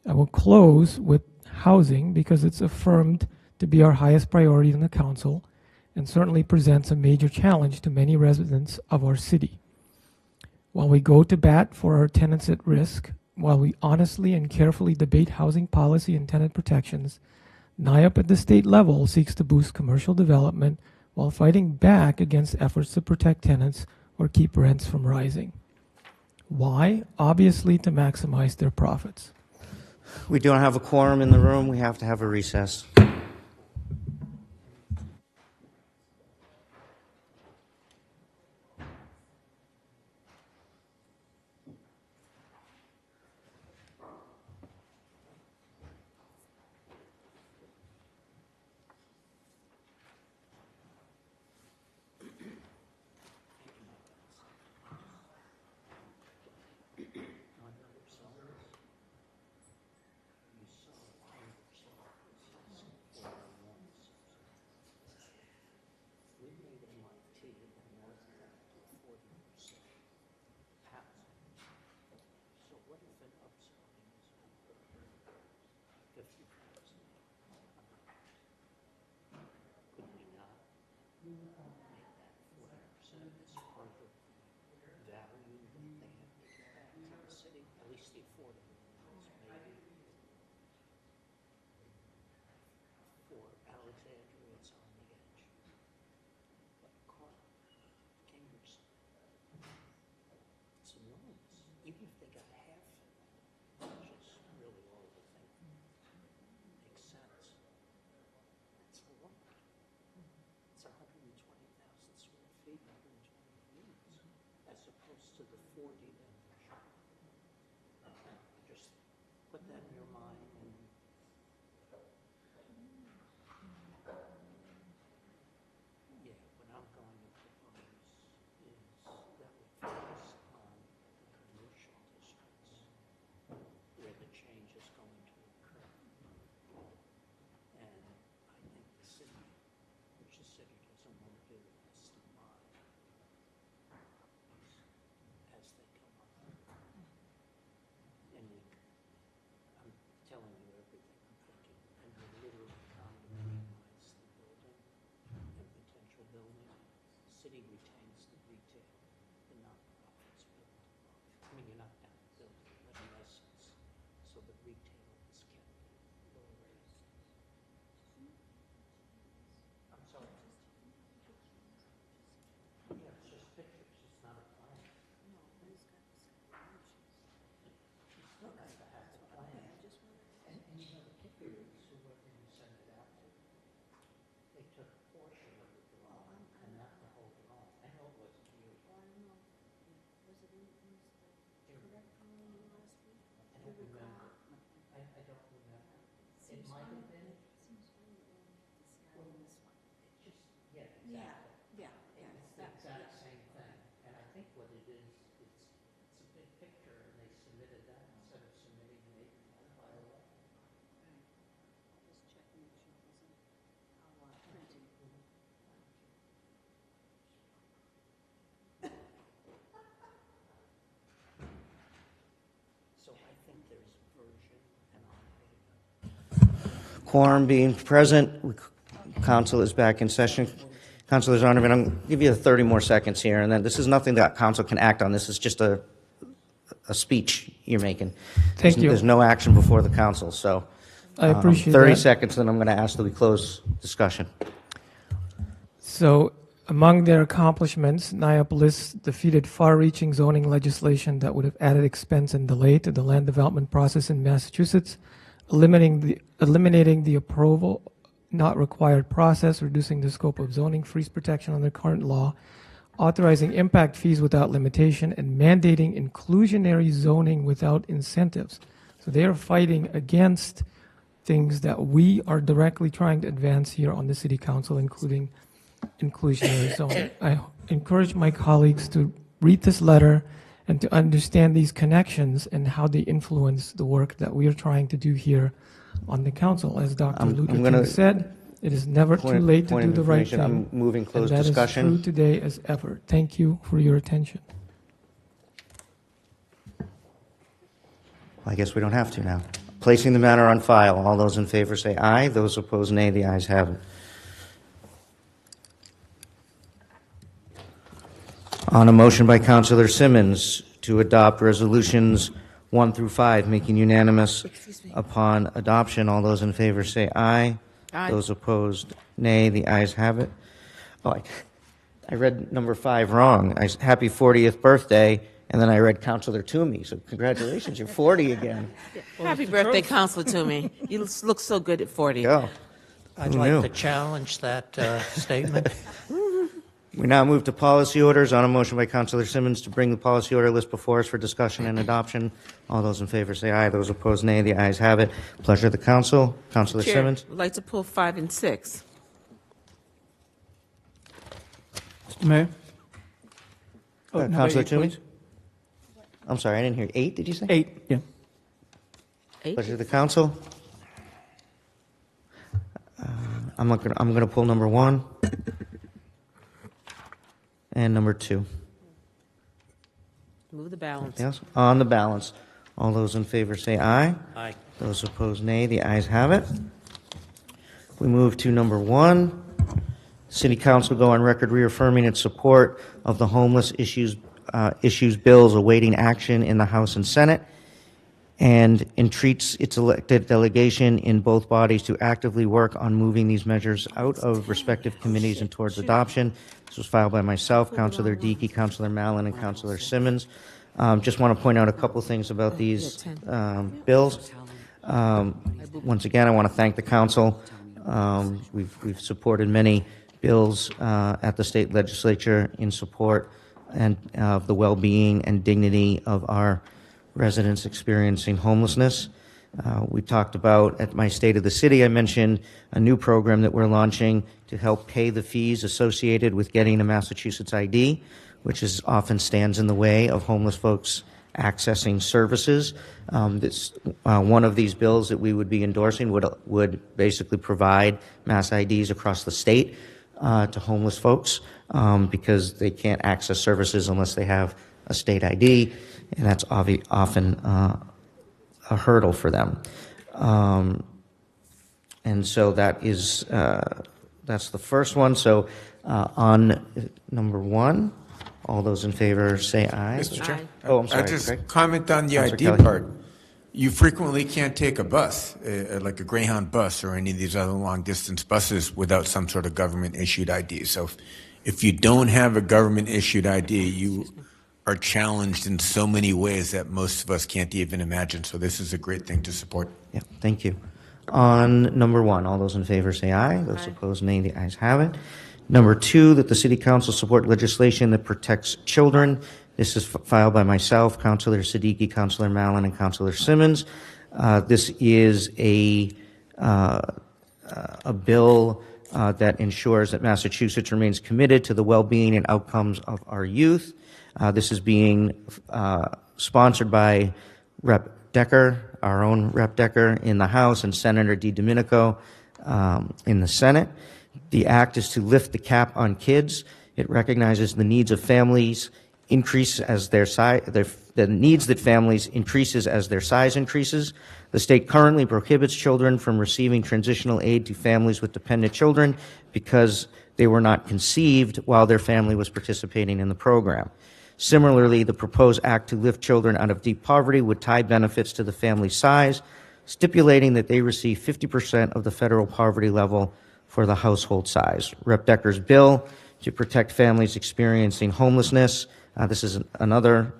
I will close with housing because it's affirmed to be our highest priority in the council and certainly presents a major challenge to many residents of our city. While we go to bat for our tenants at risk, while we honestly and carefully debate housing policy and tenant protections, NIAP at the state level seeks to boost commercial development while fighting back against efforts to protect tenants or keep rents from rising. Why? Obviously to maximize their profits. We don't have a quorum in the room. We have to have a recess. Even if they got half, which is really all the thing makes sense. It's a lot. It's 120,000 square feet, 120 units, as opposed to the 40 that just put that in your mind and yeah, what I'm going to propose is that we focus on commercial districts where the change is going to occur. And I think the city, which the city doesn't want to do, is to buy properties as they come up. And I'm telling you everything I'm thinking, and you literally condominiumize the building and potential building. The city retains the retail, the nonprofits build above. I mean, you're not down building, but in essence, so the retail is kept low rate. I'm sorry. Yeah, it's just pictures, it's not a plan. No, he's got the He's still got to have the plan. And you know, the kicker is whoever you send it out to, they took a portion of the drawing and not the whole drawing. I know it wasn't you. I don't know. Was it in the correct drawing last week? I don't remember. I don't remember. It might have been. Seems funny that we only have the sky on this one. It just, yeah, exactly. Yeah. It's the exact same thing. And I think what it is, it's a big picture and they submitted that instead of submitting an 8 by 11. Just check and make sure it wasn't printing. So I think there's version and quorum being present, council is back in session. Councilor Zondervan, I'm going to give you 30 more seconds here, and then this is nothing that council can act on. This is just a speech you're making. Thank you. There's no action before the council, so. I appreciate 30 that. seconds, then I'm going to ask that we close discussion. So, among their accomplishments, NIAP lists defeated far-reaching zoning legislation that would have added expense and delay to the land development process in Massachusetts, eliminating the approval not required process, reducing the scope of zoning freeze protection under current law, authorizing impact fees without limitation, and mandating inclusionary zoning without incentives. So they are fighting against things that we are directly trying to advance here on the City Council, including inclusionary zoning. I encourage my colleagues to read this letter and to understand these connections and how they influence the work that we are trying to do here on the council. As Dr. Luther King said, it is never too late to do the right thing. I'm moving closed and discussion. That is true today as ever. Thank you for your attention. I guess we don't have to now. Placing the matter on file. All those in favor say aye. Those opposed, nay. The ayes have it. On a motion by Councilor Simmons to adopt resolutions 1 through 5, making unanimous upon adoption. All those in favor say aye. Aye. Those opposed, nay. The ayes have it. Oh, I read number 5 wrong. Happy 40th birthday, and then I read Councilor Toomey. So congratulations, you're 40 again. Happy birthday, Counselor Toomey. You look so good at 40. Go. I'd Who like knew? to challenge that statement. We now move to policy orders. On a motion by Councilor Simmons to bring the policy order list before us for discussion and adoption. All those in favor say aye. Those opposed, nay. The ayes have it. Pleasure of the council. Councilor Chair, Simmons. I'd like to pull 5 and 6. Mr. Mayor? Oh, number Councilor 8, Toomey? please. I'm sorry, I didn't hear. 8, did you say? 8, yeah. Pleasure of the council. I'm going to pull number 1 and number 2. Move the balance. Anything else? On the balance. All those in favor say aye. Aye. Those opposed, nay. The ayes have it. We move to number 1. City Council go on record reaffirming its support of the homeless issues bills awaiting action in the House and Senate, and entreats its elected delegation in both bodies to actively work on moving these measures out of respective committees and towards adoption. This was filed by myself, Councilor Dickey, Councilor Mallon, and Councilor Simmons. Just want to point out a couple things about these bills. Once again, I want to thank the council. We've supported many bills at the state legislature in support and of the well-being and dignity of our residents experiencing homelessness. We talked about, at my State of the City, I mentioned a new program that we're launching to help pay the fees associated with getting a Massachusetts ID, which often stands in the way of homeless folks accessing services. One of these bills that we would be endorsing would basically provide Mass IDs across the state to homeless folks because they can't access services unless they have a state ID, and that's often a hurdle for them. And so that's the first one. So on number 1, all those in favor say aye. Mr. Chair? Oh, I'm sorry. I just Greg? comment on the Councilor ID Kelly. part. You frequently can't take a bus, like a Greyhound bus or any of these other long-distance buses, without some sort of government-issued ID. So if you don't have a government-issued ID, you are challenged in so many ways that most of us can't even imagine. So this is a great thing to support. Yeah, thank you. On number 1, all those in favor say aye. Those opposed, nay. The ayes have it. Number 2, that the City Council support legislation that protects children. This is filed by myself, Councilor Siddiqui, Councilor Mallon, and Councilor Simmons. This is a bill that ensures that Massachusetts remains committed to the well-being and outcomes of our youth. This is being sponsored by Rep. Decker, our own Rep. Decker in the House, and Senator DiDomenico in the Senate. The act is to lift the cap on kids. It recognizes the needs of families increase as their size, the needs that families increases as their size increases. The state currently prohibits children from receiving transitional aid to families with dependent children because they were not conceived while their family was participating in the program. Similarly, the proposed act to lift children out of deep poverty would tie benefits to the family size, stipulating that they receive 50% of the federal poverty level for the household size. Rep. Decker's bill to protect families experiencing homelessness. This is another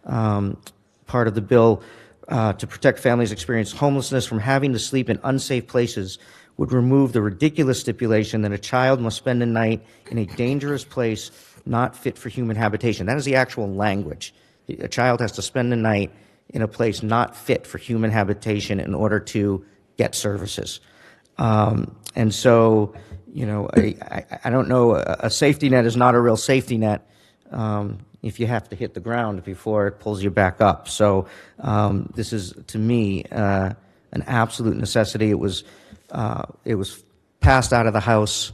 part of the bill to protect families experiencing homelessness from having to sleep in unsafe places would remove the ridiculous stipulation that a child must spend a night in a dangerous place not fit for human habitation. That is the actual language. A child has to spend a night in a place not fit for human habitation in order to get services. And so, you know, I don't know, a safety net is not a real safety net if you have to hit the ground before it pulls you back up. So this is, to me, an absolute necessity. It was passed out of the House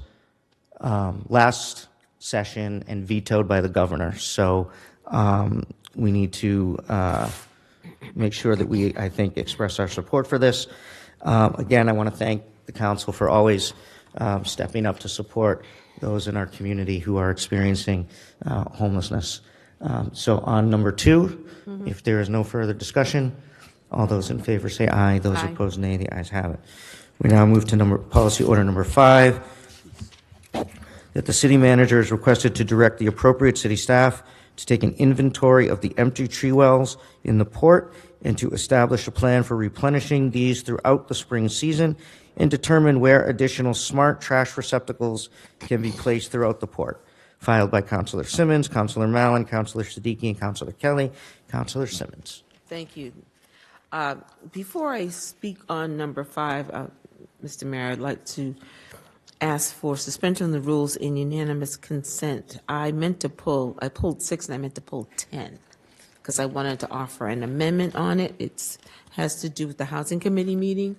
last session and vetoed by the governor. So we need to make sure that we, I think, express our support for this. Again, I want to thank the council for always stepping up to support those in our community who are experiencing homelessness. So on number 2, if there is no further discussion, all those in favor say aye. Those opposed, nay. The ayes have it. We now move to policy order number 5, that the city manager is requested to direct the appropriate city staff to take an inventory of the empty tree wells in the port and to establish a plan for replenishing these throughout the spring season and determine where additional smart trash receptacles can be placed throughout the port. Filed by Councilor Simmons, Councilor Mallon, Councilor Siddiqui, and Councilor Kelly. Councilor Simmons. Thank you. Before I speak on number 5, Mr. Mayor, I'd like to ask for suspension of the rules in unanimous consent. I pulled 6 and I meant to pull 10 because I wanted to offer an amendment on it. It has to do with the Housing Committee meeting.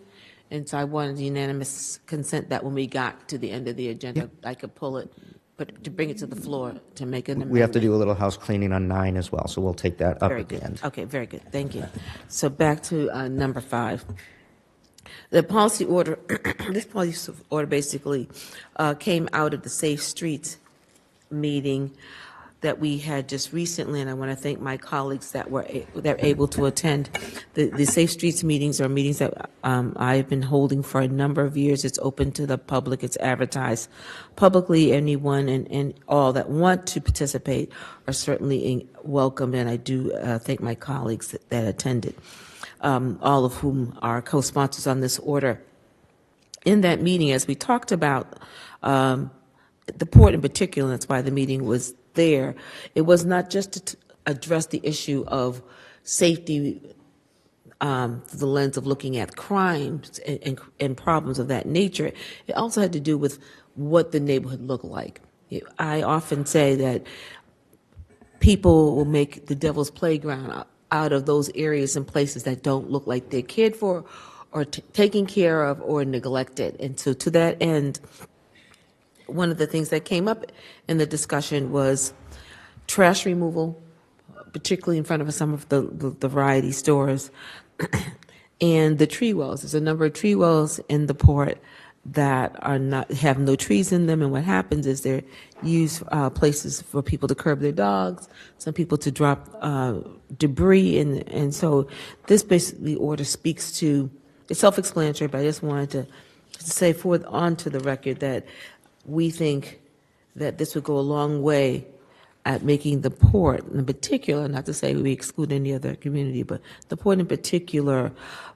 And so I wanted unanimous consent that when we got to the end of the agenda, I could pull it but to bring it to the floor to make an amendment. We have to do a little house cleaning on 9 as well, so we'll take that up Very at the good. end. Okay, very good. Thank you. So back to number 5. The policy order, this policy order basically came out of the Safe Streets meeting that we had just recently, and I want to thank my colleagues that were able to attend. The Safe Streets meetings are meetings that I have been holding for a number of years. It's open to the public. It's advertised publicly. Anyone and all that want to participate are certainly welcome, and I do thank my colleagues that attended, all of whom are co-sponsors on this order. In that meeting, as we talked about the port in particular, and that's why the meeting was there, it was not just to address the issue of safety through the lens of looking at crimes and problems of that nature. It also had to do with what the neighborhood looked like. I often say that people will make the devil's playground out of those areas and places that don't look like they're cared for or taken care of or neglected. And so to that end, one of the things that came up in the discussion was trash removal, particularly in front of some of the variety stores, and the tree wells. There's a number of tree wells in the port that have no trees in them, and what happens is they're used places for people to curb their dogs, some people to drop debris, and so this basically order speaks to, it's self-explanatory, but I just wanted to say onto the record that we think that this would go a long way at making the port in particular, not to say we exclude any other community, but the port in particular,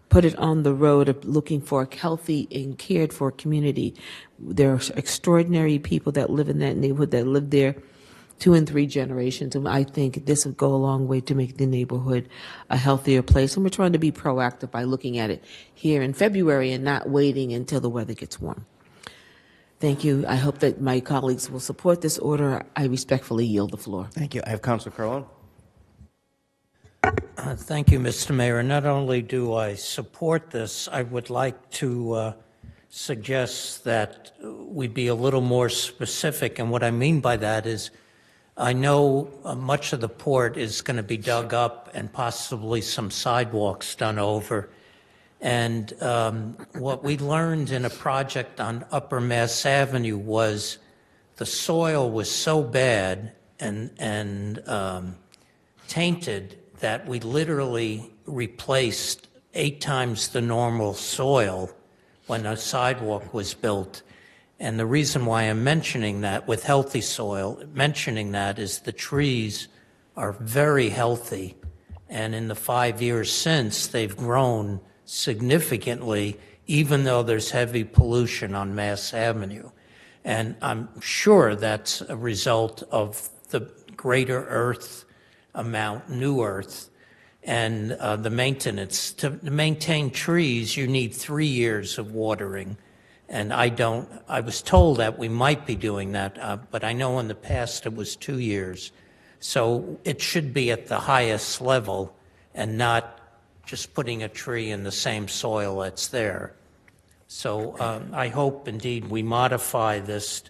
put it on the road of looking for a healthy and cared for community. There are extraordinary people that live in that neighborhood that live there 2 and 3 generations, and I think this would go a long way to make the neighborhood a healthier place. And we're trying to be proactive by looking at it here in February and not waiting until the weather gets warm. Thank you. I hope that my colleagues will support this order. I respectfully yield the floor. Thank you. I have Councilor Carlin. Thank you, Mr. Mayor. Not only do I support this, I would like to suggest that we be a little more specific. And what I mean by that is I know much of the port is going to be dug up and possibly some sidewalks done over. And what we learned in a project on Upper Mass Avenue was the soil was so bad and tainted that we literally replaced 8 times the normal soil when a sidewalk was built. And the reason why I'm mentioning that with healthy soil, mentioning that is the trees are very healthy. And in the 5 years since, they've grown significantly, even though there's heavy pollution on Mass Avenue. And I'm sure that's a result of the greater earth amount, new earth, and the maintenance. To maintain trees, you need 3 years of watering. And I was told that we might be doing that, but I know in the past it was 2 years. So it should be at the highest level and not just putting a tree in the same soil that's there. So I hope indeed we modify this,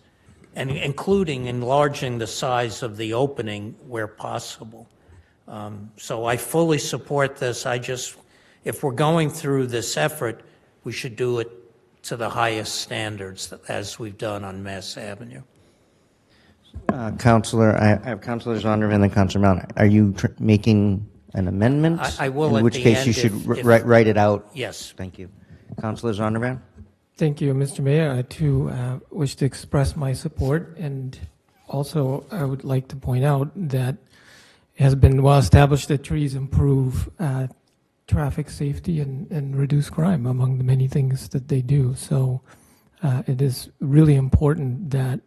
and including enlarging the size of the opening where possible. So I fully support this. If we're going through this effort, we should do it to the highest standards as we've done on Mass Avenue. Councilor, I have Councilor Zondervan and then Councilor Mount. Are you making an amendment? I will in at which the case end you should if- write it out. Yes. Thank you. Councilor Zondervan? Thank you, Mr. Mayor. I too wish to express my support, and also I would like to point out that it has been well established that trees improve traffic safety and reduce crime, among the many things that they do. So it is really important that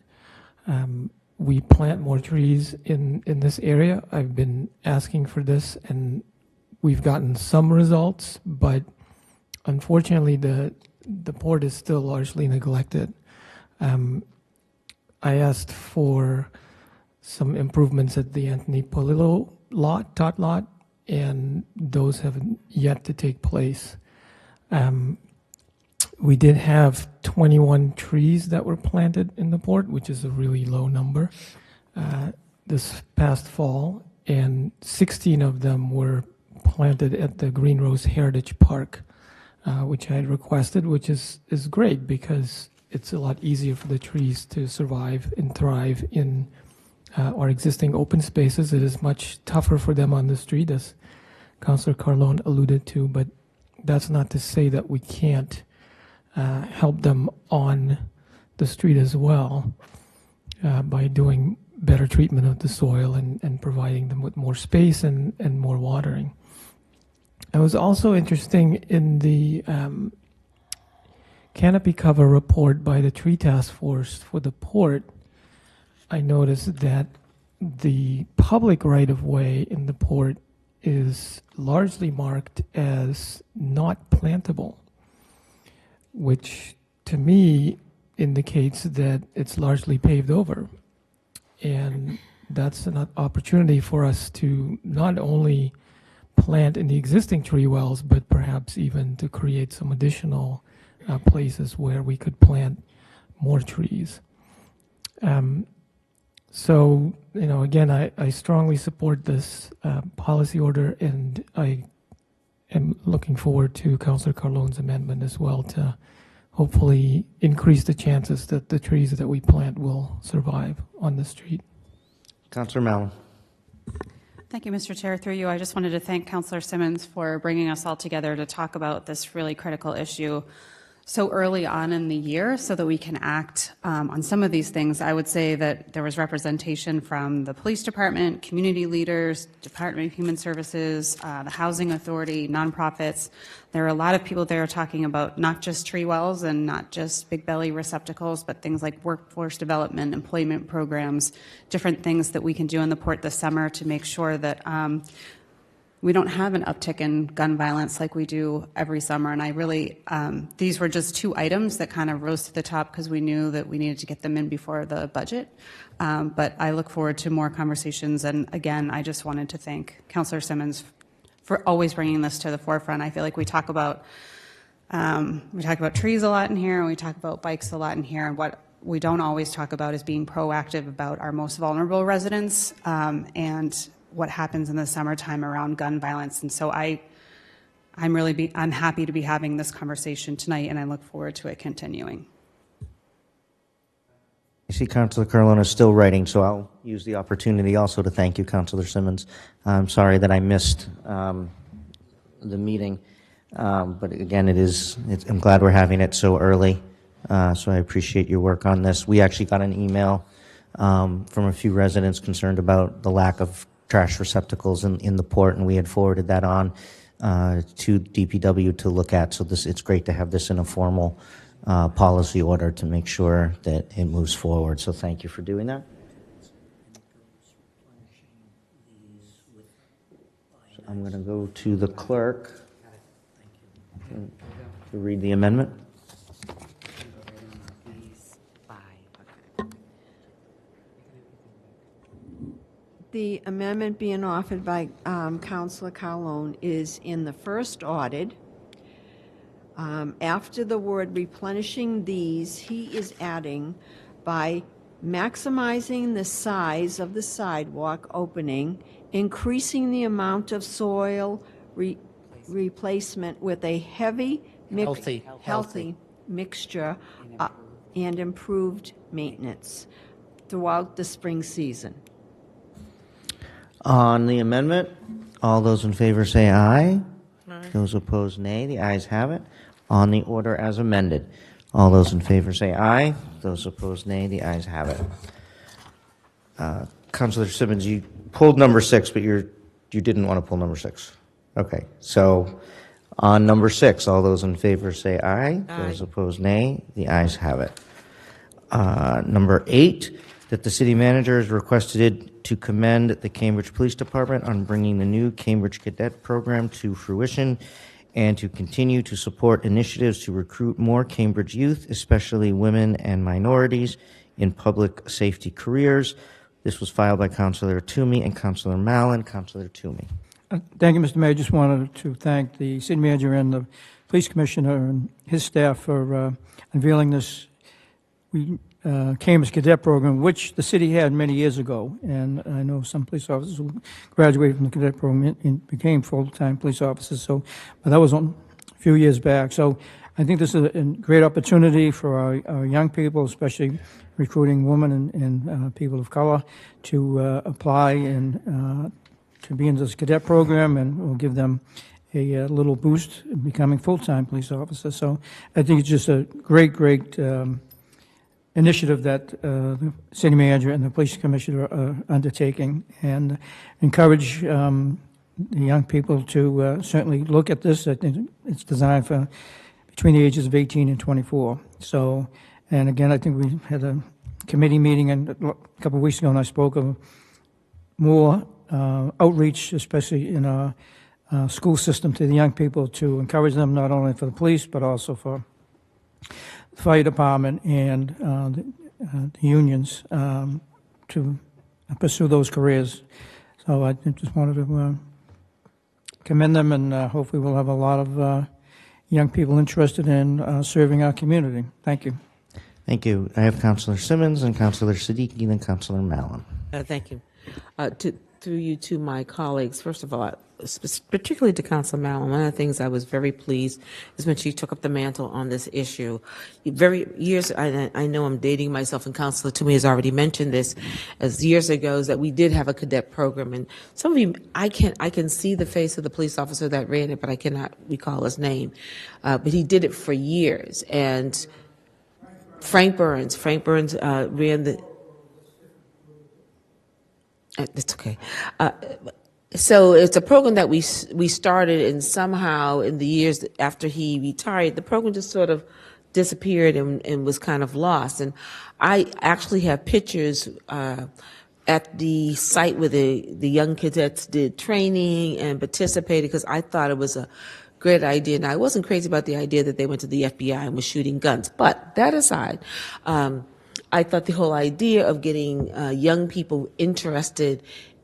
we plant more trees in this area. I've been asking for this, and we've gotten some results, but unfortunately the port is still largely neglected. I asked for some improvements at the Anthony Polillo tot lot, and those have yet to take place. We did have 21 trees that were planted in the port, which is a really low number, this past fall, and 16 of them were planted at the Green Rose Heritage Park, which I had requested, which is great because it's a lot easier for the trees to survive and thrive in our existing open spaces. It is much tougher for them on the street, as Councillor Carlone alluded to, but that's not to say that we can't help them on the street as well by doing better treatment of the soil and providing them with more space and more watering. It was also interesting in the canopy cover report by the Tree Task Force for the port. I noticed that the public right-of-way in the port is largely marked as not plantable, which to me indicates that it's largely paved over. And that's an opportunity for us to not only plant in the existing tree wells, but perhaps even to create some additional places where we could plant more trees. So, again, I strongly support this policy order, and I am looking forward to Councillor Carlone's amendment as well to hopefully increase the chances that the trees that we plant will survive on the street. Councillor Mallon. Thank you, Mr. Chair. Through you, I just wanted to thank Councillor Simmons for bringing us all together to talk about this really critical issue so early on in the year so that we can act on some of these things. I would say that there was representation from the police department, community leaders, Department of Human Services, the Housing Authority, nonprofits. There are a lot of people there talking about not just tree wells and not just big belly receptacles, but things like workforce development, employment programs, different things that we can do in the port this summer to make sure that we don't have an uptick in gun violence like we do every summer. And I really, these were just two items that kind of rose to the top because we knew that we needed to get them in before the budget. But I look forward to more conversations. And again, I just wanted to thank Councillor Simmons for always bringing this to the forefront. I feel like we talk about trees a lot in here, and we talk about bikes a lot in here. And what we don't always talk about is being proactive about our most vulnerable residents and what happens in the summertime around gun violence. And so I'm happy to be having this conversation tonight, and I look forward to it continuing. I see Councillor Carlone is still writing, so I'll use the opportunity also to thank you, Councillor Simmons. I'm sorry that I missed the meeting, but again, I'm glad we're having it so early, so I appreciate your work on this. We actually got an email from a few residents concerned about the lack of trash receptacles in the port, and we had forwarded that on to DPW to look at. So it's great to have this in a formal policy order to make sure that it moves forward. So thank you for doing that. So I'm going to go to the clerk to read the amendment. The amendment being offered by Councillor Carlone is in the first audit. After the word replenishing these, he is adding by maximizing the size of the sidewalk opening, increasing the amount of soil replacement with a healthy mixture and improved maintenance throughout the spring season. On the amendment, all those in favor say aye. Those opposed, nay. The ayes have it. On the order as amended, all those in favor say aye. Those opposed, nay. The ayes have it. Councillor Simmons, you pulled number 6, but you didn't want to pull number 6. Okay, so on number 6, all those in favor say aye. Those opposed, nay. The ayes have it. Number 8, that the city manager is requested to commend the Cambridge Police Department on bringing the new Cambridge Cadet Program to fruition and to continue to support initiatives to recruit more Cambridge youth, especially women and minorities, in public safety careers. This was filed by Councillor Toomey and Councillor Mallon. Councillor Toomey. Thank you, Mr. Mayor. Just wanted to thank the city manager and the police commissioner and his staff for unveiling this Cambridge Cadet Program, which the city had many years ago. And I know some police officers who graduated from the cadet program and became full-time police officers. So, but that was a few years back. So I think this is a great opportunity for our young people, especially recruiting women and people of color, to apply and to be in this cadet program, and we'll give them a little boost in becoming full-time police officers. So I think it's just a great initiative that the city manager and the police commissioner are undertaking, and encourage the young people to certainly look at this. I think it's designed for between the ages of 18 and 24. So, and again, I think we had a committee meeting a couple of weeks ago, and I spoke of more outreach, especially in our school system, to the young people, to encourage them not only for the police but also for the fire department and the unions to pursue those careers. So I just wanted to commend them, and hopefully we'll have a lot of young people interested in serving our community. Thank you. Thank you. I have Councilor Simmons and Councilor Siddiqui, then Councilor Mallon. Thank you. Through you to my colleagues, first of all, particularly to Councilor Mallon, one of the things I was very pleased is when she took up the mantle on this issue. I know I'm dating myself, and Councilor Toomey has already mentioned this, as years ago, is that we did have a cadet program, and some of you, I can see the face of the police officer that ran it, but I cannot recall his name. But he did it for years, and Frank Burns ran the. It's okay. So it's a program that we started, and somehow in the years after he retired, the program just sort of disappeared and was kind of lost. And I actually have pictures at the site where the young cadets did training and participated, because I thought it was a great idea. And I wasn't crazy about the idea that they went to the FBI and were shooting guns. But that aside, I thought the whole idea of getting young people interested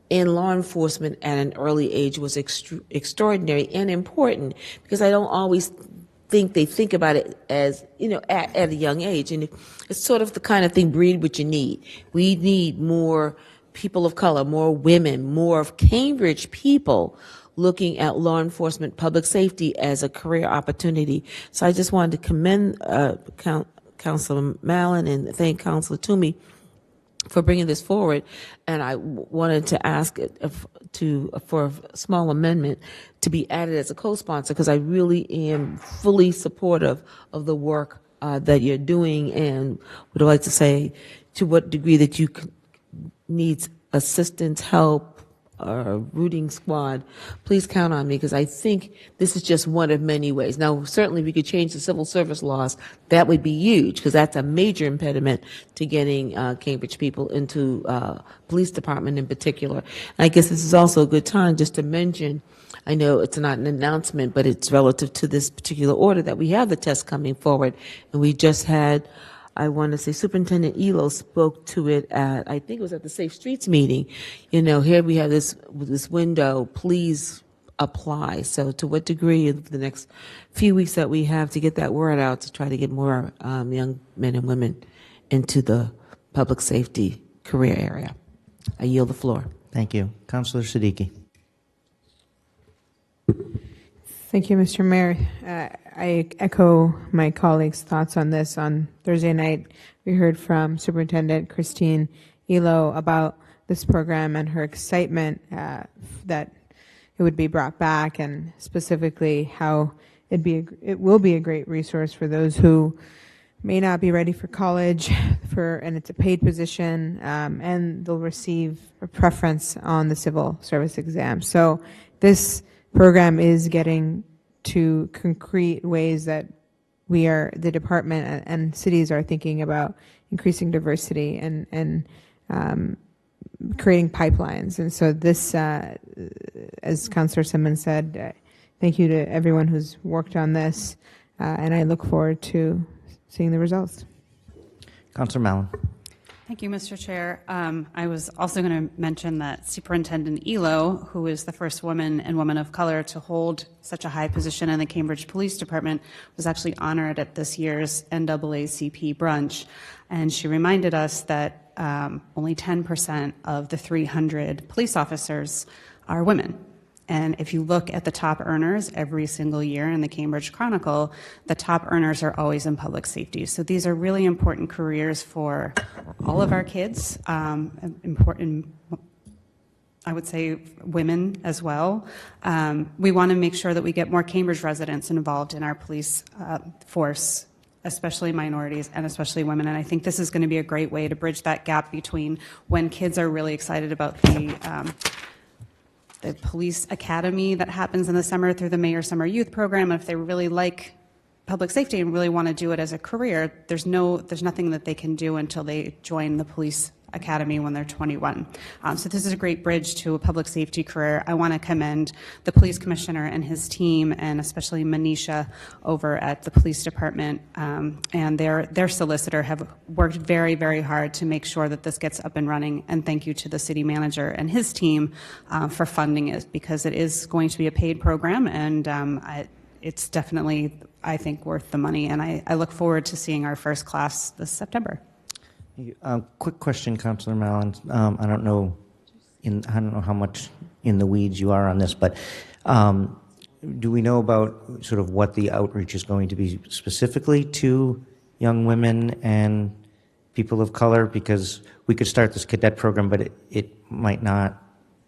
in law enforcement at an early age was extraordinary and important, because I don't always think they think about it as, at a young age. And it's sort of the kind of thing, breed what you need. We need more people of color, more women, more of Cambridge people looking at law enforcement, public safety as a career opportunity. So I just wanted to commend Councilor Mallon and thank Councilor Toomey for bringing this forward. And I wanted to ask for a small amendment to be added as a co-sponsor, because I really am fully supportive of the work that you're doing, and would like to say to what degree that you need assistance, help, or rooting squad, please count on me, because I think this is just one of many ways. Now, certainly we could change the civil service laws. That would be huge, because that's a major impediment to getting Cambridge people into police department in particular. And I guess this is also a good time just to mention, I know it's not an announcement, but it's relative to this particular order, that we have the test coming forward. And we just had, I want to say, Superintendent Elo spoke to it at, I think it was at the Safe Streets meeting. Here we have this window, please apply. So to what degree in the next few weeks that we have to get that word out to try to get more young men and women into the public safety career area. I yield the floor. Thank you. Councilor Siddiqui. Thank you, Mr. Mayor. I echo my colleagues' thoughts on this. On Thursday night, we heard from Superintendent Christine Elo about this program and her excitement that it would be brought back, and specifically how it will be a great resource for those who may not be ready for college, and it's a paid position, and they'll receive a preference on the civil service exam. So this program is getting to concrete ways that the department and cities are thinking about increasing diversity and creating pipelines. And so this, as Councillor Simmons said, thank you to everyone who's worked on this, and I look forward to seeing the results. Councilor Mallon. Thank you, Mr. Chair. I was also going to mention that Superintendent Elo, who is the first woman and woman of color to hold such a high position in the Cambridge Police Department, was actually honored at this year's NAACP brunch. And she reminded us that only 10% of the 300 police officers are women. And if you look at the top earners every single year in the Cambridge Chronicle, the top earners are always in public safety. So these are really important careers for all of our kids, important, I would say, women as well. We want to make sure that we get more Cambridge residents involved in our police force, especially minorities and especially women. And I think this is going to be a great way to bridge that gap between when kids are really excited about the police academy that happens in the summer through the Mayor Summer Youth Program. And if they really like public safety and really want to do it as a career, there's nothing that they can do until they join the police academy when they're 21. So this is a great bridge to a public safety career. I want to commend the police commissioner and his team, and especially Manisha over at the police department, and their solicitor have worked very, very hard to make sure that this gets up and running. And thank you to the city manager and his team for funding it, because it is going to be a paid program, and it's definitely, I think, worth the money. And I look forward to seeing our first class this September. Quick question, Councilor Mallon. I don't know how much in the weeds you are on this, but do we know about sort of what the outreach is going to be specifically to young women and people of color? Because we could start this cadet program, but it might not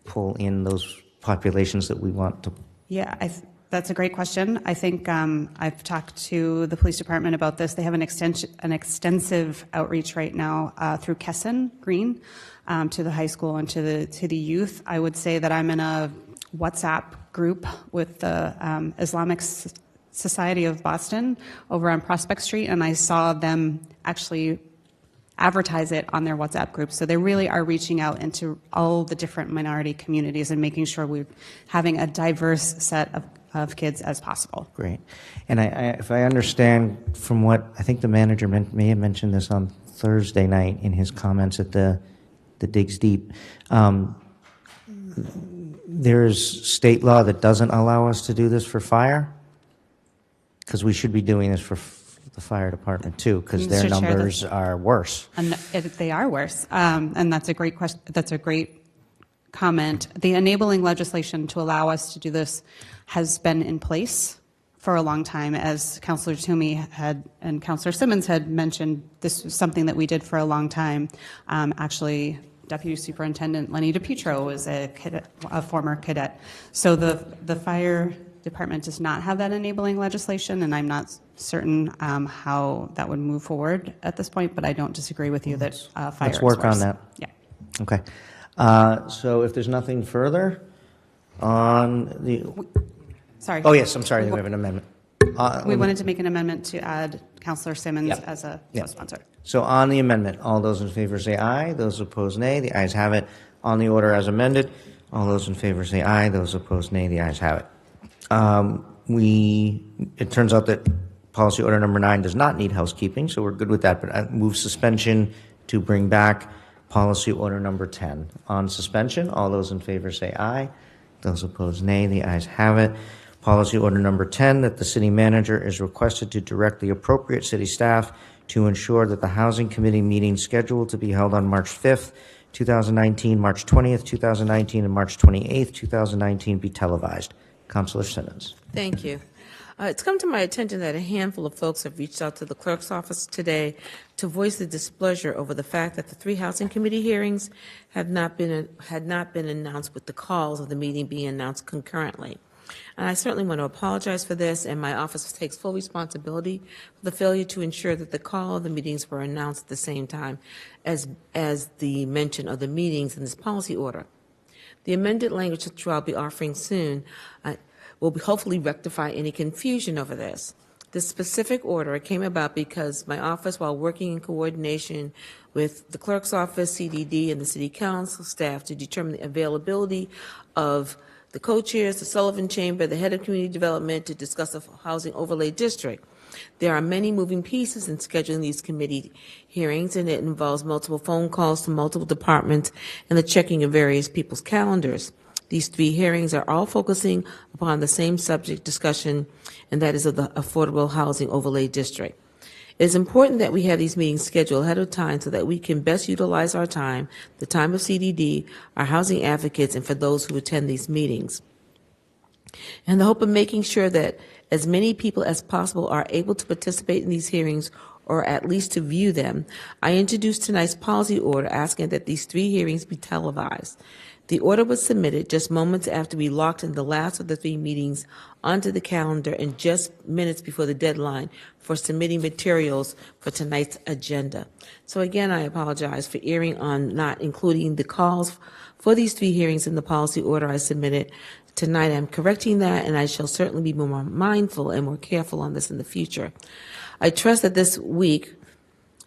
pull in those populations that we want to. Yeah, that's a great question. I think I've talked to the police department about this. They have an extensive outreach right now through Kesson Green to the high school and to the youth. I would say that I'm in a WhatsApp group with the Islamic Society of Boston over on Prospect Street, and I saw them actually advertise it on their WhatsApp group. So they really are reaching out into all the different minority communities and making sure we're having a diverse set of kids as possible. Great. And if I understand from what I think the manager may have mentioned this on Thursday night in his comments at the Digs Deep, there's state law that doesn't allow us to do this for fire? Because we should be doing this for the fire department too, because their numbers are worse. And they are worse. And that's a great question. That's a great comment. The enabling legislation to allow us to do this has been in place for a long time. As Councillor Toomey had and Councillor Simmons had mentioned, this was something that we did for a long time. Actually, Deputy Superintendent Lenny DePietro was a former cadet. So the fire department does not have that enabling legislation, and I'm not certain how that would move forward at this point, but I don't disagree with you that fire Let's work is worse. on that. Yeah. Okay. So if there's nothing further on the... Sorry. Oh, yes, I'm sorry, we have an amendment. We wanted to make an amendment to add Councillor Simmons as a co-sponsor. So on the amendment, all those in favor say aye, those opposed nay, the ayes have it. On the order as amended, all those in favor say aye, those opposed nay, the ayes have it. It turns out that policy order number 9 does not need housekeeping, so we're good with that, but I move suspension to bring back policy order number 10. On suspension, all those in favor say aye, those opposed nay, the ayes have it. Policy order number 10, that the city manager is requested to direct the appropriate city staff to ensure that the housing committee meeting scheduled to be held on March 5th, 2019, March 20th, 2019, and March 28th, 2019 be televised. Councillor Simmons. Thank you. It's come to my attention that a handful of folks have reached out to the clerk's office today to voice the displeasure over the fact that the 3 housing committee hearings had not been announced, with the calls of the meeting being announced concurrently. And I certainly want to apologize for this, and my office takes full responsibility for the failure to ensure that the call of the meetings were announced at the same time as the mention of the meetings in this policy order. The amended language that I'll be offering soon will hopefully rectify any confusion over this. This specific order came about because my office, while working in coordination with the clerk's office, CDD, and the city council staff to determine the availability of the co-chairs, the Sullivan Chamber, the head of community development to discuss the housing overlay district, There are many moving pieces in scheduling these committee hearings, and it involves multiple phone calls to multiple departments and the checking of various people's calendars. These 3 hearings are all focusing upon the same subject discussion, and that is of the Affordable Housing Overlay District. It is important that we have these meetings scheduled ahead of time so that we can best utilize our time, the time of CDD, our housing advocates, and for those who attend these meetings. In the hope of making sure that as many people as possible are able to participate in these hearings or at least to view them, I introduced tonight's policy order asking that these 3 hearings be televised. The order was submitted just moments after we locked in the last of the 3 meetings onto the calendar and just minutes before the deadline for submitting materials for tonight's agenda. So again, I apologize for erring on not including the calls for these 3 hearings in the policy order I submitted. Tonight I'm correcting that, and I shall certainly be more mindful and more careful on this in the future. I trust that this week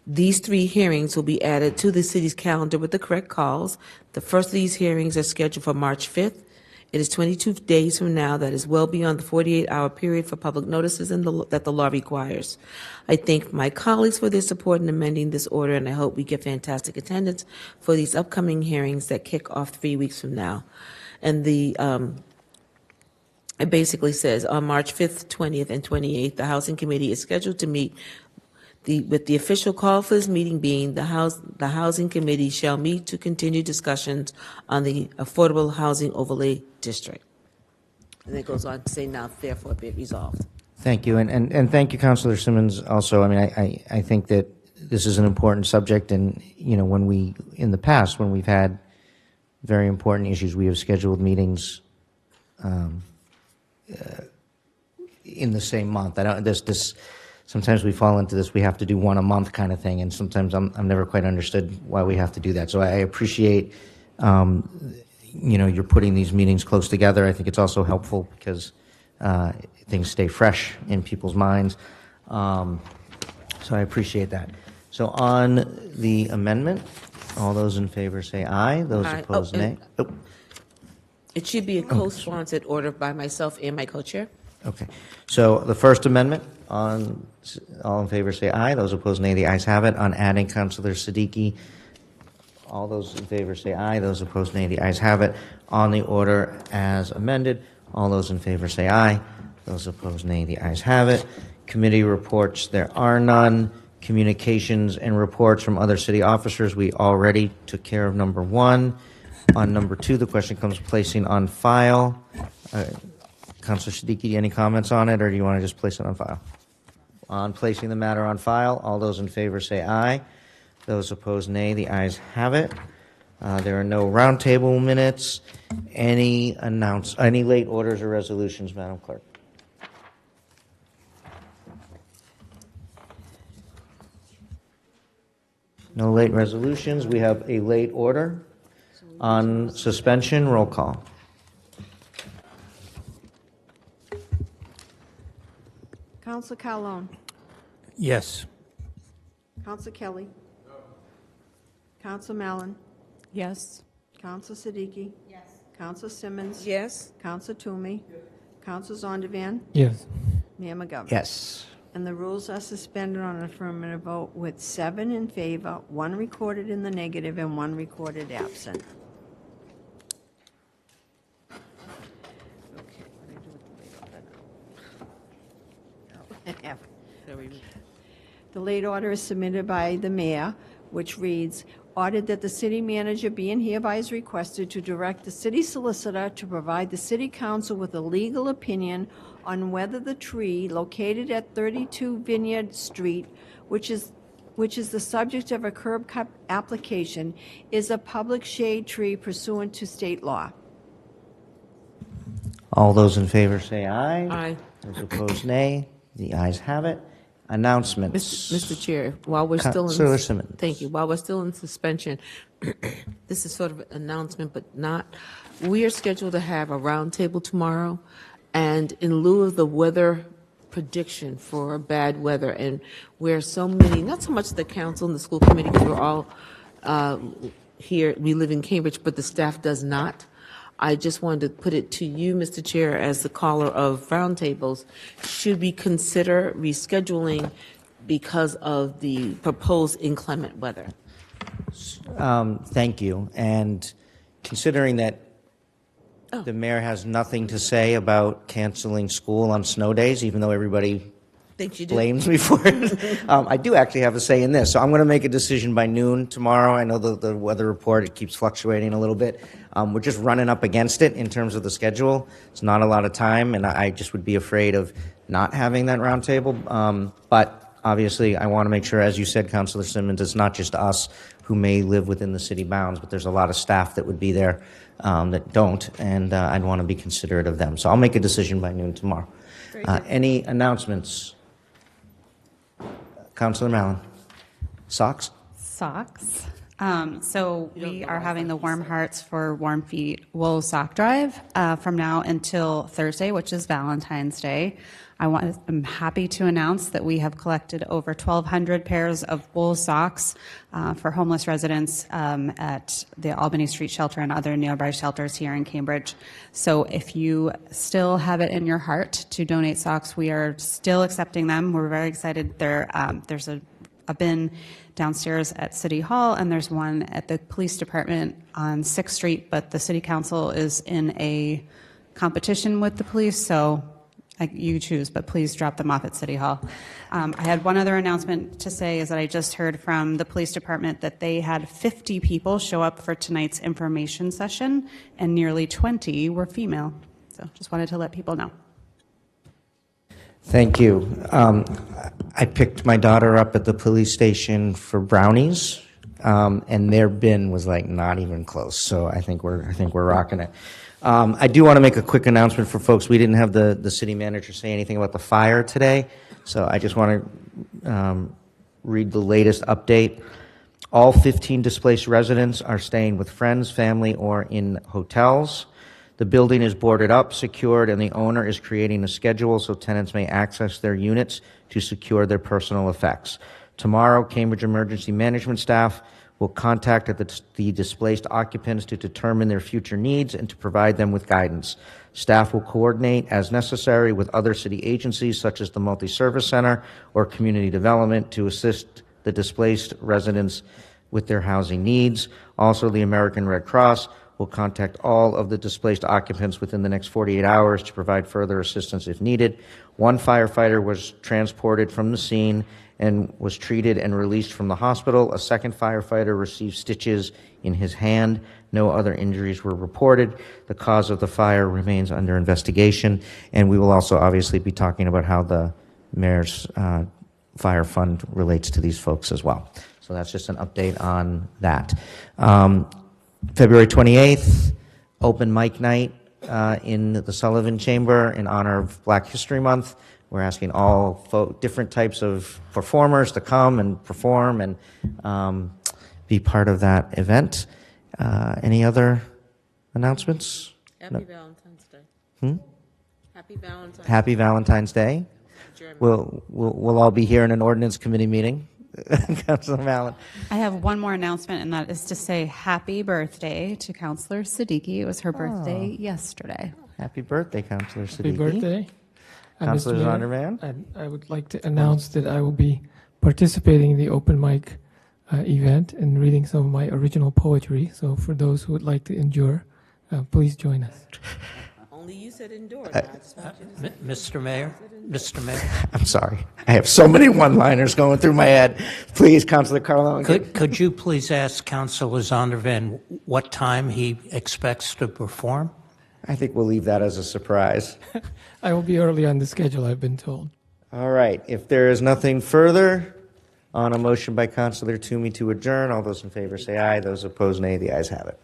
these 3 hearings will be added to the city's calendar with the correct calls. The first of these hearings are scheduled for March 5th. It is 22 days from now. That is well beyond the 48-hour period for public notices that the law requires. I thank my colleagues for their support in amending this order, and I hope we get fantastic attendance for these upcoming hearings that kick off 3 weeks from now. And it basically says on March 5th, 20th, and 28th, the Housing Committee is scheduled to meet with the official call for this meeting being the Housing Committee shall meet to continue discussions on the Affordable Housing Overlay District. And it goes on to say now, therefore, be it resolved. Thank you, and thank you, Councilor Simmons. Also, I mean, I think that this is an important subject, and you know, when we in the past when we've had very important issues, we have scheduled meetings in the same month. I don't this. Sometimes we fall into this, we have to do one a month kind of thing, and sometimes I'm never quite understood why we have to do that. So I appreciate, you know, you're putting these meetings close together. I think it's also helpful because things stay fresh in people's minds. So I appreciate that. So on the amendment, all those in favor say aye. Those Aye. opposed, nay. Oh. It should be a co-sponsored order by myself and my co-chair. Okay. So the First Amendment, on all in favor say aye. Those opposed, nay. The ayes have it. On adding Councilor Siddiqui, all those in favor say aye. Those opposed, nay. The ayes have it. On the order as amended, all those in favor say aye. Those opposed, nay. The ayes have it. Committee reports, there are none. Communications and reports from other city officers, we already took care of number 1. On number 2, the question comes placing on file. Councilor Siddiqui, any comments on it, or do you want to just place it on file? On placing the matter on file, all those in favor say aye. Those opposed, nay. The ayes have it. There are no roundtable minutes. Any late orders or resolutions, Madam Clerk? No late resolutions. We have a late order on suspension. Roll call. Council Calhoun. Yes. Council Kelly. Council Mallon. Yes. Council Siddiqui. Yes. Council Simmons. Yes. Council Toomey. Council Zondervan. Yes. Mayor McGovern. Yes. And the rules are suspended on an affirmative vote with 7 in favor, 1 recorded in the negative, and 1 recorded absent. The late order is submitted by the mayor, which reads, ordered that the city manager be and hereby is requested to direct the city solicitor to provide the city council with a legal opinion on whether the tree located at 32 Vineyard Street, which is the subject of a curb cut application, is a public shade tree pursuant to state law. All those in favor say aye. Aye. Those opposed, nay. The ayes have it. Announcements. Mr. Chair, while we're still Councilor in Simmons. thank you. While we're still in suspension, this is sort of an announcement, but not. We are scheduled to have a roundtable tomorrow, and in lieu of the weather prediction for bad weather, and where so many, not so much the council and the school committee, because we're all here, we live in Cambridge, but the staff does not. I just wanted to put it to you, Mr. Chair, as the caller of roundtables. Should we consider rescheduling because of the proposed inclement weather? Thank you. And considering that the mayor has nothing to say about canceling school on snow days, even though everybody Think you do? blames me for it, I do actually have a say in this. So I'm going to make a decision by noon tomorrow. I know the weather report, it keeps fluctuating a little bit. We're just running up against it in terms of the schedule. It's not a lot of time, and I just would be afraid of not having that roundtable. But obviously, I want to make sure, as you said, Councilor Simmons, it's not just us who may live within the city bounds, but there's a lot of staff that would be there that don't, and I'd want to be considerate of them. So I'll make a decision by noon tomorrow. Any announcements? Councilor Mallon. Socks? Socks. So we are having the Warm Hearts for Warm Feet wool sock drive from now until Thursday, which is Valentine's Day. I'm happy to announce that we have collected over 1,200 pairs of wool socks for homeless residents at the Albany Street Shelter and other nearby shelters here in Cambridge. So if you still have it in your heart to donate socks, we are still accepting them. We're very excited. There's a bin downstairs at City Hall, and there's one at the police department on 6th Street, but the City Council is in a competition with the police, so you choose, but please drop them off at City Hall. I had one other announcement to say is that I just heard from the police department that they had 50 people show up for tonight's information session, and nearly 20 were female. So just wanted to let people know. Thank you. I picked my daughter up at the police station for brownies, and their bin was like not even close. So I think we're rocking it. I do want to make a quick announcement for folks. We didn't have the city manager say anything about the fire today, so I just want to read the latest update. All 15 displaced residents are staying with friends, family, or in hotels. The building is boarded up, secured, and the owner is creating a schedule so tenants may access their units to secure their personal effects. Tomorrow, Cambridge Emergency Management staff will contact the displaced occupants to determine their future needs and to provide them with guidance. Staff will coordinate as necessary with other city agencies such as the Multi-Service Center or Community Development to assist the displaced residents with their housing needs. Also, the American Red Cross will contact all of the displaced occupants within the next 48 hours to provide further assistance if needed. One firefighter was transported from the scene and was treated and released from the hospital. A second firefighter received stitches in his hand. No other injuries were reported. The cause of the fire remains under investigation, and we will also obviously be talking about how the mayor's fire fund relates to these folks as well. So that's just an update on that. February 28th, open mic night in the Sullivan Chamber in honor of Black History Month. We're asking all different types of performers to come and perform and be part of that event. Any other announcements? Happy Valentine's Day. Happy Valentine's Day. Happy Valentine's Day. We'll all be here in an ordinance committee meeting. Councilor Mallon. I have one more announcement, and that is to say happy birthday to Councilor Siddiqui. It was her birthday yesterday. Happy birthday, Councilor Siddiqui. Happy birthday. Councilor Mr. Mayor, Zondervan. I would like to announce that I will be participating in the open mic event and reading some of my original poetry. So for those who would like to endure, please join us. Only you said endure. Mr. Mayor, I'm sorry. I have so many one-liners going through my head. Please, Councilor Carlo. Could you please ask Councilor Zondervan what time he expects to perform? I think we'll leave that as a surprise. I will be early on the schedule, I've been told. All right. If there is nothing further on a motion by Councilor Toomey to adjourn, all those in favor say aye. Those opposed, nay. The ayes have it.